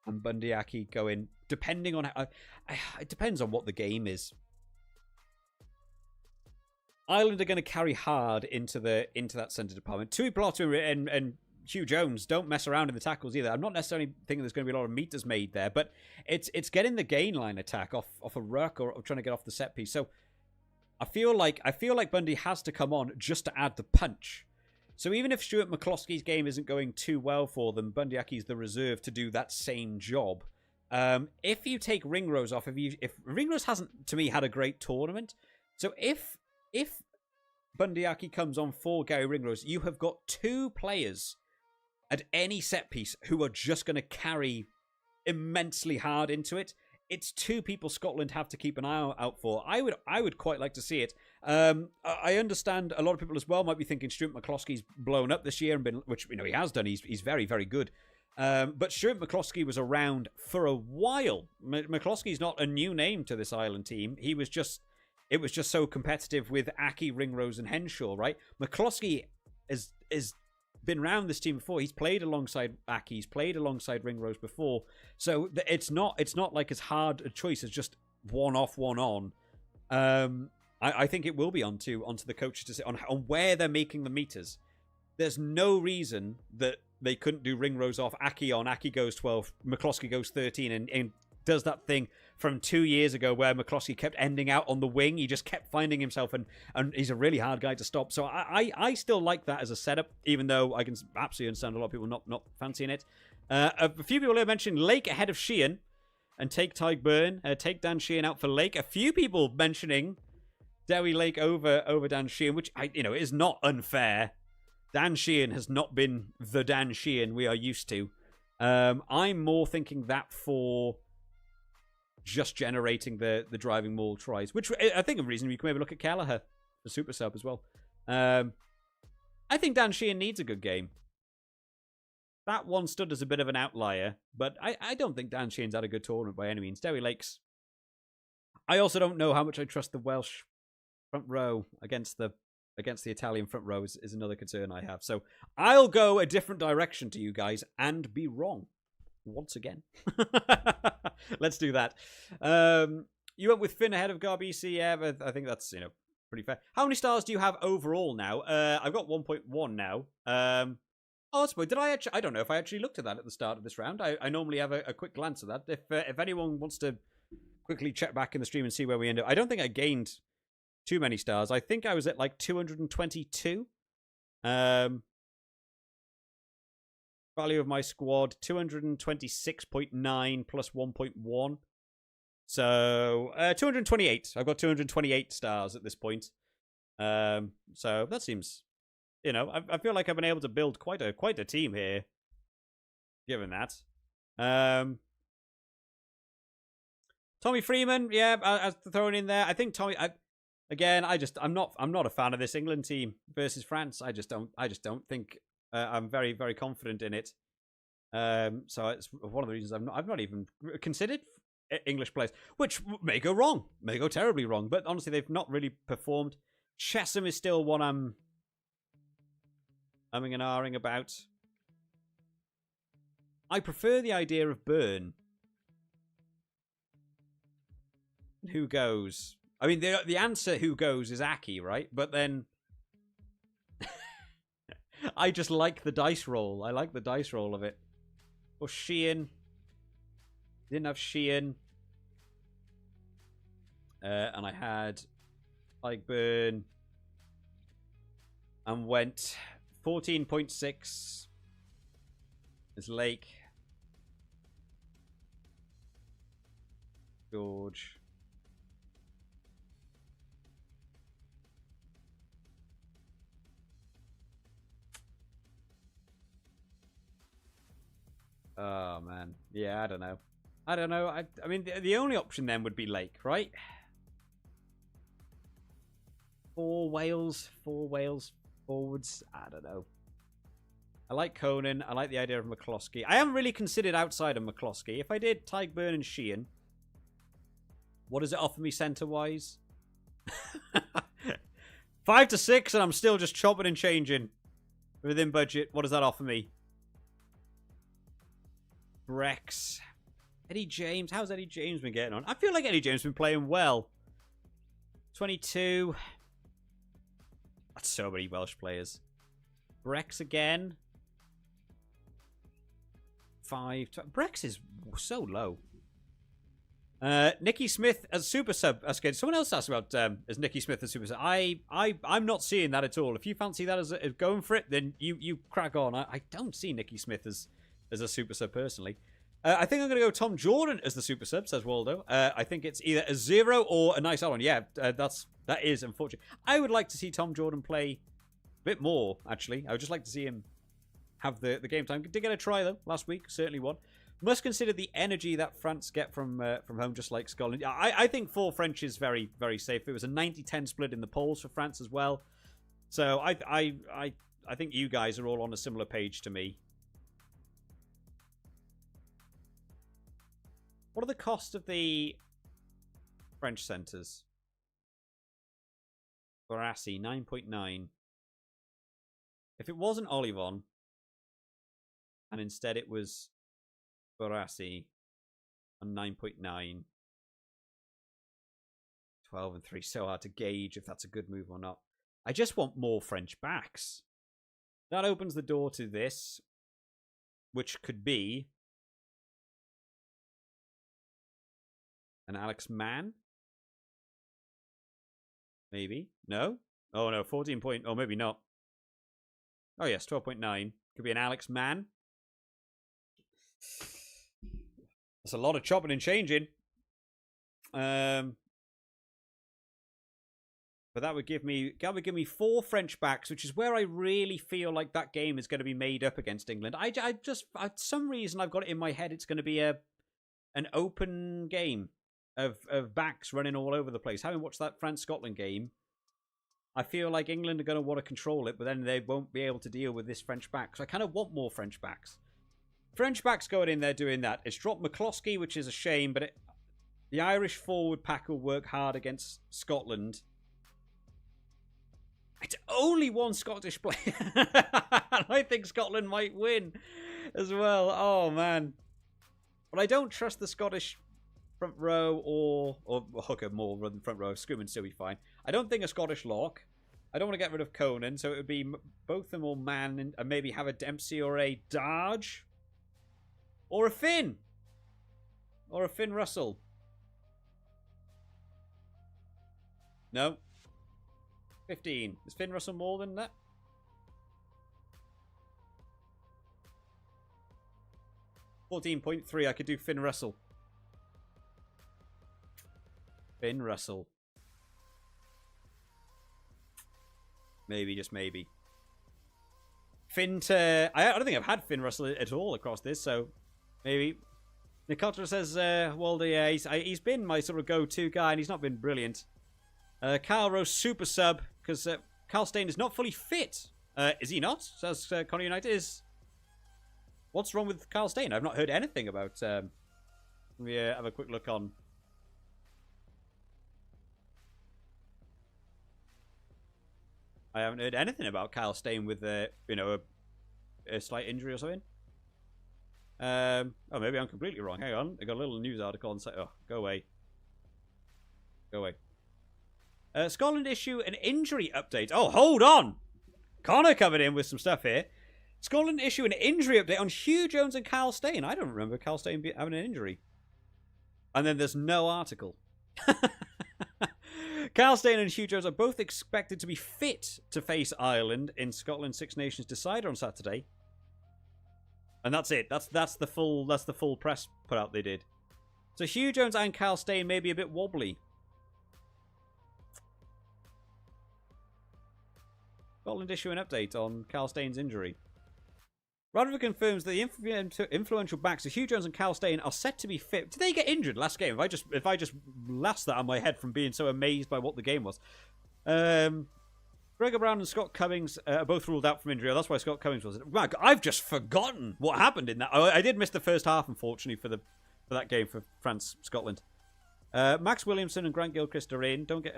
and Bundee Aki go in, depending on how... it depends on what the game is. Ireland are going to carry hard into that centre department. Tui Pilotu and Hugh Jones don't mess around in the tackles either. I'm not necessarily thinking there's going to be a lot of meters made there, but it's getting the gain line attack off a ruck or trying to get off the set piece. So I feel like Bundee has to come on just to add the punch. So even if Stuart McCloskey's game isn't going too well for them, Bundee Aki's the reserve to do that same job. If you take Ringrose off, if Ringrose hasn't to me had a great tournament, so if Bundee Aki comes on for Gary Ringrose, you have got two players at any set piece who are just going to carry immensely hard into it. It's two people Scotland have to keep an eye out for. I would quite like to see it. I understand a lot of people as well might be thinking Stuart McCloskey's blown up this year, and which he has done. He's very, very good. But Stuart McCloskey was around for a while. McCloskey's not a new name to this Ireland team. It was just so competitive with Aki, Ringrose, and Henshaw, right? McCloskey is been around this team before. He's played alongside Aki. He's played alongside Ringrose before. So it's not like as hard a choice as just one off, one on. I think it will be onto the coaches to say on where they're making the meters. There's no reason that they couldn't do Ringrose off, Aki on, Aki goes 12, McCloskey goes 13, and does that thing from 2 years ago where McCloskey kept ending out on the wing. He just kept finding himself, and he's a really hard guy to stop. So I still like that as a setup, even though I can absolutely understand a lot of people not fancying it. A few people have mentioned Lake ahead of Sheehan and take Tyg Byrne, take Dan Sheehan out for Lake. A few people mentioning Dewi Lake over Dan Sheehan, which is not unfair. Dan Sheehan has not been the Dan Sheehan we are used to. I'm more thinking that for just generating the driving maul tries, which I think a reason we can maybe look at Kelleher, the super sub as well. I think Dan Sheehan needs a good game. That one stood as a bit of an outlier, but I don't think Dan Sheehan's had a good tournament by any means. Dewi Lakes. I also don't know how much I trust the Welsh front row against the Italian front row is another concern I have. So I'll go a different direction to you guys and be wrong once again. Let's do that. You went with Finn ahead of Garbisi. Yeah, but I think that's pretty fair. How many stars do you have overall now? I've got 1.1 now. Did I actually? I don't know if I actually looked at that at the start of this round. I normally have a quick glance at that. If anyone wants to quickly check back in the stream and see where we end up, I don't think I gained too many stars. I think I was at like 222. Value of my squad 226.9 plus 1.1. So 228. I've got 228 stars at this point. So that seems, I feel like I've been able to build quite a team here. Given that, Tommy Freeman, yeah, as thrown in there. I think Tommy. I'm not a fan of this England team versus France. I just don't think I'm very, very confident in it. So it's one of the reasons I've not even considered English players, which may go wrong, may go terribly wrong. But honestly, they've not really performed. Chesham is still one I'm umming and ahhing about. I prefer the idea of Byrne. Who goes? I mean, the answer who goes is Aki, right? But then I just like the dice roll. I like the dice roll of it. Or Sheehan. Didn't have Sheehan. And I had Tyg Byrne. And went 14.6 as Lake. George. Oh, man. Yeah, I don't know. I don't know. I mean, the only option then would be Lake, right? 4 Wales forwards. I don't know. I like Conan. I like the idea of McCloskey. I haven't really considered outside of McCloskey. If I did Tyburn and Sheehan, what does it offer me centre-wise? 5 to 6, and I'm still just chopping and changing within budget. What does that offer me? Rex. Eddie James. How's Eddie James been getting on? I feel like Eddie James has been playing well. 22. That's so many Welsh players. Brex again. 5. Brex is so low. Nicky Smith as super sub. That's good. Someone else asked about as Nicky Smith as super sub. I'm not seeing that at all. If you fancy that as going for it, then you crack on. I don't see Nicky Smith as a super sub personally. I think I'm going to go Tom Jordan as the super sub, says Waldo. I think it's either a 0 or a nice add-on. Yeah, that is unfortunate. I would like to see Tom Jordan play a bit more, actually. I would just like to see him have the game time. Did get a try, though, last week. Certainly one. Must consider the energy that France get from home, just like Scotland. I think 4 French is very, very safe. It was a 90-10 split in the polls for France as well. So I think you guys are all on a similar page to me. What are the costs of the French centres? Barassi, 9.9. If it wasn't Olivon, and instead it was Barassi on 9.9. 12 and 3. So hard to gauge if that's a good move or not. I just want more French backs. That opens the door to this, which could be an Alex Mann? Maybe. No? Oh, no. 14 point... Oh, maybe not. Oh, yes. 12.9. Could be an Alex Mann. That's a lot of chopping and changing. But that would give me 4 French backs, which is where I really feel like that game is going to be made up against England. I just, for some reason, I've got it in my head it's going to be an open game of backs running all over the place. Having watched that France-Scotland game, I feel like England are going to want to control it, but then they won't be able to deal with this French back. So I kind of want more French backs. French backs going in there doing that. It's dropped McCloskey, which is a shame, but the Irish forward pack will work hard against Scotland. It's only one Scottish player. I think Scotland might win as well. Oh, man. But I don't trust the Scottish front row or hooker more than front row. Scooming still be fine. I don't think a Scottish lock. I don't want to get rid of Conan, so it would be both them or Man and maybe have a Dempsey or a Darge. Or a Finn. Or a Finn Russell. No. 15. Is Finn Russell more than that? $14.3. I could do Finn Russell. Finn Russell. Maybe, just maybe. I don't think I've had Finn Russell at all across this, so maybe. Nicotra says, Waldo, yeah, he's been my sort of go-to guy, and he's not been brilliant. Carl Rose super sub, because Carl Stein is not fully fit. Is he not? Says Connor United. What's wrong with Carl Stein? I've not heard anything about... Let me have a quick look on... I haven't heard anything about Kyle Stein with, a slight injury or something. Oh, maybe I'm completely wrong. Hang on. I got a little news article and say, oh, go away. Go away. Scotland issue an injury update. Oh, hold on. Connor covered in with some stuff here. Scotland issue an injury update on Hugh Jones and Kyle Stein. I don't remember Kyle Stein having an injury. And then there's no article. Kyle Stein and Hugh Jones are both expected to be fit to face Ireland in Scotland's Six Nations Decider on Saturday. And that's it. That's the full press put out they did. So Hugh Jones and Cal Steyn may be a bit wobbly. Scotland issue an update on Cal Steyn's injury. Rugby confirms that the influential backs of Hugh Jones and Cal Steyn are set to be fit. Did they get injured last game? If I just lost that on my head from being so amazed by what the game was. Gregor Brown and Scott Cummings are both ruled out from injury. Oh, that's why Scott Cummings was. I've just forgotten what happened in that. I did miss the first half, unfortunately, for that game for France Scotland. Max Williamson and Grant Gilchrist are in. Don't get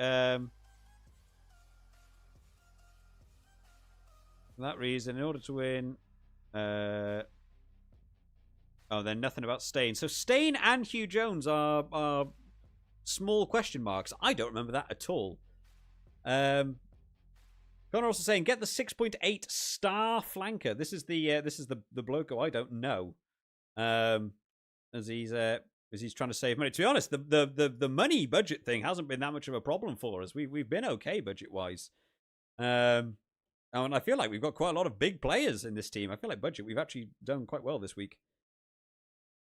for that reason, in order to win. Oh, then nothing about Steyn. So Steyn and Hugh Jones are small question marks. I don't remember that at all. Connor also saying, get the 6.8 star flanker. This is the bloke who I don't know. As he's trying to save money. To be honest, the money budget thing hasn't been that much of a problem for us. We've been okay budget wise. And I feel like we've got quite a lot of big players in this team. I feel like budget, we've actually done quite well this week.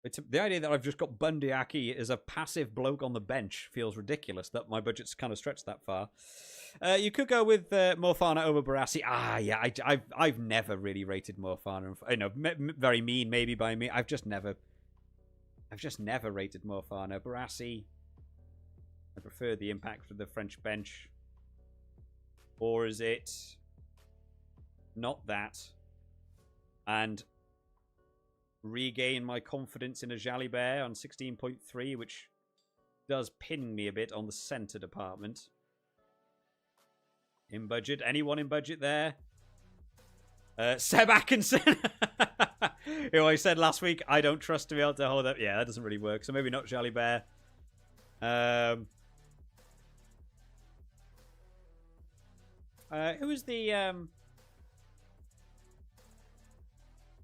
The idea that I've just got Bundyaki as a passive bloke on the bench feels ridiculous, that my budget's kind of stretched that far. You could go with Moefana over Barassi. Yeah, I've never really rated Moefana. I know, very mean maybe by me. I've just never rated Moefana. Barassi, I prefer the impact of the French bench. Or is it not that, and regain my confidence in a Jalibert on 16.3, which does pin me a bit on the centre department. In budget, anyone in budget there? Seb Atkinson, who I said last week I don't trust to be able to hold up. Yeah, that doesn't really work, so maybe not Jalibert. Who is the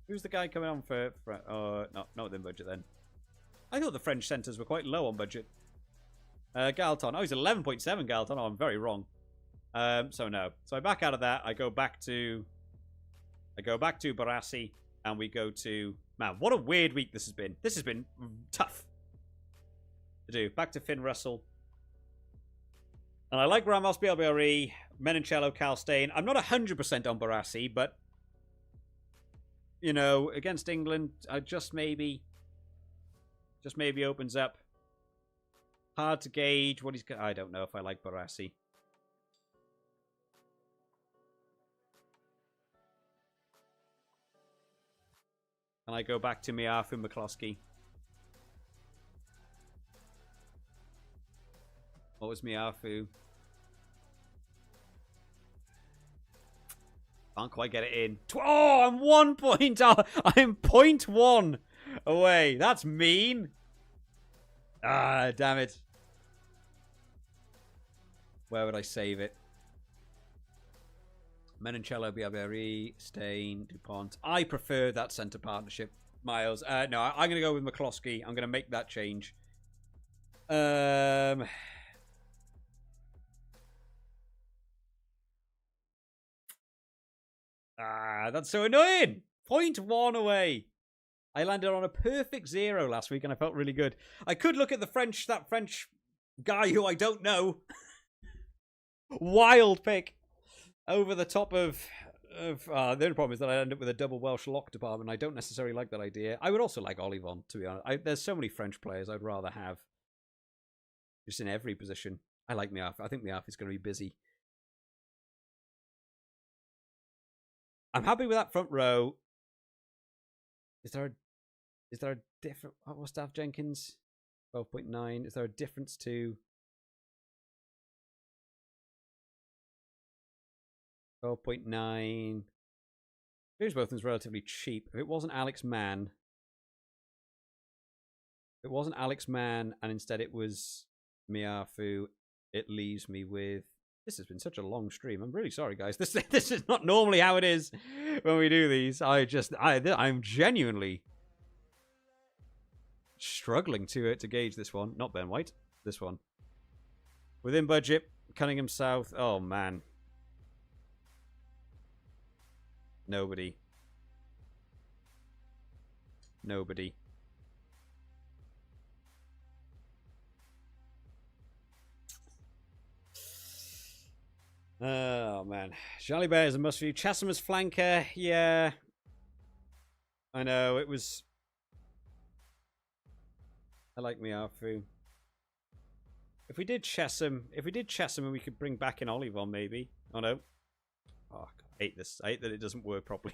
who's the guy coming on for not within budget then? I thought the French centres were quite low on budget. Galton. Oh, he's 11.7 Galton. Oh, I'm very wrong. So no. So I back out of that. I go back to Barassi, and we go to, man, what a weird week this has been. This has been tough to do. Back to Finn Russell. And I like Ramos, BLBRE, Menoncello, Cal Steyn. I'm not 100% on Barassi, but you know, against England, I just maybe opens up. Hard to gauge what he's got. I don't know if I like Barassi. And I go back to Miafu McCloskey. What was Miafu? Can't quite get it in. Oh, I'm 1 point. I'm 0.1 away. That's mean. Ah, damn it. Where would I save it? Menoncello, Biaberi, Steyn, DuPont. I prefer that centre partnership, Miles. No, I'm going to go with McCloskey. I'm going to make that change. That's so annoying. 0.1 away. I landed on a perfect 0 last week, and I felt really good. I could look at that French guy who I don't know. Wild pick. Over the top of the only problem is that I end up with a double Welsh lock department. I don't necessarily like that idea. I would also like Olivon, to be honest. There's so many French players I'd rather have. Just in every position. I like Miaf. I think Miaf is going to be busy. I'm happy with that front row. Is there a different... What was Staff Jenkins? 12.9. Is there a difference to... 12.9. James Botham's relatively cheap. If it wasn't Alex Mann... If it wasn't Alex Mann and instead it was Miafu, it leaves me with... This has been such a long stream. I'm really sorry, guys. This is not normally how it is when we do these. I'm genuinely struggling to gauge this one. Not Ben White. This one. Within budget, Cunningham South. Oh, man. Nobody. Oh, man. Charlie Bear is a must-view. Chesham as flanker. Yeah. I know. It was... I like Miafu. If we did Chesham and we could bring back in Olivon, maybe. Oh, no. Oh, God, I hate this. I hate that it doesn't work properly.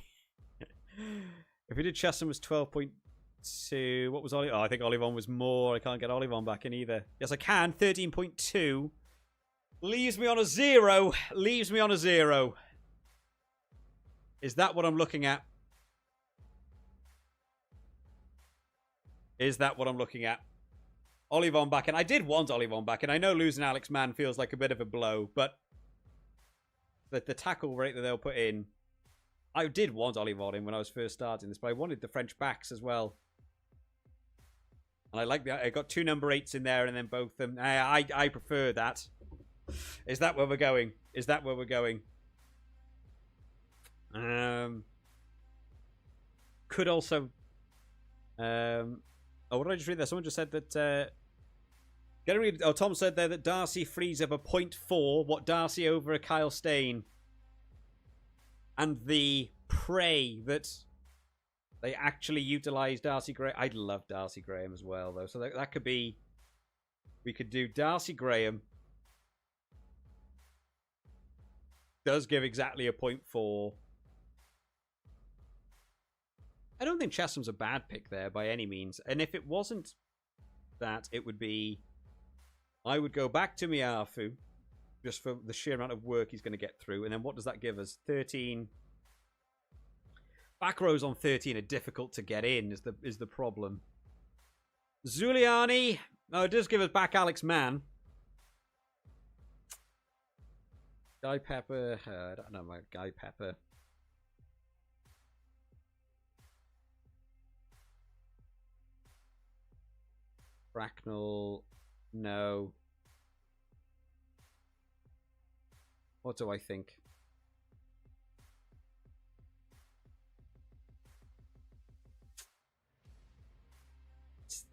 If we did Chesham was 12.2. What was Olivon? Oh, I think Olivon was more. I can't get Olivon back in either. Yes, I can. 13.2. Leaves me on a 0. Leaves me on a 0. Is that what I'm looking at? Is that what I'm looking at? Olivon back, and I did want Olivon back, and I know losing Alex Mann feels like a bit of a blow, but the tackle rate that they'll put in, I did want Olivon in when I was first starting this, but I wanted the French backs as well. And I like I got 2 number 8s in there, and then both them. I prefer that. Is that where we're going? Is that where we're going? Could also. Oh, what did I just read there? Someone just said that. Tom said there that Darcy frees up a 0.4. What, Darcy over a Kyle Stain? And the prey that they actually utilize Darcy Graham. I'd love Darcy Graham as well, though. So that could be. We could do Darcy Graham. Does give exactly a 0.4. I don't think Chesham's a bad pick there by any means. And if it wasn't that, it would be... I would go back to Miafu, just for the sheer amount of work he's going to get through. And then what does that give us? 13. Back rows on 13 are difficult to get in, is the problem. Zuliani. Oh, it does give us back Alex Mann. Guy Pepper. I don't know my Guy Pepper. Bracknell. No. What do I think?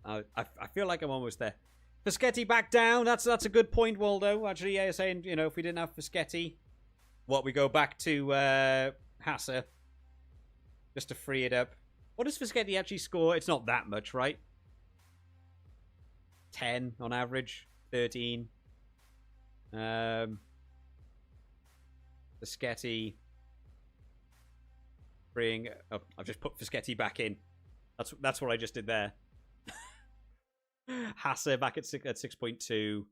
I feel like I'm almost there. Fischetti back down. That's a good point, Waldo. Actually, yeah, saying, you know, if we didn't have Fischetti, what, we go back to Hasser just to free it up. What does Fischetti actually score? It's not that much, right? 10 on average, 13. Fischetti freeing. Oh, I've just put Fischetti back in. That's what I just did there. Hasser back at 6.2.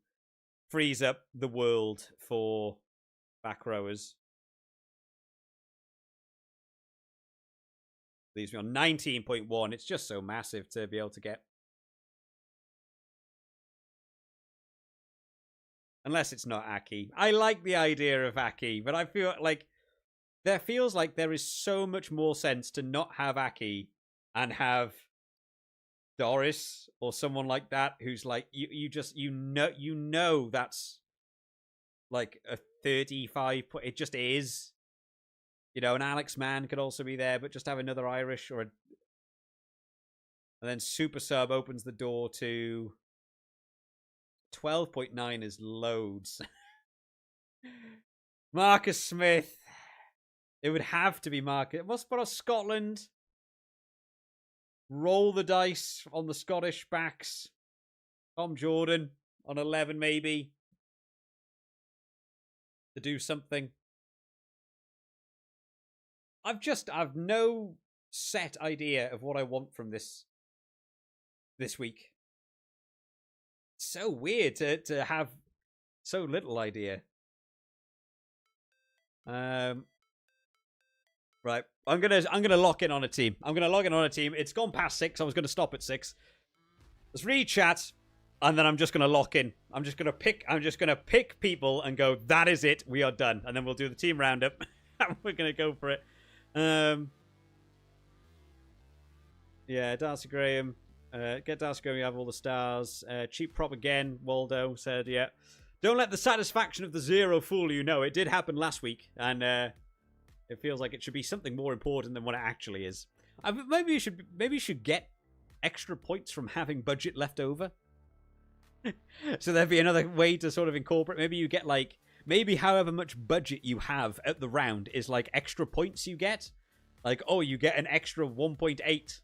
Frees up the world for back rowers. Leaves me on 19.1. It's just so massive to be able to get. Unless it's not Aki. I like the idea of Aki, but I feel like there feels like there is so much more sense to not have Aki and have Doris or someone like that who's like you know that's like a 35. It just is, you know. An Alex Mann could also be there, but just have another Irish or and then Super Sub opens the door to 12.9 is loads. Marcus Smith. It would have to be Marcus. What's for Scotland? Roll the dice on the Scottish backs. Tom Jordan on 11 maybe. To do something. I've no set idea of what I want from this week. It's so weird to have so little idea. Right, I'm gonna lock in on a team. It's gone past 6. I was gonna stop at 6. Let's read chat, and then I'm just gonna lock in. I'm just gonna pick people and go. That is it. We are done, and then we'll do the team roundup. We're gonna go for it. Yeah, Darcy Graham. Get Darcy Graham. You have all the stars. Cheap prop again. Waldo said, yeah. Don't let the satisfaction of the 0 fool you. No, it did happen last week, and it feels like it should be something more important than what it actually is. Maybe you should get extra points from having budget left over. So there'd be another way to sort of incorporate. Maybe you get like maybe however much budget you have at the round is like extra points you get. Like, oh, you get an extra 1.8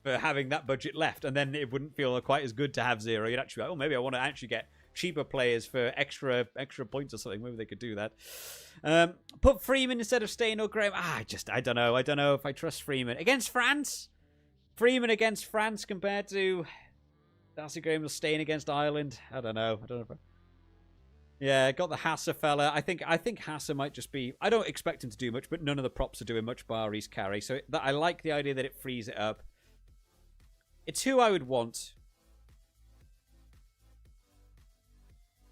for having that budget left, and then it wouldn't feel quite as good to have 0. You'd actually be like, oh, maybe I want to actually get cheaper players for extra points or something. Maybe they could do that. Put Freeman instead of Stain or Graham. I don't know. I don't know if I trust Freeman. Against France? Freeman against France compared to Darcy Graham or Stain against Ireland? I don't know. Yeah, got the Hasser fella. I think Hasser might just be... I don't expect him to do much, but none of the props are doing much bar his carry. So I like the idea that it frees it up. It's who I would want.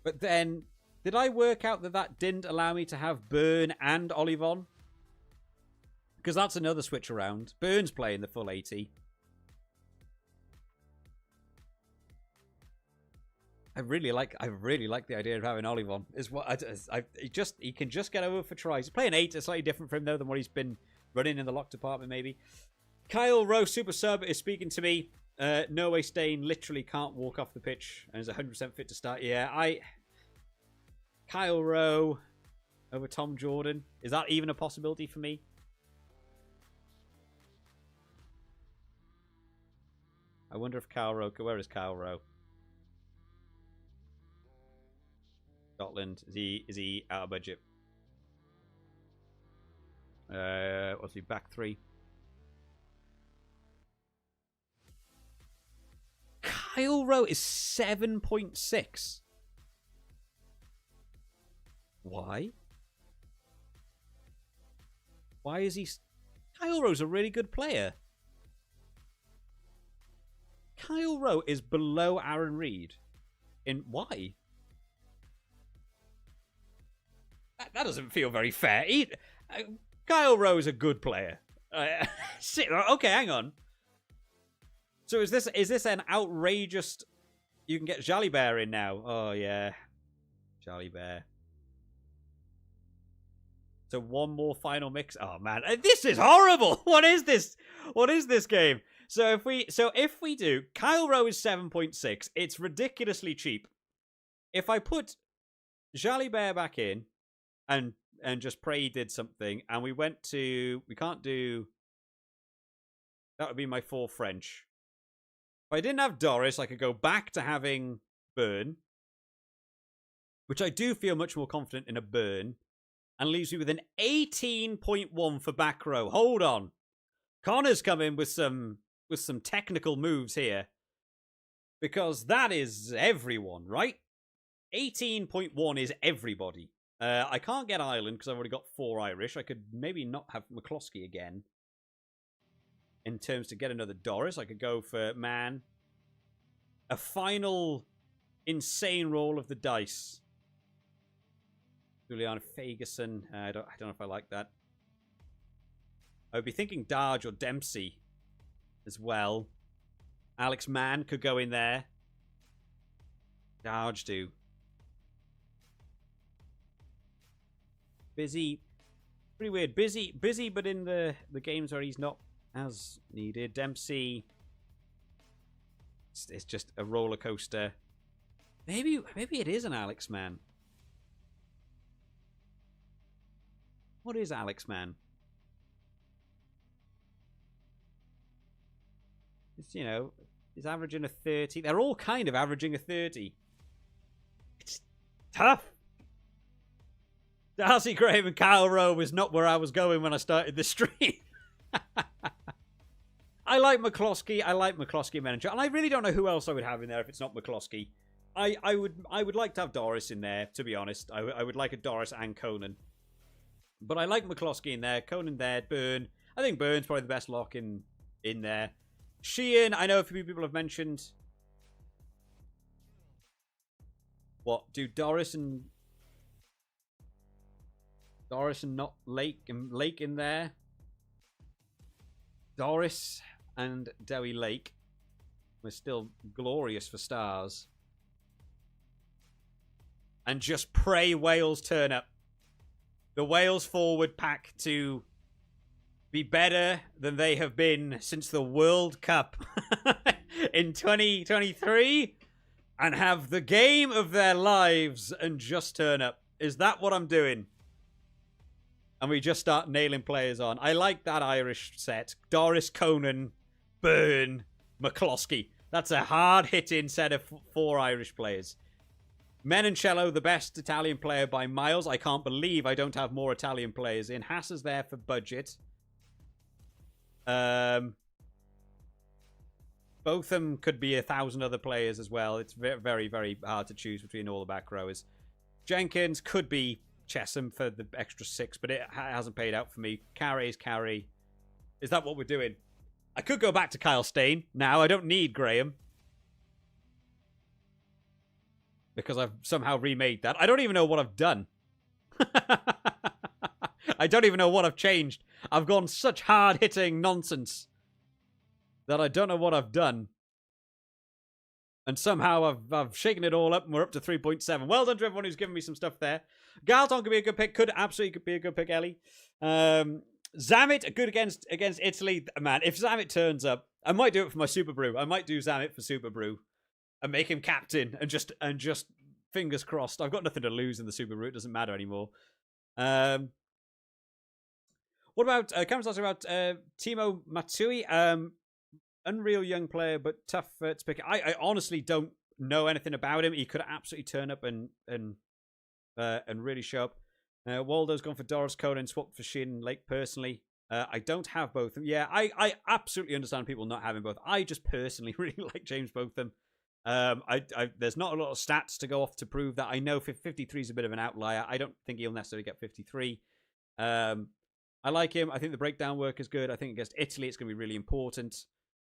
But then, did I work out that didn't allow me to have Burn and Olivon? Because that's another switch around. Burn's playing the full 80. I really like the idea of having Olivon. He can just get over for tries. He's playing 8. It's slightly different for him though than what he's been running in the lock department maybe. Kyle Rowe Super Sub is speaking to me. No way Stain literally can't walk off the pitch and is 100% fit to start. Yeah, Kyle Rowe over Tom Jordan. Is that even a possibility for me? I wonder if Kyle Rowe... Where is Kyle Rowe? Scotland. Is he out of budget? What's he? Back 3. Kyle Rowe is 7.6. Why? Why is he... Kyle Rowe's a really good player. Kyle Rowe is below Aaron Reed. Why? That doesn't feel very fair. Kyle Rowe is a good player. Okay, hang on. So is this an outrageous... You can get Jalibert in now. Oh, yeah. Jalibert. So one more final mix. Oh, man. This is horrible. What is this? What is this game? So if we do... Kyle Rowe is 7.6. It's ridiculously cheap. If I put Jalibert back in and just pray he did something, and we went to... We can't do... That would be my 4 French. If I didn't have Doris, I could go back to having Burn, which I do feel much more confident in a Burn, and leaves me with an 18.1 for back row. Hold on. Connor's come in with some technical moves here, because that is everyone, right? 18.1 is everybody. I can't get Ireland because I've already got 4 Irish. I could maybe not have McCloskey again. In terms to get another Doris, I could go for Man. A final insane roll of the dice. Juliana Fagerson. I don't know if I like that. I would be thinking Darge or Dempsey as well. Alex Mann could go in there. Darge do. Busy. Pretty weird. Busy, but in the games where he's not as needed. Dempsey. It's just a roller coaster. Maybe it is an Alex Mann. What is Alex Mann? It's, you know, he's averaging a 30. They're all kind of averaging a 30. It's tough. Darcy Graham and Kyle Rowe was not where I was going when I started the stream. I like McCloskey. I like McCloskey manager. And I really don't know who else I would have in there if it's not McCloskey. I would like to have Doris in there, to be honest. I would like a Doris and Conan. But I like McCloskey in there. Conan there. Byrne. I think Byrne's probably the best lock in there. Sheehan, I know a few people have mentioned. What? Do Doris and not Lake in there? Doris and Dewi Lake were still glorious for stars. And just pray Wales turn up. The Wales forward pack to be better than they have been since the World Cup in 2023 and have the game of their lives and just turn up. Is that what I'm doing? And we just start nailing players on. I like that Irish set. Doris, Conan, Byrne, McCloskey. That's a hard-hitting set of 4 Irish players. Menoncello, the best Italian player by miles. I can't believe I don't have more Italian players in. Hasser's there for budget. Botham could be 1,000 other players as well. It's very, very, very hard to choose between all the back rowers. Jenkins could be Chesham for the extra 6, but it hasn't paid out for me. Carey's Carey. Is that what we're doing? I could go back to Kyle Stain now. I don't need Graham. Because I've somehow remade that. I don't even know what I've done. I don't even know what I've changed. I've gone such hard-hitting nonsense that I don't know what I've done. And somehow I've shaken it all up and we're up to 3.7. Well done to everyone who's given me some stuff there. Galton could be a good pick. Could absolutely be a good pick, Ellie. Zammit, good against Italy. Man, if Zammit turns up, I might do it for my Superbru. I might do Zammit for Superbru and make him captain and just fingers crossed. I've got nothing to lose in the Superbru. It doesn't matter anymore. What about Cameron's asking about Timo Matsui? Unreal young player, but tough to pick. I honestly don't know anything about him. He could absolutely turn up and really show up. Waldo's gone for Doris, Conan, swapped for Shin Lake personally. I don't have both of them. Yeah, I absolutely understand people not having both. I just personally really like James Botham. There's not a lot of stats to go off to prove that. I know 53 is a bit of an outlier. I don't think he'll necessarily get 53. I like him. I think the breakdown work is good. I think against Italy it's going to be really important.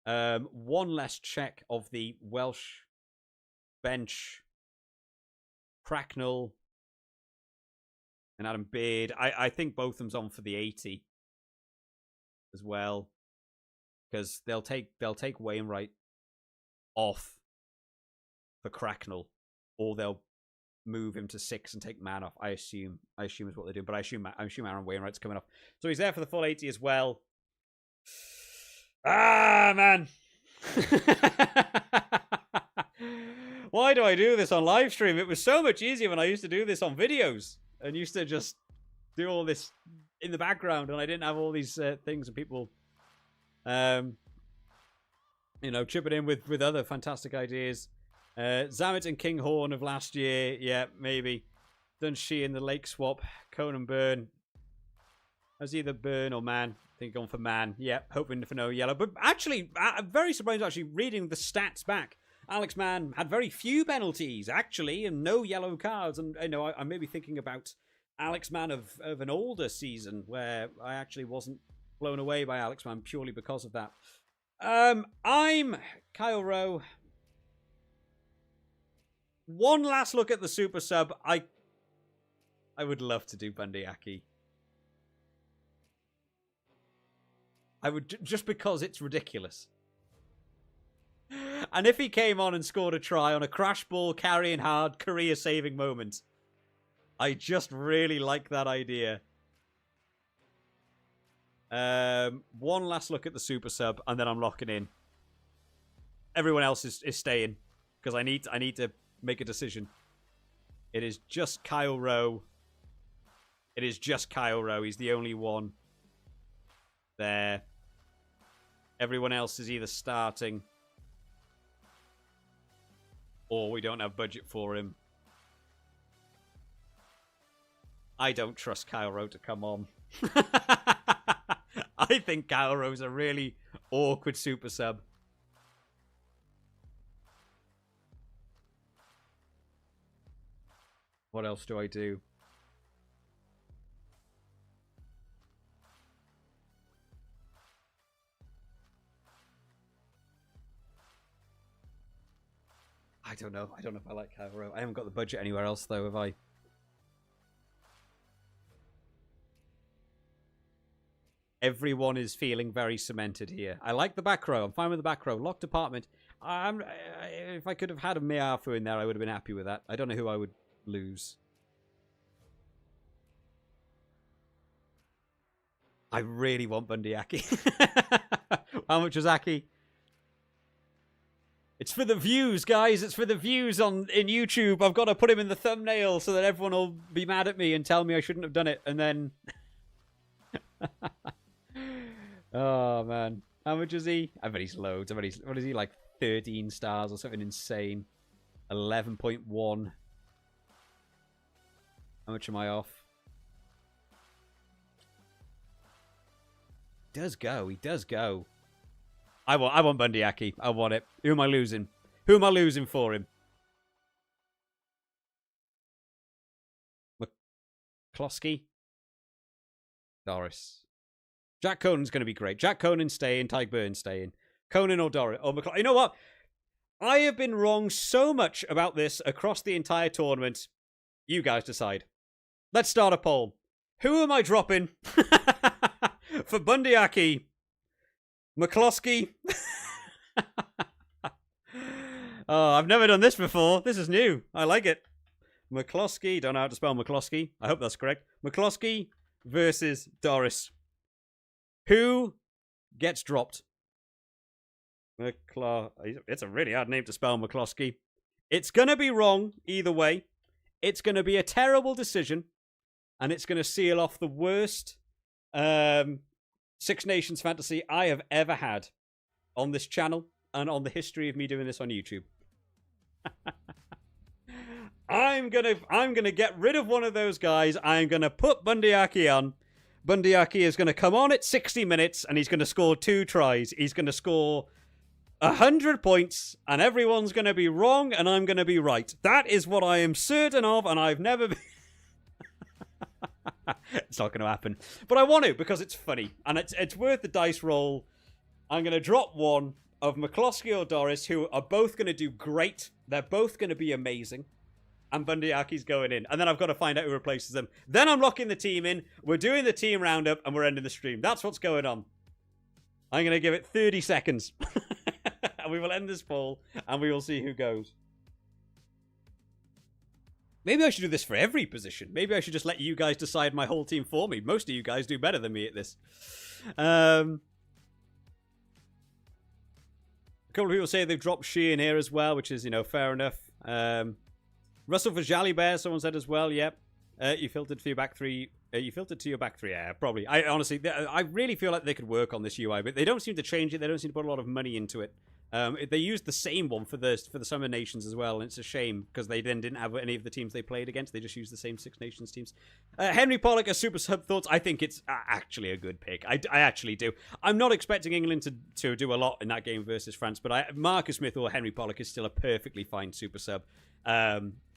One less check of the Welsh bench. Cracknell and Adam Beard. I think Botham's on for the 80 as well, because they'll take Wainwright off for Cracknell, or they'll move him to 6 and take Man off. I assume is what they're doing, but I assume Aaron Wainwright's coming off, so he's there for the full 80 as well. Ah, man. Why do I do this on live stream? It was so much easier when I used to do this on videos and used to just do all this in the background, and I didn't have all these things and people, chipping in with other fantastic ideas. Zammit and Kinghorn of last year, yeah, maybe. Dunshee in the Lake swap. Conan Byrne. As either Byrne or Man. I think gone for Man. Yeah, hoping for no yellow. But actually, I'm very surprised actually reading the stats back. Alex Mann had very few penalties, actually, and no yellow cards. And, I may be thinking about Alex Mann of an older season where I actually wasn't blown away by Alex Mann purely because of that. I'm Kyle Rowe. One last look at the super sub. I would love to do Bundy Aki. I would, just because it's ridiculous. And if he came on and scored a try on a crash ball, carrying hard, career-saving moment, I just really like that idea. One last look at the super sub, and then I'm locking in. Everyone else is staying, because I need to make a decision. It is just Kyle Rowe. It is just Kyle Rowe. He's the only one there. Everyone else is either starting or we don't have budget for him. I don't trust Kyle Rowe to come on. I think Kyle Rowe's a really awkward super sub. What else do I do? I don't know. I don't know if I like Kyle Rowe. I haven't got the budget anywhere else, though, have I? Everyone is feeling very cemented here. I like the back row. I'm fine with the back row. Locked apartment. If I could have had a Miafu in there, I would have been happy with that. I don't know who I would lose. I really want Bundy Aki. How much was Aki? It's for the views, guys. It's for the views in YouTube. I've got to put him in the thumbnail so that everyone will be mad at me and tell me I shouldn't have done it. And then... oh, man. How much is he? I bet he's loads. I bet he's... What is he, like 13 stars or something insane? 11.1. How much am I off? He does go. He does go. I want Bundee Aki. I want it. Who am I losing? Who am I losing for him? McCloskey? Doris. Jack Conan's going to be great. Jack Conan staying. Tyke Burns staying. Conan or Doris. Or McCloskey. You know what? I have been wrong so much about this across the entire tournament. You guys decide. Let's start a poll. Who am I dropping for Bundee Aki? McCloskey. Oh, I've never done this before. This is new. I like it. McCloskey. Don't know how to spell McCloskey. I hope that's correct. McCloskey versus Doris. Who gets dropped? It's a really hard name to spell, McCloskey. It's going to be wrong either way. It's going to be a terrible decision. And it's going to seal off the worst Six Nations fantasy I have ever had on this channel and on the history of me doing this on YouTube. I'm gonna get rid of one of those guys. I'm gonna put Bundee Aki on. Bundee Aki is gonna come on at 60 minutes and he's gonna score 2 tries. He's gonna score 100 points and everyone's gonna be wrong and I'm gonna be right. That is what I am certain of, and I've never been. It's not going to happen. But I want to because it's funny. And it's worth the dice roll. I'm going to drop one of McCloskey or Doris, who are both going to do great. They're both going to be amazing. And Bundee Aki's going in. And then I've got to find out who replaces them. Then I'm locking the team in. We're doing the team roundup and we're ending the stream. That's what's going on. I'm going to give it 30 seconds. And we will end this poll and we will see who goes. Maybe I should do this for every position. Maybe I should just let you guys decide my whole team for me. Most of you guys do better than me at this. A couple of people say they've dropped Sheehan here as well, which is, you know, fair enough. Russell for Jolly Bear, someone said as well. Yep. You filtered for your back three. You filtered to your back three. Yeah, probably. I honestly, I really feel like they could work on this UI, but they don't seem to change it. They don't seem to put a lot of money into it. They used the same one for the Summer Nations as well, and it's a shame because they then didn't have any of the teams they played against. They just used the same Six Nations teams. Henry Pollock, a super sub thoughts. I think it's actually a good pick. I actually do. I'm not expecting England to do a lot in that game versus France, but Marcus Smith or Henry Pollock is still a perfectly fine super sub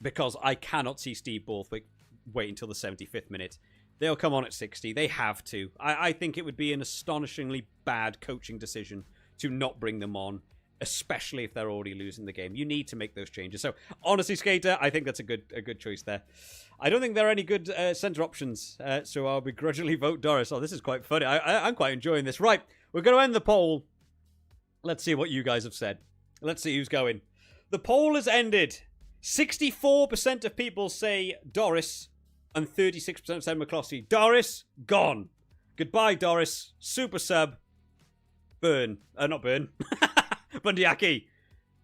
because I cannot see Steve Borthwick wait until the 75th minute. They'll come on at 60. They have to. I think it would be an astonishingly bad coaching decision to not bring them on, especially if they're already losing the game. You need to make those changes. So, honestly, Skater, I think that's a good choice there. I don't think there are any good centre options, so I'll begrudgingly vote Doris. Oh, this is quite funny. I'm quite enjoying this. Right, we're going to end the poll. Let's see what you guys have said. Let's see who's going. The poll has ended. 64% of people say Doris, and 36% say McCloskey. Doris, gone. Goodbye, Doris. Super sub. Burn. Not burn. Bundee Aki.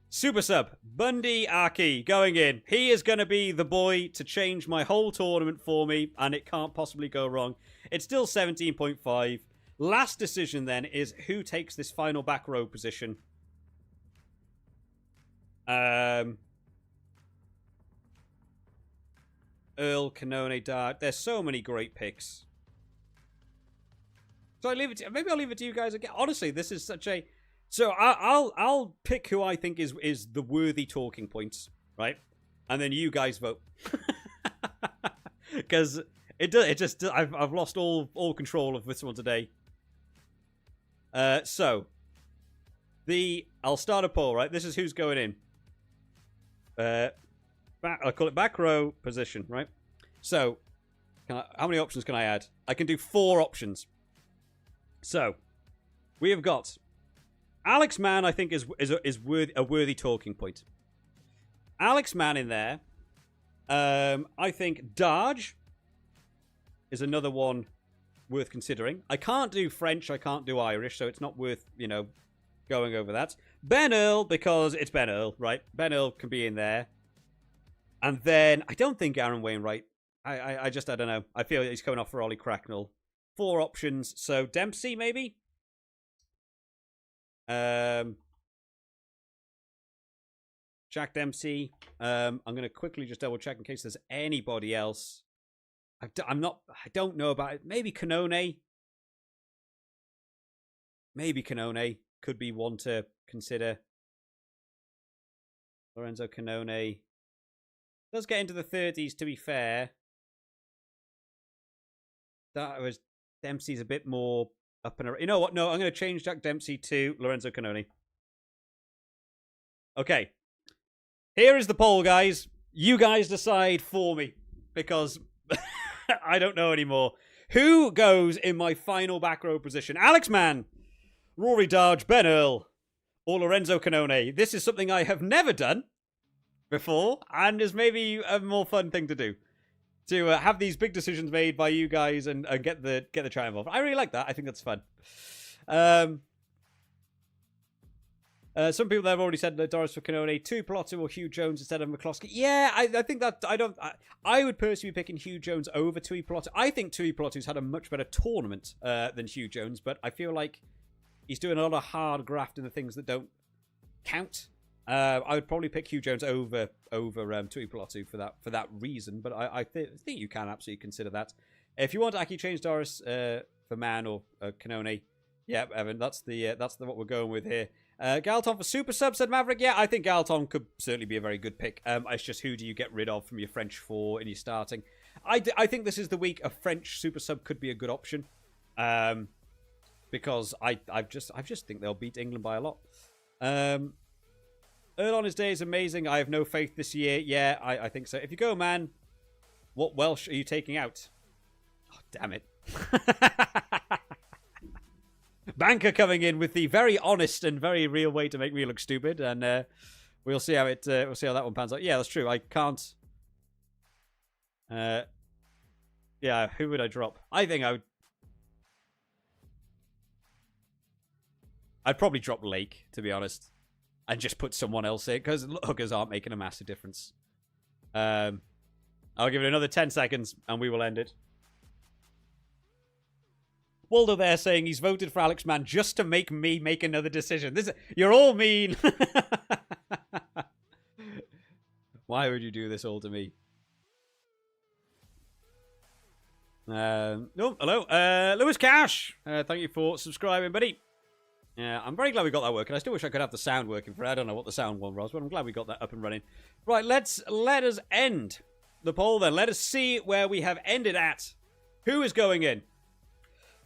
Super sub. Bundee Aki going in. He is going to be the boy to change my whole tournament for me, and it can't possibly go wrong. It's still 17.5. Last decision then is who takes this final back row position. Earl, Canone, Dart. There's so many great picks. So maybe I'll leave it to you guys again. Honestly, this is such a... So I'll pick who I think is the worthy talking points, right? And then you guys vote. Because I've lost all control of this one today. So I'll start a poll, right? This is who's going in. I'll call it back row position, right? So, how many options can I add? I can do 4 options. So, we have got Alex Mann. I think is a worthy talking point. Alex Mann in there. I think Darge is another one worth considering. I can't do French. I can't do Irish, so it's not worth going over that. Ben Earl, because it's Ben Earl, right? Ben Earl can be in there. And then, I don't think Aaron Wainwright. I don't know. I feel he's coming off for Ollie Cracknell. 4 options. So, Dempsey, maybe? Jack Dempsey. I'm going to quickly just double check in case there's anybody else. I don't know about it. Maybe Canone. Maybe Canone could be one to consider. Lorenzo Canone does get into the 30s, to be fair. That was Dempsey's a bit more up and around. You know what? No, I'm going to change Jack Dempsey to Lorenzo Canone. Okay. Here is the poll, guys. You guys decide for me, because I don't know anymore. Who goes in my final back row position? Alex Mann, Rory Darge, Ben Earl, or Lorenzo Canone? This is something I have never done before, and is maybe a more fun thing to do. To have these big decisions made by you guys and get the chat involved. I really like that. I think that's fun. Some people have already said Doris for Canone, Tuipulotu or Hugh Jones instead of McCloskey. Yeah, I think that I would personally be picking Hugh Jones over Tuipulotu. I think Tuipulotu's had a much better tournament than Hugh Jones, but I feel like he's doing a lot of hard graft in the things that don't count. I would probably pick Hugh Jones over Tuipulotu for that reason, but I think you can absolutely consider that. If you want to actually change Doris for Man or Canone, yeah, Evan, that's what we're going with here. Galton for Super Sub, said Maverick. Yeah, I think Galton could certainly be a very good pick. It's just who do you get rid of from your French 4 in your starting? I think this is the week a French Super Sub could be a good option, because I just think they'll beat England by a lot. Earl on his day is amazing. I have no faith this year. Yeah, I think so. If you go, man, what Welsh are you taking out? Oh, damn it. Banker coming in with the very honest and very real way to make me look stupid, and we'll see how that one pans out. Yeah, that's true. I can't. Yeah, who would I drop? I think I'd probably drop Lake, to be honest, and just put someone else in, because hookers aren't making a massive difference. I'll give it another 10 seconds, and we will end it. Waldo there saying he's voted for Alex Mann just to make me make another decision. You're all mean. Why would you do this all to me? No, hello. Lewis Cash. Thank you for subscribing, buddy. Yeah, I'm very glad we got that working. I still wish I could have the sound working for it. I don't know what the sound one was, but I'm glad we got that up and running. Right, let us end the poll then. Let us see where we have ended at. Who is going in?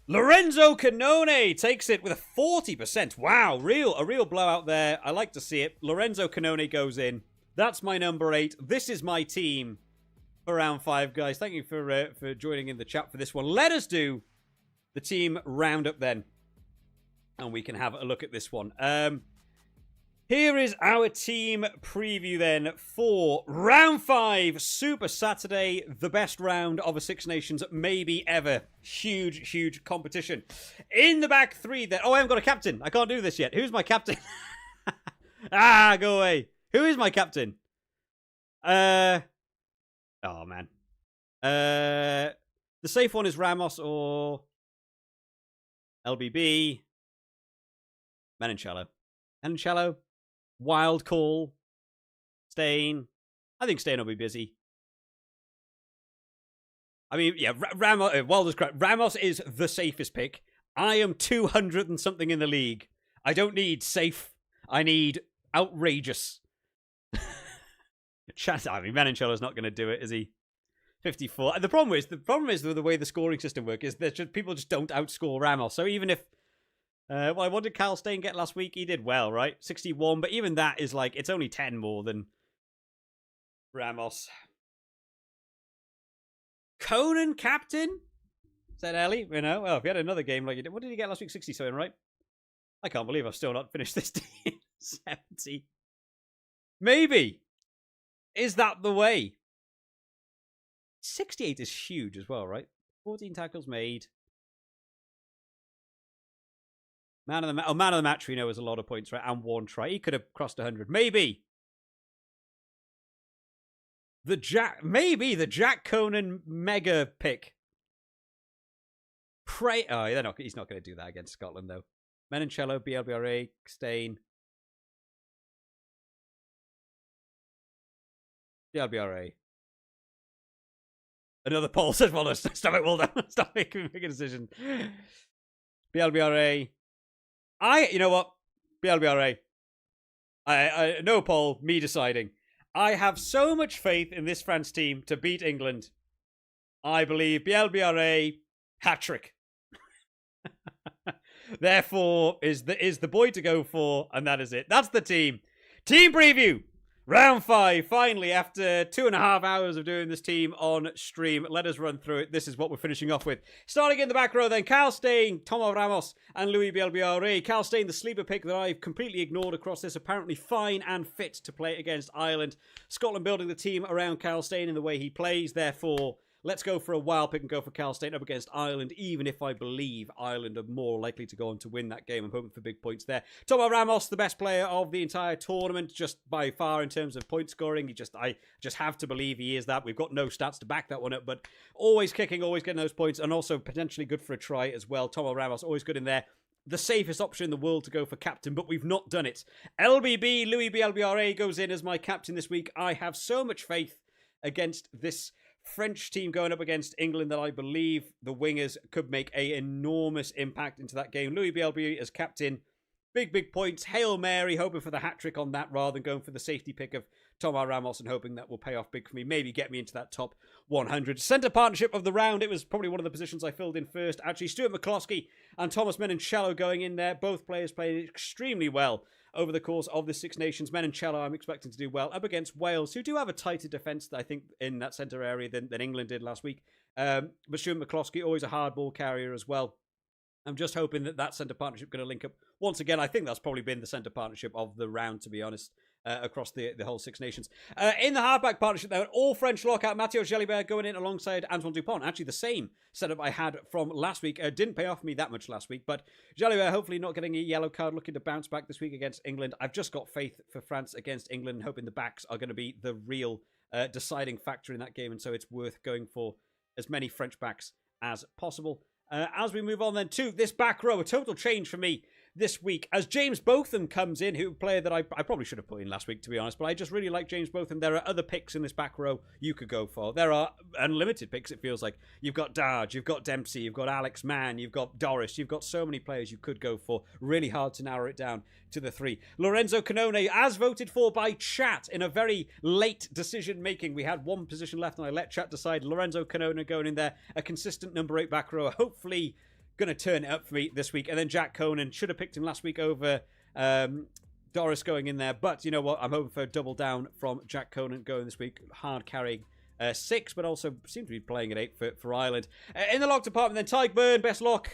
Lorenzo Canone takes it with a 40%. Wow, a real blowout there. I like to see it. Lorenzo Canone goes in. That's my number 8. This is my team for round 5, guys. Thank you for joining in the chat for this one. Let us do the team roundup then, and we can have a look at this one. Here is our team preview then for round 5, Super Saturday, the best round of a Six Nations maybe ever. Huge competition. In the back 3 then. Oh, I haven't got a captain. I can't do this yet. Who's my captain? Go away. Who is my captain? Oh, man. The safe one is Ramos or LBB. Menoncello. Wild call. Stain. I think Stain will be busy. I mean, yeah, Wilder's correct. Ramos is the safest pick. I am 200 and something in the league. I don't need safe. I need outrageous. I mean, Menoncello's not going to do it, is he? 54. The problem is the way the scoring system works is that people just don't outscore Ramos. So even if what did Carl Stain get last week? He did well, right? 61, but even that is like, it's only 10 more than Ramos. Conan captain? Said Ellie, you know. Well, if he had another game like he did. What did he get last week? 67, right? I can't believe I've still not finished this team. 70. Maybe. Is that the way? 68 is huge as well, right? 14 tackles made. Man of the match we know is a lot of points, right? And 1 try. He could have crossed 100. Maybe the Jack Conan mega pick. He's not going to do that against Scotland, though. Menoncello, BLBRA, Stain. BLBRA. Another poll says, well, stop it, Waldo. Stop making a decision. BLBRA. You know what? BLBRA. No poll, me deciding. I have so much faith in this France team to beat England. I believe BLBRA hat-trick. Therefore, is the boy to go for, and that is it. That's the team. Team preview. Round 5, finally, after 2.5 hours of doing this team on stream. Let us run through it. This is what we're finishing off with. Starting in the back row then, Carl Stein, Tomo Ramos, and Louis Bielbiaré. Carl Stein, the sleeper pick that I've completely ignored across this, apparently fine and fit to play against Ireland. Scotland building the team around Carl Stein in the way he plays, therefore... Let's go for a wild pick and go for Carl Stein up against Ireland, even if I believe Ireland are more likely to go on to win that game. I'm hoping for big points there. Tomo Ramos, the best player of the entire tournament, just by far in terms of point scoring. I just have to believe he is that. We've got no stats to back that one up, but always kicking, always getting those points, and also potentially good for a try as well. Tomo Ramos, always good in there. The safest option in the world to go for captain, but we've not done it. LBB, Louis BLBRA, goes in as my captain this week. I have so much faith against this French team going up against England that I believe the wingers could make an enormous impact into that game. Louis BLB as captain. Big points. Hail Mary, hoping for the hat-trick on that rather than going for the safety pick of Tomo Ramos and hoping that will pay off big for me. Maybe get me into that top 100. Centre partnership of the round. It was probably one of the positions I filled in first. Actually, Stuart McCloskey and Thomas Menoncello going in there. Both players played extremely well over the course of the Six Nations. Menoncello, I'm expecting to do well up against Wales, who do have a tighter defence, I think, in that centre area than England did last week. But Stuart McCloskey, always a hard ball carrier as well. I'm just hoping that centre partnership going to link up once again. I think that's probably been the centre partnership of the round, to be honest, across the whole Six Nations. In the halfback partnership, though, all French lockout. Matthieu Jalibert going in alongside Antoine Dupont. Actually, the same setup I had from last week. Didn't pay off me that much last week, but Jalibert hopefully not getting a yellow card, looking to bounce back this week against England. I've just got faith for France against England, hoping the backs are going to be the real deciding factor in that game, and so it's worth going for as many French backs as possible. As we move on then to this back row, a total change for me this week as James Botham comes in, who a player that I probably should have put in last week, to be honest, but I just really like James Botham. There are other picks in this back row you could go for. There are unlimited picks, it feels like. You've got Darge, you've got Dempsey, you've got Alex Mann, you've got Doris, you've got so many players you could go for. Really hard to narrow it down to the 3. Lorenzo Canone, as voted for by chat in a very late decision making. We had one position left and I let chat decide. Lorenzo Canone going in there, a consistent number 8 back row. Hopefully going to turn it up for me this week. And then Jack Conan, should have picked him last week over Doris going in there. But you know what? I'm hoping for a double down from Jack Conan going this week. Hard carrying 6, but also seems to be playing at 8 for Ireland. In the lock department, then Tyke Byrne, best lock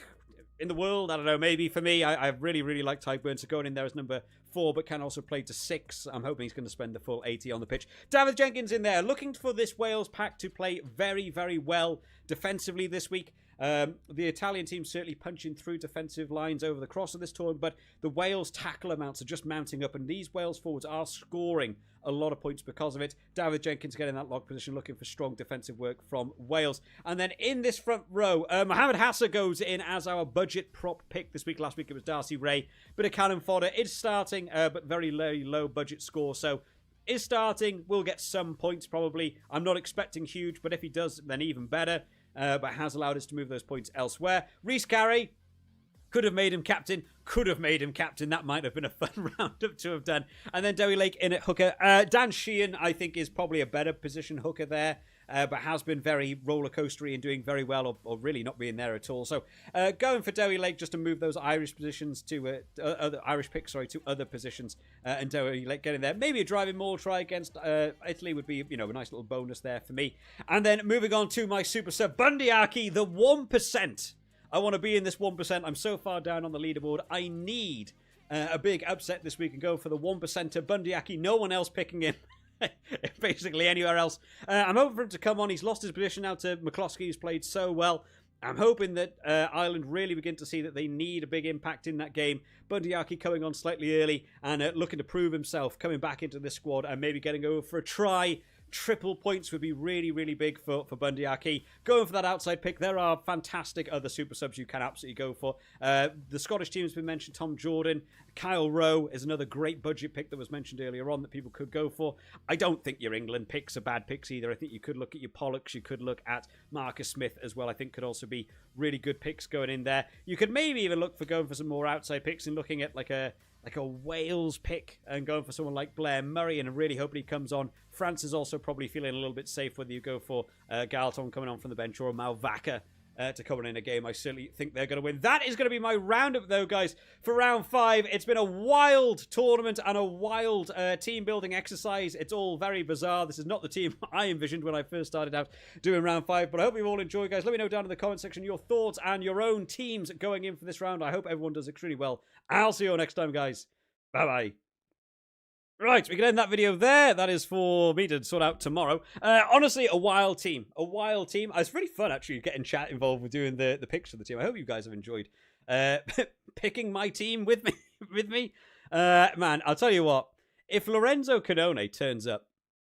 in the world. I don't know, maybe for me. I really like Tyke Byrne, so going in there as number 4, but can also play to 6. I'm hoping he's going to spend the full 80 on the pitch. David Jenkins in there, looking for this Wales pack to play very well defensively this week. The Italian team certainly punching through defensive lines over the course of this tournament, but the Wales tackle amounts are just mounting up, and these Wales forwards are scoring a lot of points because of it. David Jenkins getting that lock position, looking for strong defensive work from Wales. And then in this front row, Mohamed Hassa goes in as our budget prop pick this week. Last week it was Darcy Ray. Bit of cannon fodder. Is starting, but very low budget score, so is starting, will get some points probably. I'm not expecting huge, but if he does, then even better. But has allowed us to move those points elsewhere. Rhys Carey, could have made him captain. That might have been a fun roundup to have done. And then Dewi Lake in at hooker. Dan Sheehan, I think, is probably a better position hooker there. But has been very roller coastery and doing very well, or really not being there at all. So going for Dewi Lake just to move those Irish positions to other Irish picks, to other positions, and Dewi Lake getting there. Maybe a driving maul try against Italy would be, a nice little bonus there for me. And then moving on to my super sub, Bundy Aki, the 1%. I want to be in this 1%. I'm so far down on the leaderboard. I need a big upset this week and go for the 1%er Bundy Aki. No one else picking him. Basically anywhere else. I'm hoping for him to come on. He's lost his position now to McCloskey, who's played so well. I'm hoping that Ireland really begin to see that they need a big impact in that game. Bundee Aki coming on slightly early and looking to prove himself, coming back into this squad and maybe getting over for a try. Triple points would be really, really big for Bundee Aki. Going for that outside pick, there are fantastic other super subs you can absolutely go for. The Scottish team has been mentioned, Tom Jordan. Kyle Rowe is another great budget pick that was mentioned earlier on that people could go for. I don't think your England picks are bad picks either. I think you could look at your Pollocks, you could look at Marcus Smith as well. I think could also be really good picks going in there. You could maybe even look for going for some more outside picks and looking at like a Wales pick and going for someone like Blair Murray and really hoping he comes on. France is also probably feeling a little bit safe whether you go for Galton coming on from the bench or Malvaka to come on in a game. I certainly think they're going to win. That is going to be my roundup though, guys, for round 5. It's been a wild tournament and a wild team building exercise. It's all very bizarre. This is not the team I envisioned when I first started out doing round 5, but I hope you all enjoy, guys. Let me know down in the comment section your thoughts and your own teams going in for this round. I hope everyone does extremely well. I'll see you all next time, guys. Bye-bye. Right, we can end that video there. That is for me to sort out tomorrow. Honestly, a wild team. A wild team. It's really fun, actually, getting chat involved with doing the picks for the team. I hope you guys have enjoyed picking my team with me. Man, I'll tell you what. If Lorenzo Canone turns up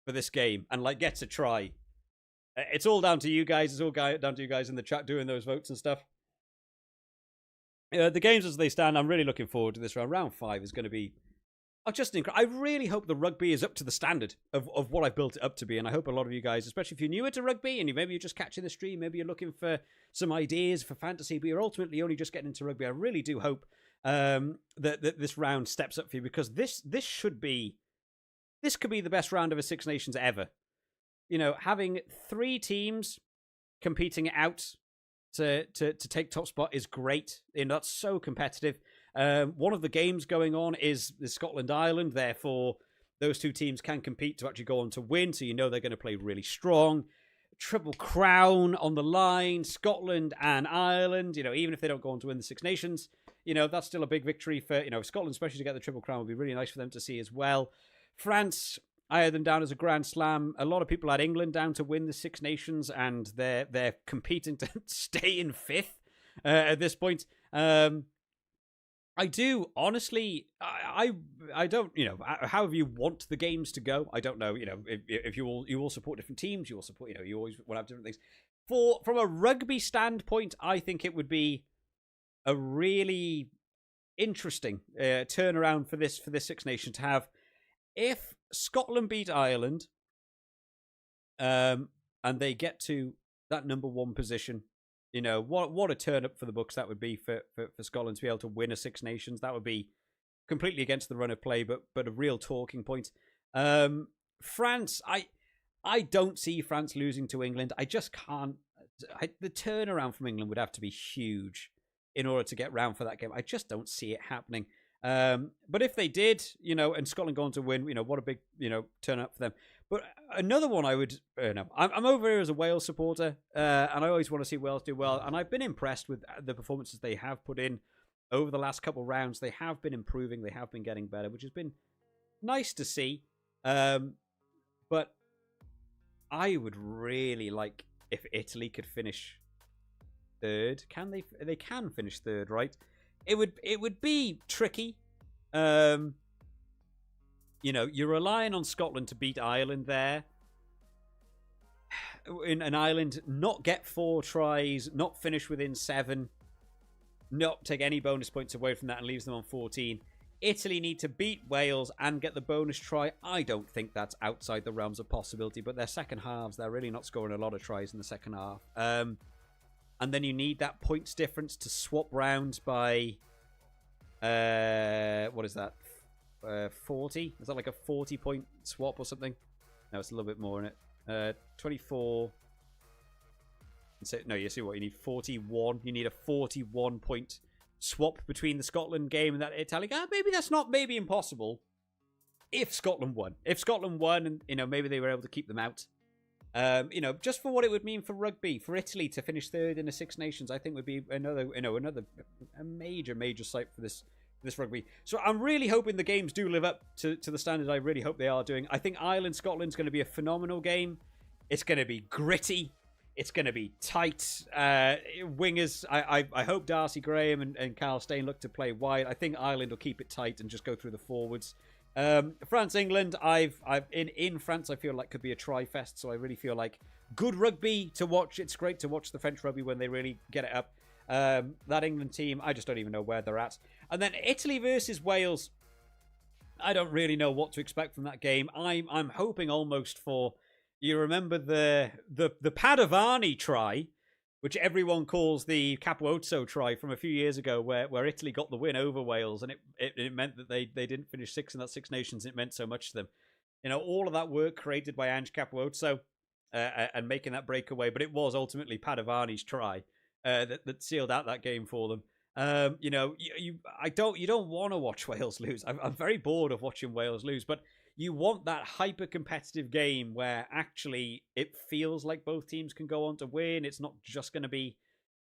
for this game and, like, gets a try, it's all down to you guys. It's all down to you guys in the chat doing those votes and stuff. The games as they stand, I'm really looking forward to this round. Round 5 is going to be just incredible. I really hope the rugby is up to the standard of what I've built it up to be, and I hope a lot of you guys, especially if you're newer to rugby and maybe you're just catching the stream, maybe you're looking for some ideas for fantasy, but you're ultimately only just getting into rugby. I really do hope that this round steps up for you, because this could be the best round of a Six Nations ever. You know, having 3 teams competing out to take top spot is great, and that's so competitive. One of the games going on is Scotland-Ireland, therefore those 2 teams can compete to actually go on to win, so you know they're going to play really strong. Triple crown on the line, Scotland and Ireland, you know, even if they don't go on to win the Six Nations, you know, that's still a big victory for, you know, Scotland, especially to get the Triple Crown would be really nice for them to see as well. France, I had them down as a Grand Slam. A lot of people had England down to win the Six Nations, and they're competing to stay in 5th at this point. I do, honestly, I don't, you know, however you want the games to go, I don't know, you know, if you all support different teams, you all support, you know, you always want to have different things. From a rugby standpoint, I think it would be a really interesting turnaround for this Six Nations to have. If Scotland beat Ireland, and they get to that number 1 position, you know, what a turn up for the books that would be for Scotland to be able to win a Six Nations. That would be completely against the run of play, but a real talking point. France, I don't see France losing to England. I just can't. The turnaround from England would have to be huge in order to get round for that game. I just don't see it happening. But if they did, you know, and Scotland going to win, you know, what a big, you know, turn up for them. But another one I would, I'm over here as a Wales supporter, and I always want to see Wales do well. And I've been impressed with the performances they have put in over the last couple of rounds. They have been improving. They have been getting better, which has been nice to see. But I would really like if Italy could finish 3rd. Can they? They can finish 3rd, right? It would be tricky. You know, you're relying on Scotland to beat Ireland there. In an Ireland, not get 4 tries, not finish within 7, not take any bonus points away from that and leaves them on 14. Italy need to beat Wales and get the bonus try. I don't think that's outside the realms of possibility, but their second halves, they're really not scoring a lot of tries in the second half. And then you need that points difference to swap round by, what is that? 40? Is that like a 40-point swap or something? No, it's a little bit more in it. 24. So, no, you see what you need? 41. You need a 41-point swap between the Scotland game and that Italian. Maybe that's not maybe impossible. If Scotland won. If Scotland won and, you know, maybe they were able to keep them out. You know, just for what it would mean for rugby, for Italy to finish 3rd in the Six Nations, I think would be another major sight for this rugby. So I'm really hoping the games do live up to the standard I really hope they are doing. I think Ireland-Scotland's going to be a phenomenal game. It's going to be gritty. It's going to be tight. Wingers, I hope Darcy Graham and Carl Steyn look to play wide. I think Ireland will keep it tight and just go through the forwards. France, England, in France, I feel like could be a tri-fest, so I really feel like good rugby to watch. It's great to watch the French rugby when they really get it up. That England team, I just don't even know where they're at. And then Italy versus Wales. I don't really know what to expect from that game. I'm hoping almost for, you remember the Padovani try, which everyone calls the Capuozzo try from a few years ago, where Italy got the win over Wales, and it meant that they didn't finish sixth in that Six Nations. It meant so much to them. You know, all of that work created by Ange Capuozzo and making that breakaway, but it was ultimately Padovani's try that sealed out that game for them. You know, you don't want to watch Wales lose. I'm very bored of watching Wales lose, but you want that hyper competitive game where actually it feels like both teams can go on to win. It's not just going to be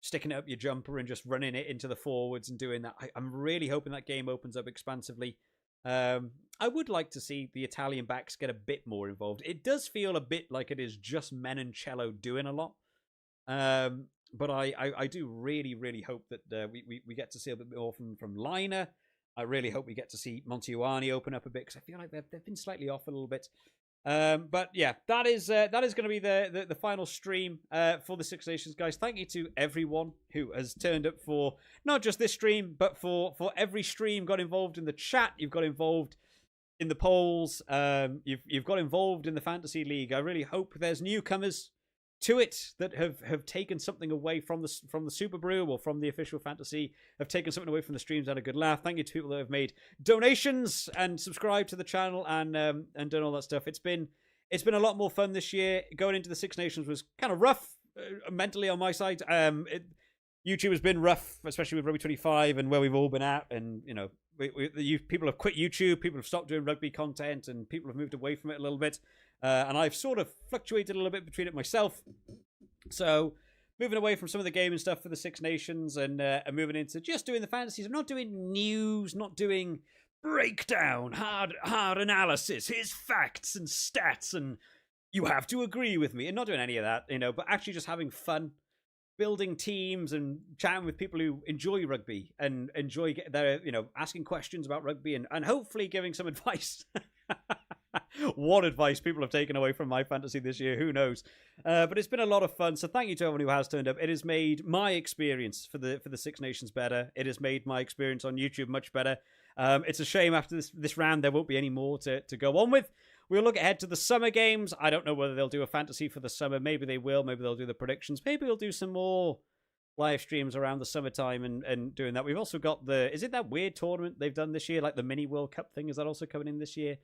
sticking it up your jumper and just running it into the forwards and doing that. I'm really hoping that game opens up expansively. I would like to see the Italian backs get a bit more involved. It does feel a bit like it is just Menoncello doing a lot. But I do really, really hope that we get to see a bit more from Liner. I really hope we get to see Montiuani open up a bit, because I feel like they've been slightly off a little bit. But yeah, that is going to be the final stream for the Six Nations, guys. Thank you to everyone who has turned up for not just this stream, but for every stream. Got involved in the chat. You've got involved in the polls. You've got involved in the Fantasy League. I really hope there's newcomers to it that have taken something away from the Superbru or from the official fantasy, have taken something away from the streams, had a good laugh. Thank you to people that have made donations and subscribed to the channel and done all that stuff. It's been a lot more fun this year. Going into the Six Nations was kind of rough mentally on my side. YouTube has been rough, especially with Rugby 25 and where we've all been at, and you know, people have quit YouTube, people have stopped doing rugby content, and people have moved away from it a little bit. And I've sort of fluctuated a little bit between it myself. So moving away from some of the gaming stuff for the Six Nations and moving into just doing the fantasies. I'm not doing news, not doing breakdown, hard analysis. Here's facts and stats, and you have to agree with me. And not doing any of that, you know, but actually just having fun, building teams and chatting with people who enjoy rugby and enjoy their, you know, asking questions about rugby and hopefully giving some advice. What advice people have taken away from my fantasy this year, who knows? But it's been a lot of fun. So thank you to everyone who has turned up. It has made my experience for the Six Nations better. It has made my experience on YouTube much better. It's a shame after this round there won't be any more to go on with. We'll look ahead to the summer games. I don't know whether they'll do a fantasy for the summer. Maybe they will. Maybe they'll do the predictions. Maybe we'll do some more live streams around the summertime and doing that. We've also got is it that weird tournament they've done this year, like the mini World Cup thing? Is that also coming in this year?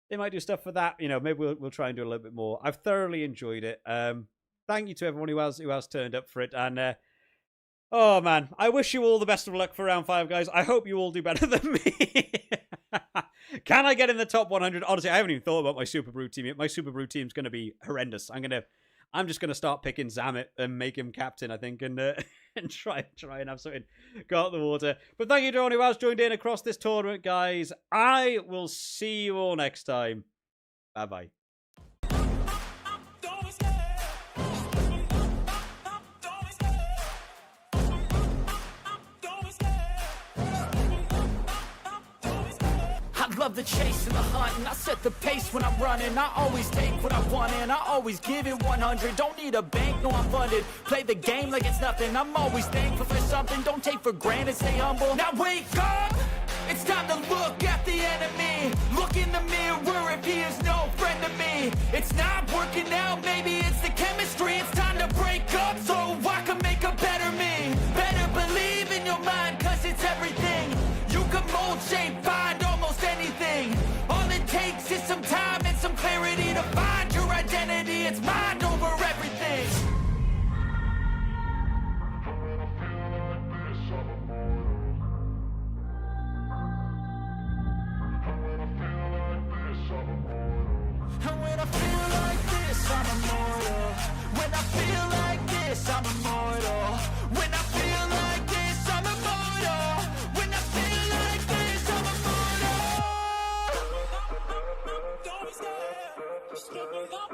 They might do stuff for that. You know, maybe we'll try and do a little bit more. I've thoroughly enjoyed it. Thank you to everyone who has turned up for it. And oh man, I wish you all the best of luck for round 5, guys. I hope you all do better than me. Can I get in the top 100? Honestly, I haven't even thought about my Superbru team yet. My Superbru team's going to be horrendous. I'm just going to start picking Zamet and make him captain, I think, and try and have something go out the water. But thank you to everyone who has joined in across this tournament, guys. I will see you all next time. Bye-bye.
Love the chase and the hunt, and I set the pace when I'm running. I always take what I want and I always give it 100. Don't need a bank, no, I'm funded. Play the game like it's nothing. I'm always thankful for something. Don't take for granted, stay humble. Now wake up, it's time to look at the enemy. Look in the mirror if he is no friend to me. It's not working out, maybe it's the chemistry. It's time to break up so I can make a better me. Better believe in your mind, cause it's everything. You can mold, shape, find almost anything. All it takes is some time and some clarity to find your identity. It's mind over everything. And when I feel like this, I'm immortal. When I feel like this, I'm immortal. When I feel like this, I'm immortal. When I feel like this, I'm immortal. Don't be scared. Just give me up.